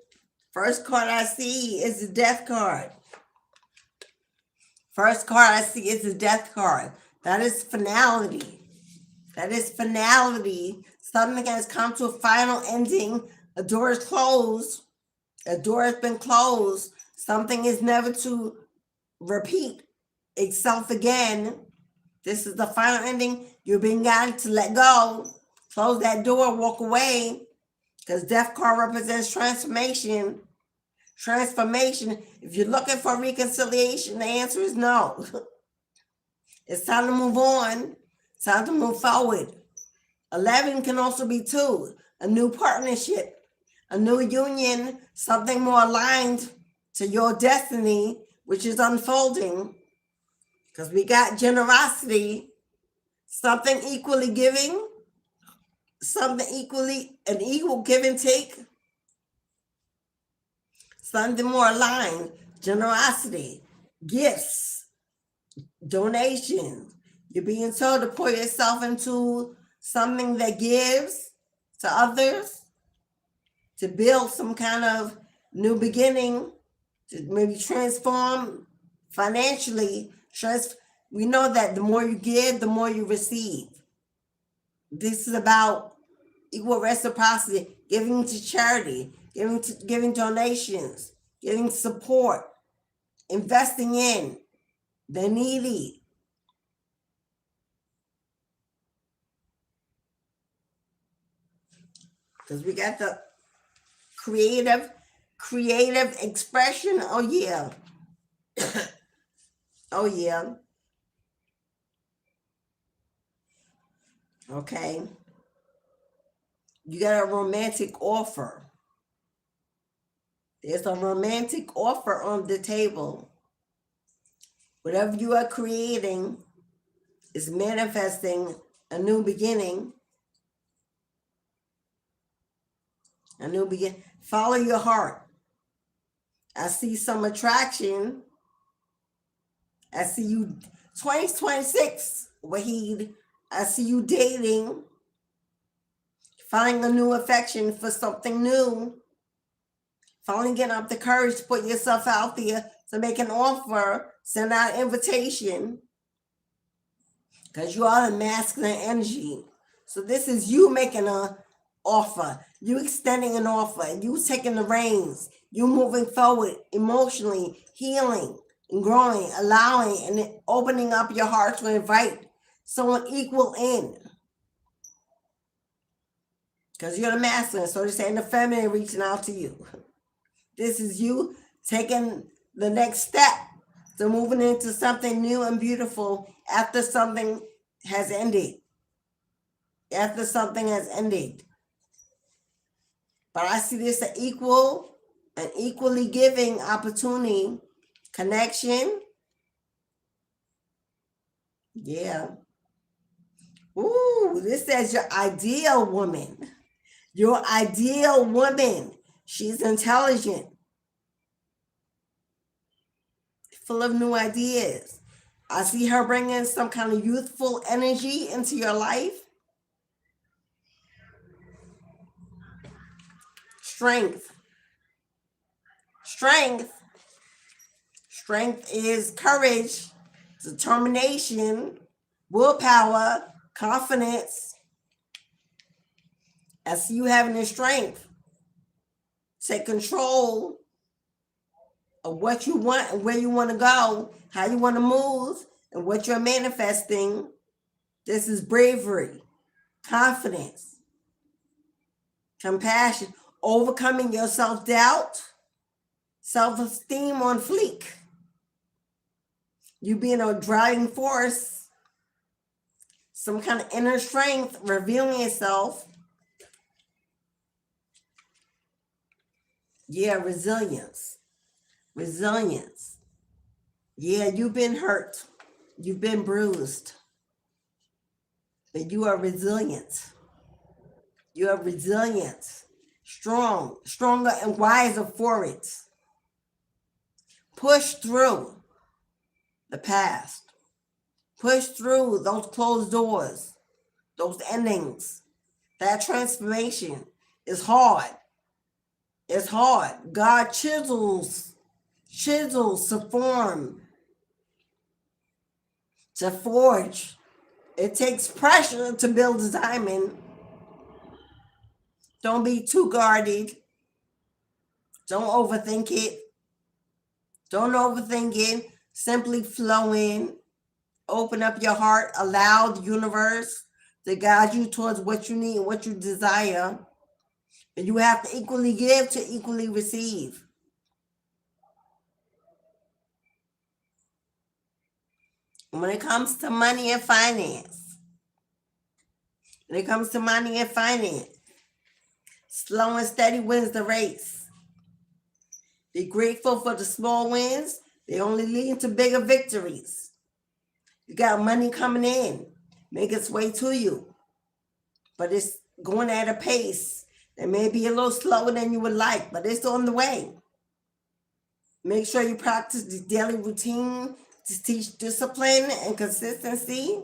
First card I see is the death card. First card I see is the death card. That is finality. That is finality. Something has come to a final ending. A door is closed. A door has been closed. Something is never to repeat itself again. This is the final ending. You're being guided to let go. Close that door, walk away. Because death card represents transformation. Transformation. If you're looking for reconciliation, the answer is no. It's time to move on. It's time to move forward. 11 can also be 2. A new partnership. A new union. Something more aligned to your destiny, which is unfolding. Because we got generosity. Something equally giving. Something an equal give and take. Something more aligned. Generosity. Gifts. Donations. You're being told to pour yourself into something that gives to others. To build some kind of new beginning. To maybe transform financially. We know that the more you give, the more you receive. This is about equal reciprocity, giving to charity, giving donations, giving support, investing in the needy. Because we got the creative expression. Oh yeah. Oh yeah. Okay. You got a romantic offer. There's a romantic offer on the table. Whatever you are creating is manifesting a new beginning. A new beginning. Follow your heart. I see some attraction. I see you 2026, Wahid. I see you dating. Finding a new affection for something new. Finally getting up the courage to put yourself out there to make an offer, send out an invitation. Because you are the masculine energy. So this is you making an offer. You extending an offer. You taking the reins. You moving forward emotionally, healing and growing, allowing and opening up your heart to invite someone equal in. Because you're the masculine, so they're saying the feminine reaching out to you. This is you taking the next step to moving into something new and beautiful after something has ended. After something has ended. But I see this an equally giving opportunity, connection. Yeah. Ooh, this says your ideal woman. Your ideal woman. She's intelligent, full of new ideas. I see her bringing some kind of youthful energy into your life. Strength. Strength is courage, determination, willpower, confidence. I see you having the strength. Take control of what you want and where you want to go, how you want to move, and what you're manifesting. This is bravery, confidence, compassion, overcoming your self-doubt, self-esteem on fleek. You being a driving force, some kind of inner strength, revealing itself. Yeah, resilience. Resilience. Yeah, you've been hurt. You've been bruised. But you are resilient. You are resilient. Strong, stronger and wiser for it. Push through the past. Push through those closed doors, those endings. That transformation is hard. It's hard. God chisels to form, to forge. It takes pressure to build a diamond. Don't be too guarded. Don't overthink it. Don't overthink it. Simply flow in. Open up your heart. Allow the universe to guide you towards what you need and what you desire. And you have to equally give to equally receive. When it comes to money and finance, slow and steady wins the race. Be grateful for the small wins. They only lead to bigger victories. You got money coming in, make its way to you, but it's going at a pace that may be a little slower than you would like, but it's on the way. Make sure you practice the daily routine to teach discipline and consistency.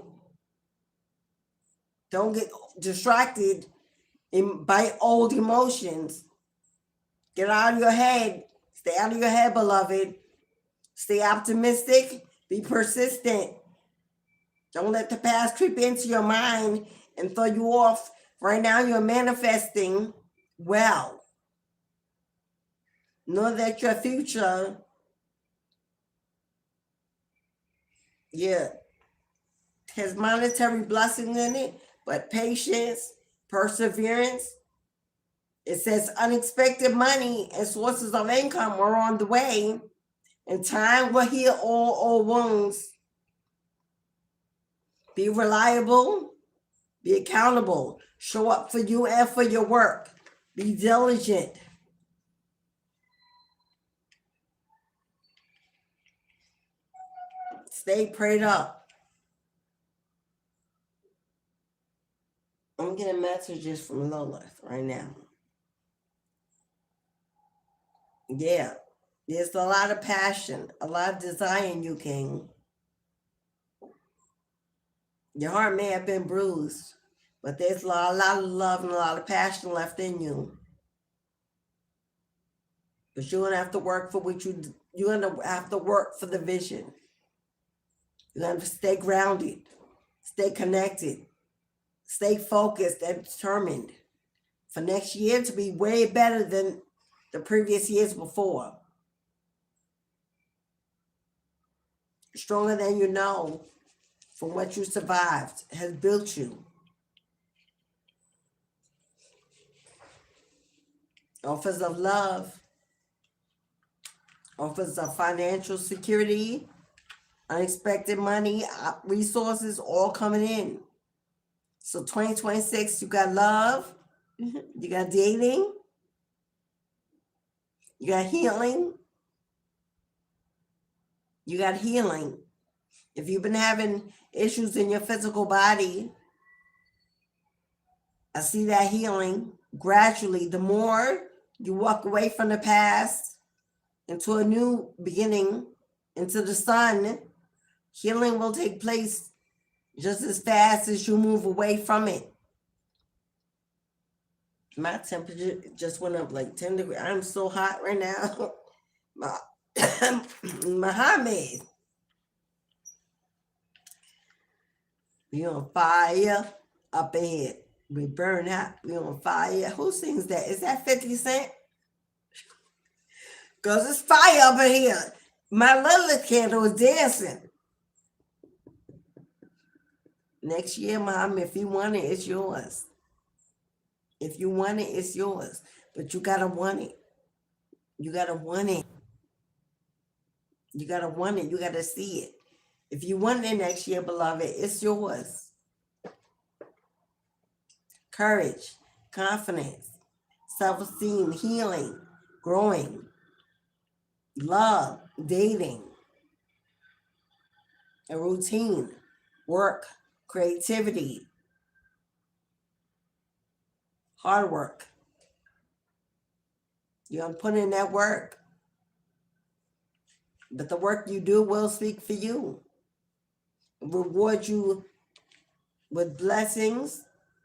Don't get distracted by old emotions. Get out of your head. Stay out of your head, beloved. Stay optimistic. Be persistent. Don't let the past creep into your mind and throw you off. Right now, you're manifesting well. Know that your future, has monetary blessings in it, but patience, perseverance. It says unexpected money and sources of income are on the way, and time will heal all old wounds. Be reliable, be accountable, show up for you and for your work. Be diligent. Stay prayed up. I'm getting messages from Lilith right now. Yeah, there's a lot of passion, a lot of desire in you, King. Your heart may have been bruised, but there's a lot of love and a lot of passion left in you. But you're gonna have to work for you're gonna have to work for the vision. You're gonna have to stay grounded, stay connected, stay focused and determined for next year to be way better than the previous years before. Stronger than you know from what you survived has built you. Offers of love, offers of financial security, unexpected money, resources all coming in. So 2026, you got love, you got dating, you got healing. You got healing. If you've been having issues in your physical body, I see that healing gradually. The more You walk away from the past into a new beginning, into the sun. Healing will take place just as fast as you move away from it. My temperature just went up like 10 degrees. I'm so hot right now. Muhammad, we on fire up ahead. We burn hot. We on fire. Who sings that? Is that 50 Cent? Because it's fire up in here. My Lilith candle is dancing. Next year, Muhammad, if you want it, it's yours. If you want it, it's yours. But you got to want it. You got to want it. You got to want it. You got to see it. If you want it next year, beloved, it's yours. Courage, confidence, self-esteem, healing, growing, love, dating, a routine, work, creativity, hard work. You're going to put in that work. But the work you do will speak for you. Reward you with blessings,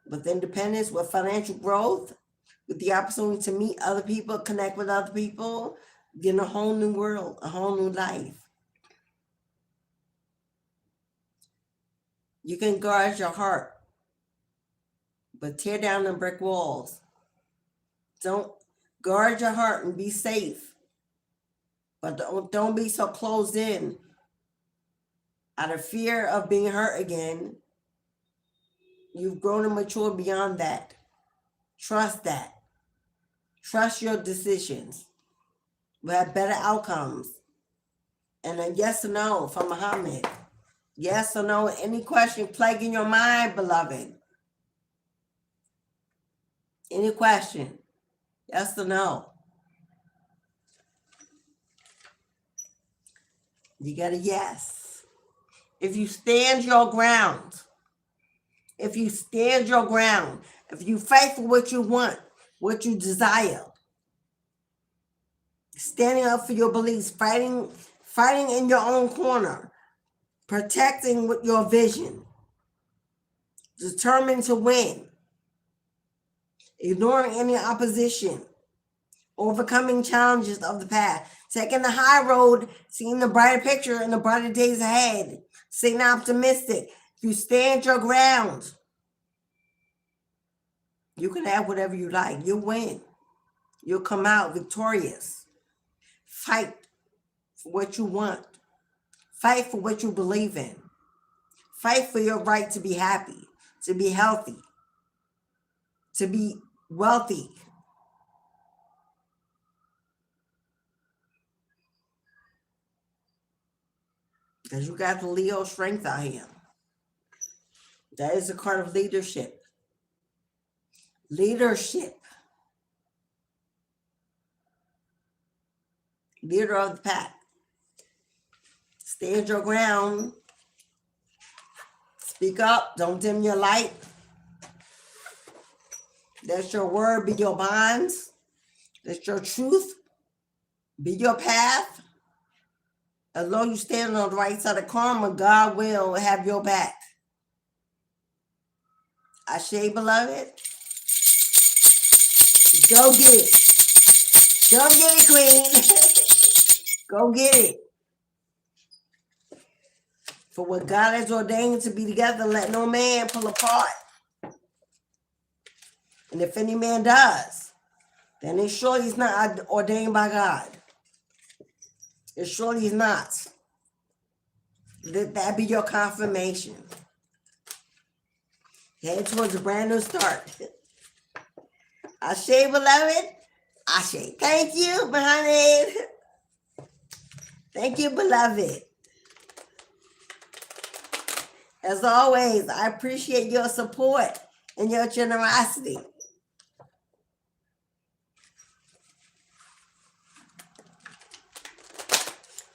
with independence, with financial growth, with the opportunity to meet other people, connect with other people, get in a whole new world, a whole new life. You can guard your heart, but tear down the brick walls. Don't guard your heart and be safe, but don't be so closed in out of fear of being hurt again. You've grown and matured beyond that. Trust that. Trust your decisions. We'll have better outcomes. And a yes or no from Muhammad. Yes or no, any question plaguing your mind, beloved? Any question? Yes or no? You got a yes. If you stand your ground, if you stand your ground, if you fight for what you want, what you desire, standing up for your beliefs, fighting in your own corner, protecting with your vision, determined to win, ignoring any opposition, overcoming challenges of the past, taking the high road, seeing the brighter picture and the brighter days ahead, staying optimistic. If you stand your ground, you can have whatever you like. You'll win. You'll come out victorious. Fight for what you want. Fight for what you believe in. Fight for your right to be happy, to be healthy, to be wealthy. Because you got the Leo strength out here. That is a card of leadership. Leadership. Leader of the pack. Stand your ground. Speak up. Don't dim your light. Let your word be your bonds. Let your truth be your path. As long as you stand on the right side of karma, God will have your back. Ashe, beloved. Go get it. Go get it, queen. Go get it. For what God has ordained to be together, let no man pull apart. And if any man does, then it's sure he's not ordained by God. It's surely he's not. Let that be your confirmation. Head towards a brand new start. Ashe, beloved. Ashe. Thank you, Muhammad. Thank you, beloved. As always, I appreciate your support and your generosity.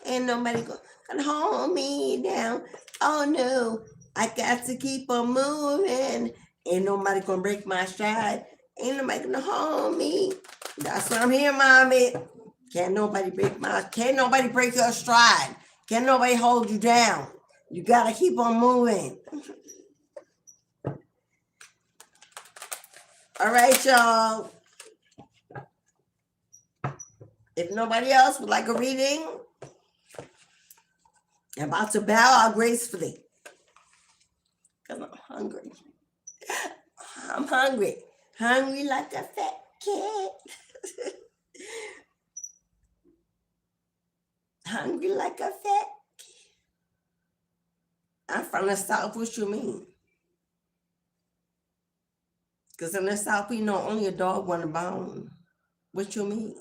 Ain't nobody gonna hold me down. Oh no, I got to keep on moving. Ain't nobody gonna break my stride. Ain't nobody gonna hold me. That's what I'm here, mommy. Can't nobody break your stride. Can't nobody hold you down. You gotta keep on moving. All right, y'all. If nobody else would like a reading, I'm about to bow out gracefully. Because I'm hungry. I'm hungry. Hungry like a fat cat. Hungry like a fat cat. I'm from the South. What you mean? Because in the South, we know only a dog want a bone. What you mean?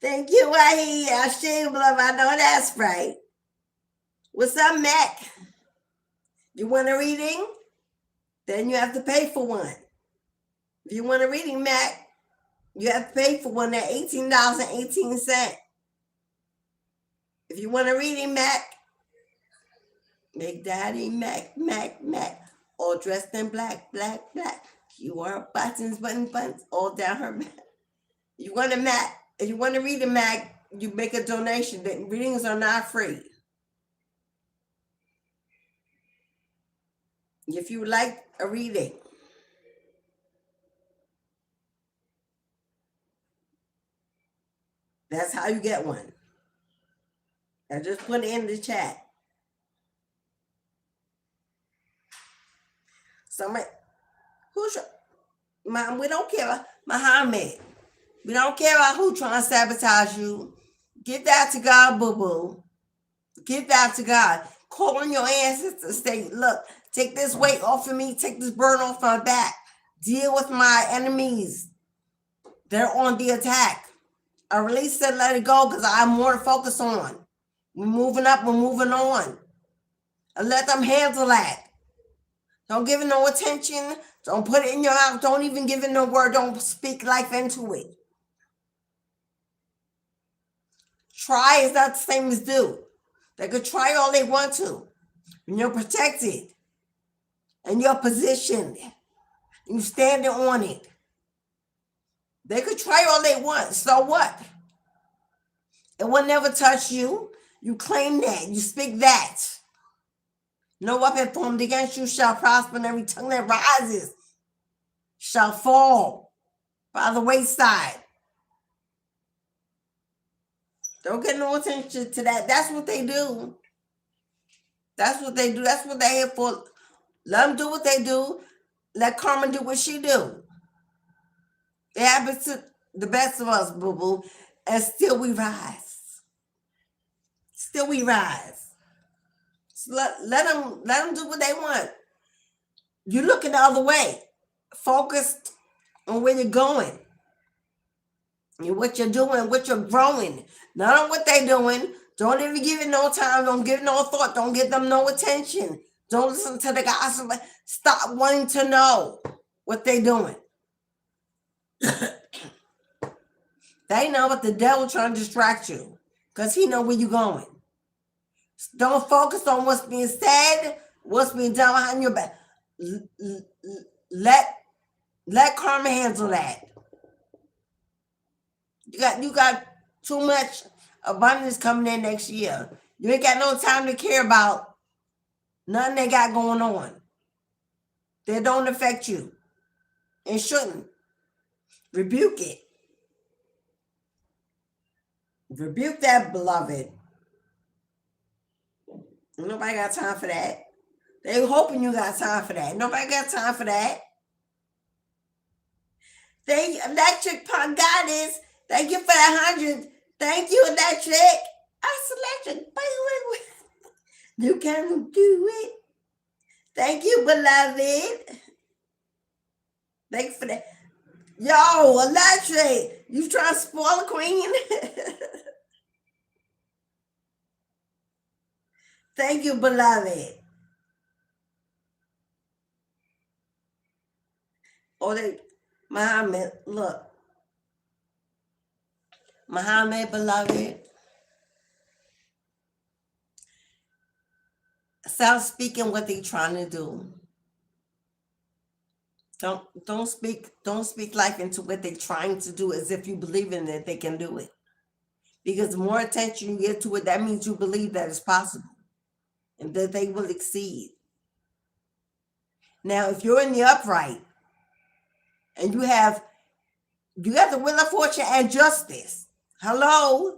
Thank you, Wahi. I shame love. I know that's right. What's up, Mac? You want a reading? Then you have to pay for one. If you want a reading, Mac, you have to pay for one at $18.18. If you want a reading, Mac, Big Daddy Mac, all dressed in black. You are buttons, all down her back. You want a Mac? If you want to read a Mac, you make a donation. The readings are not free. If you would like a reading, that's how you get one. I just put it in the chat. Somebody, Mom, we don't care about Muhammad. We don't care about who trying to sabotage you. Give that to God, boo-boo. Give that to God. Call on your ancestors. Say, look, take this weight off of me. Take this burden off my back. Deal with my enemies. They're on the attack. I release it, let it go, because I have more to focus on. We're moving up, we're moving on. And let them handle that. Don't give it no attention. Don't put it in your mouth. Don't even give it no word. Don't speak life into it. Try is not the same as do. They could try all they want to. And you're protected. And you're positioned. You standing on it. They could try all they want. So what? It will never touch you. You claim that. You speak that. No weapon formed against you shall prosper, and every tongue that rises shall fall by the wayside. Don't get no attention to that. That's what they do. That's what they do. That's what they're here for. Let them do what they do. Let karma do what she do. It happens to the best of us, boo-boo. And still we rise. Still we rise. So let them do what they want. You're looking the other way. Focused on where you're going. And what you're doing, what you're growing. Not on what they're doing. Don't even give it no time. Don't give it no thought. Don't give them no attention. Don't listen to the gossip. Stop wanting to know what they're doing. They know, but the devil trying to distract you because he know where you're going. Don't focus on what's being said, what's being done behind your back. Let karma handle that. You got too much abundance coming in next year. You ain't got no time to care about nothing they got going on. They don't affect you. And shouldn't. Rebuke it. Rebuke that, beloved. Nobody got time for that. They hoping you got time for that. Nobody got time for that. Thank you, Electric Punk Goddess. Thank you for that 100. Thank you, Electric. I Electric. You can do it. Thank you, beloved. Thank you for that. Yo, Electric, you trying to spoil a queen? Thank you, beloved. Oh, Muhammad, look. Muhammad, beloved. Stop speaking what they trying to do. Don't speak life into what they're trying to do as if you believe in it, they can do it. Because the more attention you get to it, that means you believe that it's possible and that they will exceed. Now, if you're in the upright and you have the wheel of fortune and justice, hello.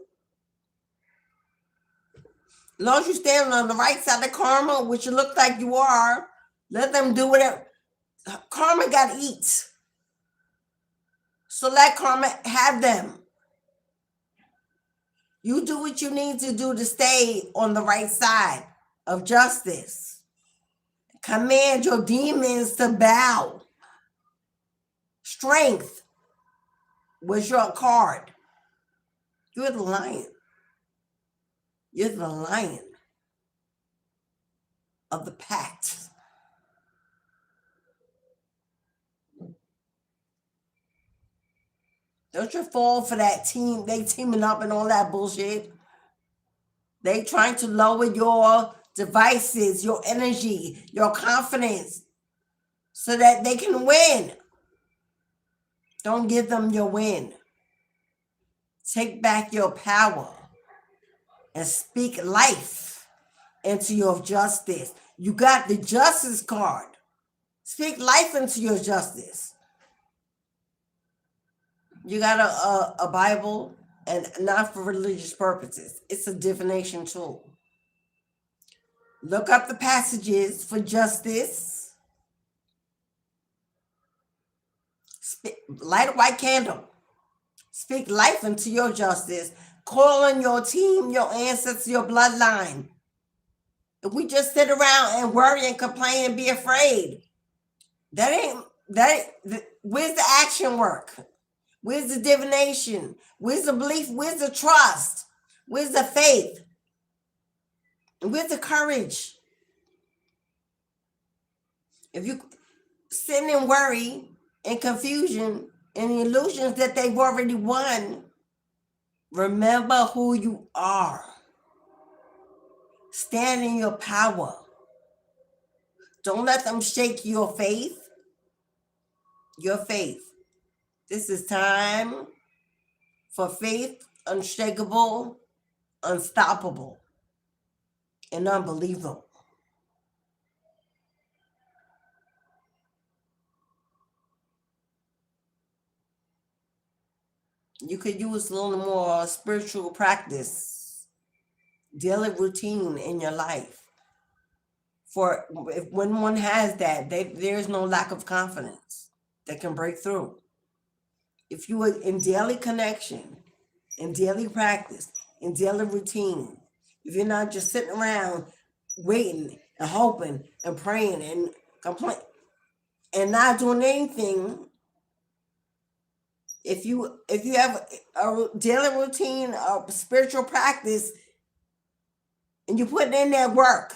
As long as you stand on the right side of karma, which you look like you are, let them do whatever. Karma got to eat. So let karma have them. You do what you need to do to stay on the right side of justice. Command your demons to bow. Strength was your card. You're the lion. You're the lion of the pact. Don't you fall for that team. They teaming up and all that bullshit. They trying to lower your devices, your energy, your confidence so that they can win. Don't give them your win. Take back your power and speak life into your justice. You got the justice card. Speak life into your justice. You got a Bible, and not for religious purposes. It's a divination tool. Look up the passages for justice. Light a white candle. Speak life into your justice. Call on your team, your ancestors, your bloodline. If we just sit around and worry and complain and be afraid, where's the action work? Where's the divination? Where's the belief? Where's the trust? Where's the faith? Where's the courage? If you sit and worry and confusion and the illusions that they've already won, remember who you are. Stand in your power. Don't let them shake your faith. Your faith. This is time for faith, unshakable, unstoppable, and unbelievable. You could use a little more spiritual practice, daily routine in your life. When one has that, there's no lack of confidence that can break through. If you are in daily connection, in daily practice, in daily routine, if you're not just sitting around waiting and hoping and praying and complaining and not doing anything, if you have a daily routine of spiritual practice and you put in that work,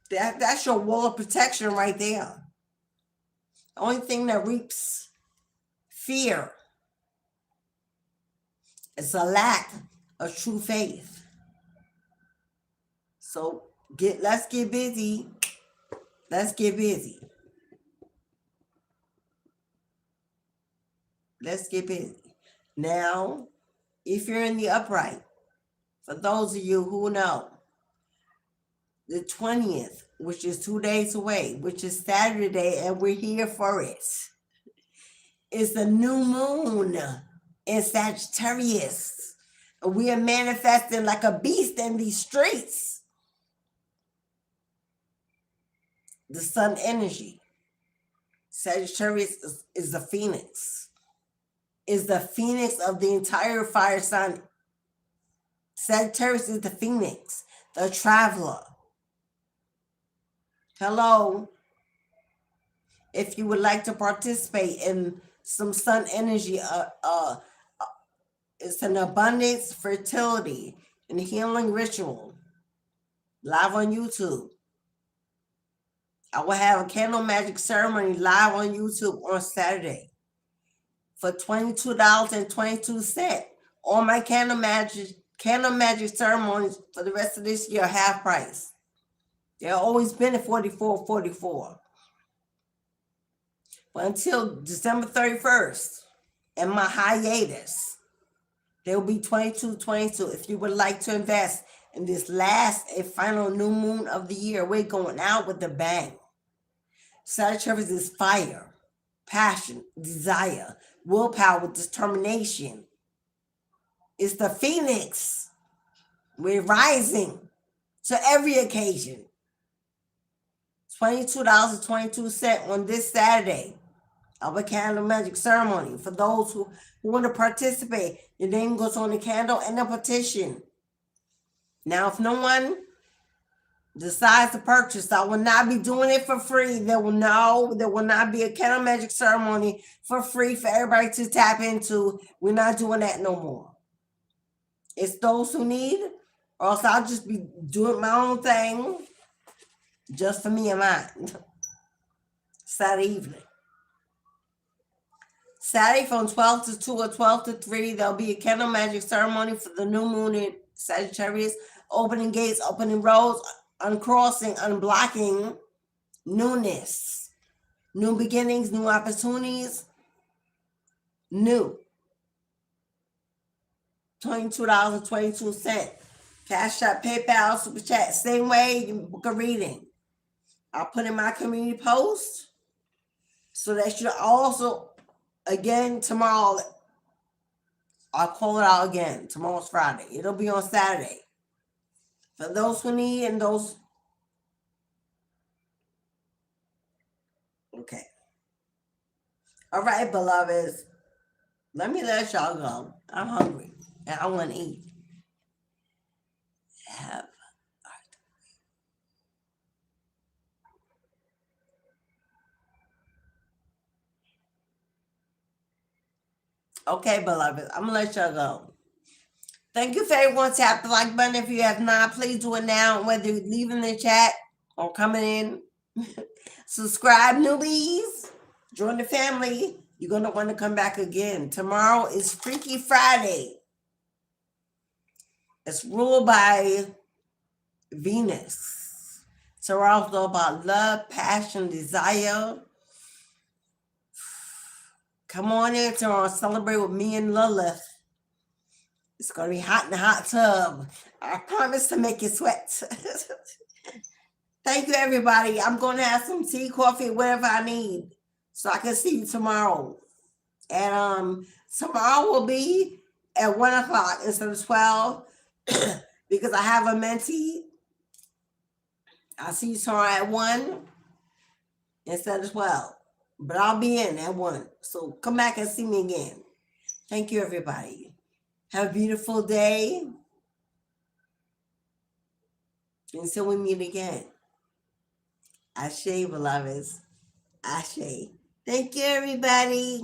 that's your wall of protection right there. The only thing that reaps fear is a lack of true faith. So let's get busy. Let's get busy. Let's get busy. Now, if you're in the upright, for those of you who know, the 20th, which is 2 days away, which is Saturday, and we're here for it, is the new moon in Sagittarius. We are manifesting like a beast in these streets. The sun energy. Sagittarius is the phoenix. Is the phoenix of the entire fire sign. Sagittarius is the phoenix, the traveler. Hello. If you would like to participate in some sun energy, it's an abundance, fertility, and healing ritual live on YouTube. I will have a candle magic ceremony live on YouTube on Saturday for $22.22. All my candle magic ceremonies for the rest of this year, half price. They've always been at 44, 44. But until December 31st, and my hiatus, there will be 22, 22. If you would like to invest in this last and final new moon of the year, we're going out with a bang. Sagittarius is fire, passion, desire, willpower, determination. It's the phoenix. We're rising to every occasion. $22.22 on this Saturday of a candle magic ceremony. For those who want to participate, your name goes on the candle and the petition. Now, if no one decides to purchase, I will not be doing it for free. There will not be a candle magic ceremony for free for everybody to tap into. We're not doing that no more. It's those who need, or else I'll just be doing my own thing just for me and mine. Saturday evening. Saturday from 12 to 2 or 12 to 3, there'll be a candle magic ceremony for the new moon in Sagittarius, opening gates, opening roads, uncrossing, unblocking newness, new beginnings, new opportunities, new. $22.22. Cashapp, PayPal, Super Chat, same way you can book a reading. I'll put in my community post. So that should also, again, tomorrow, I'll call it out again. Tomorrow's Friday. It'll be on Saturday. For those who need and those. Okay. All right, beloveds. Let me let y'all go. I'm hungry and I want to eat. Okay, beloved, I'm going to let y'all go. Thank you for everyone. Tap the like button. If you have not, please do it now. Whether you're leaving the chat or coming in. Subscribe, newbies. Join the family. You're going to want to come back again. Tomorrow is Freaky Friday. It's ruled by Venus. So we're also about love, passion, desire. Come on in tomorrow, celebrate with me and Lilith. It's going to be hot in the hot tub. I promise to make you sweat. Thank you, everybody. I'm going to have some tea, coffee, whatever I need so I can see you tomorrow. And tomorrow will be at 1 o'clock instead of 12 because I have a mentee. I'll see you tomorrow at 1 instead of 12. But I'll be in at 1. So come back and see me again. Thank you, everybody. Have a beautiful day. Until we meet again. Ashe, beloveds. Ashe. Thank you, everybody.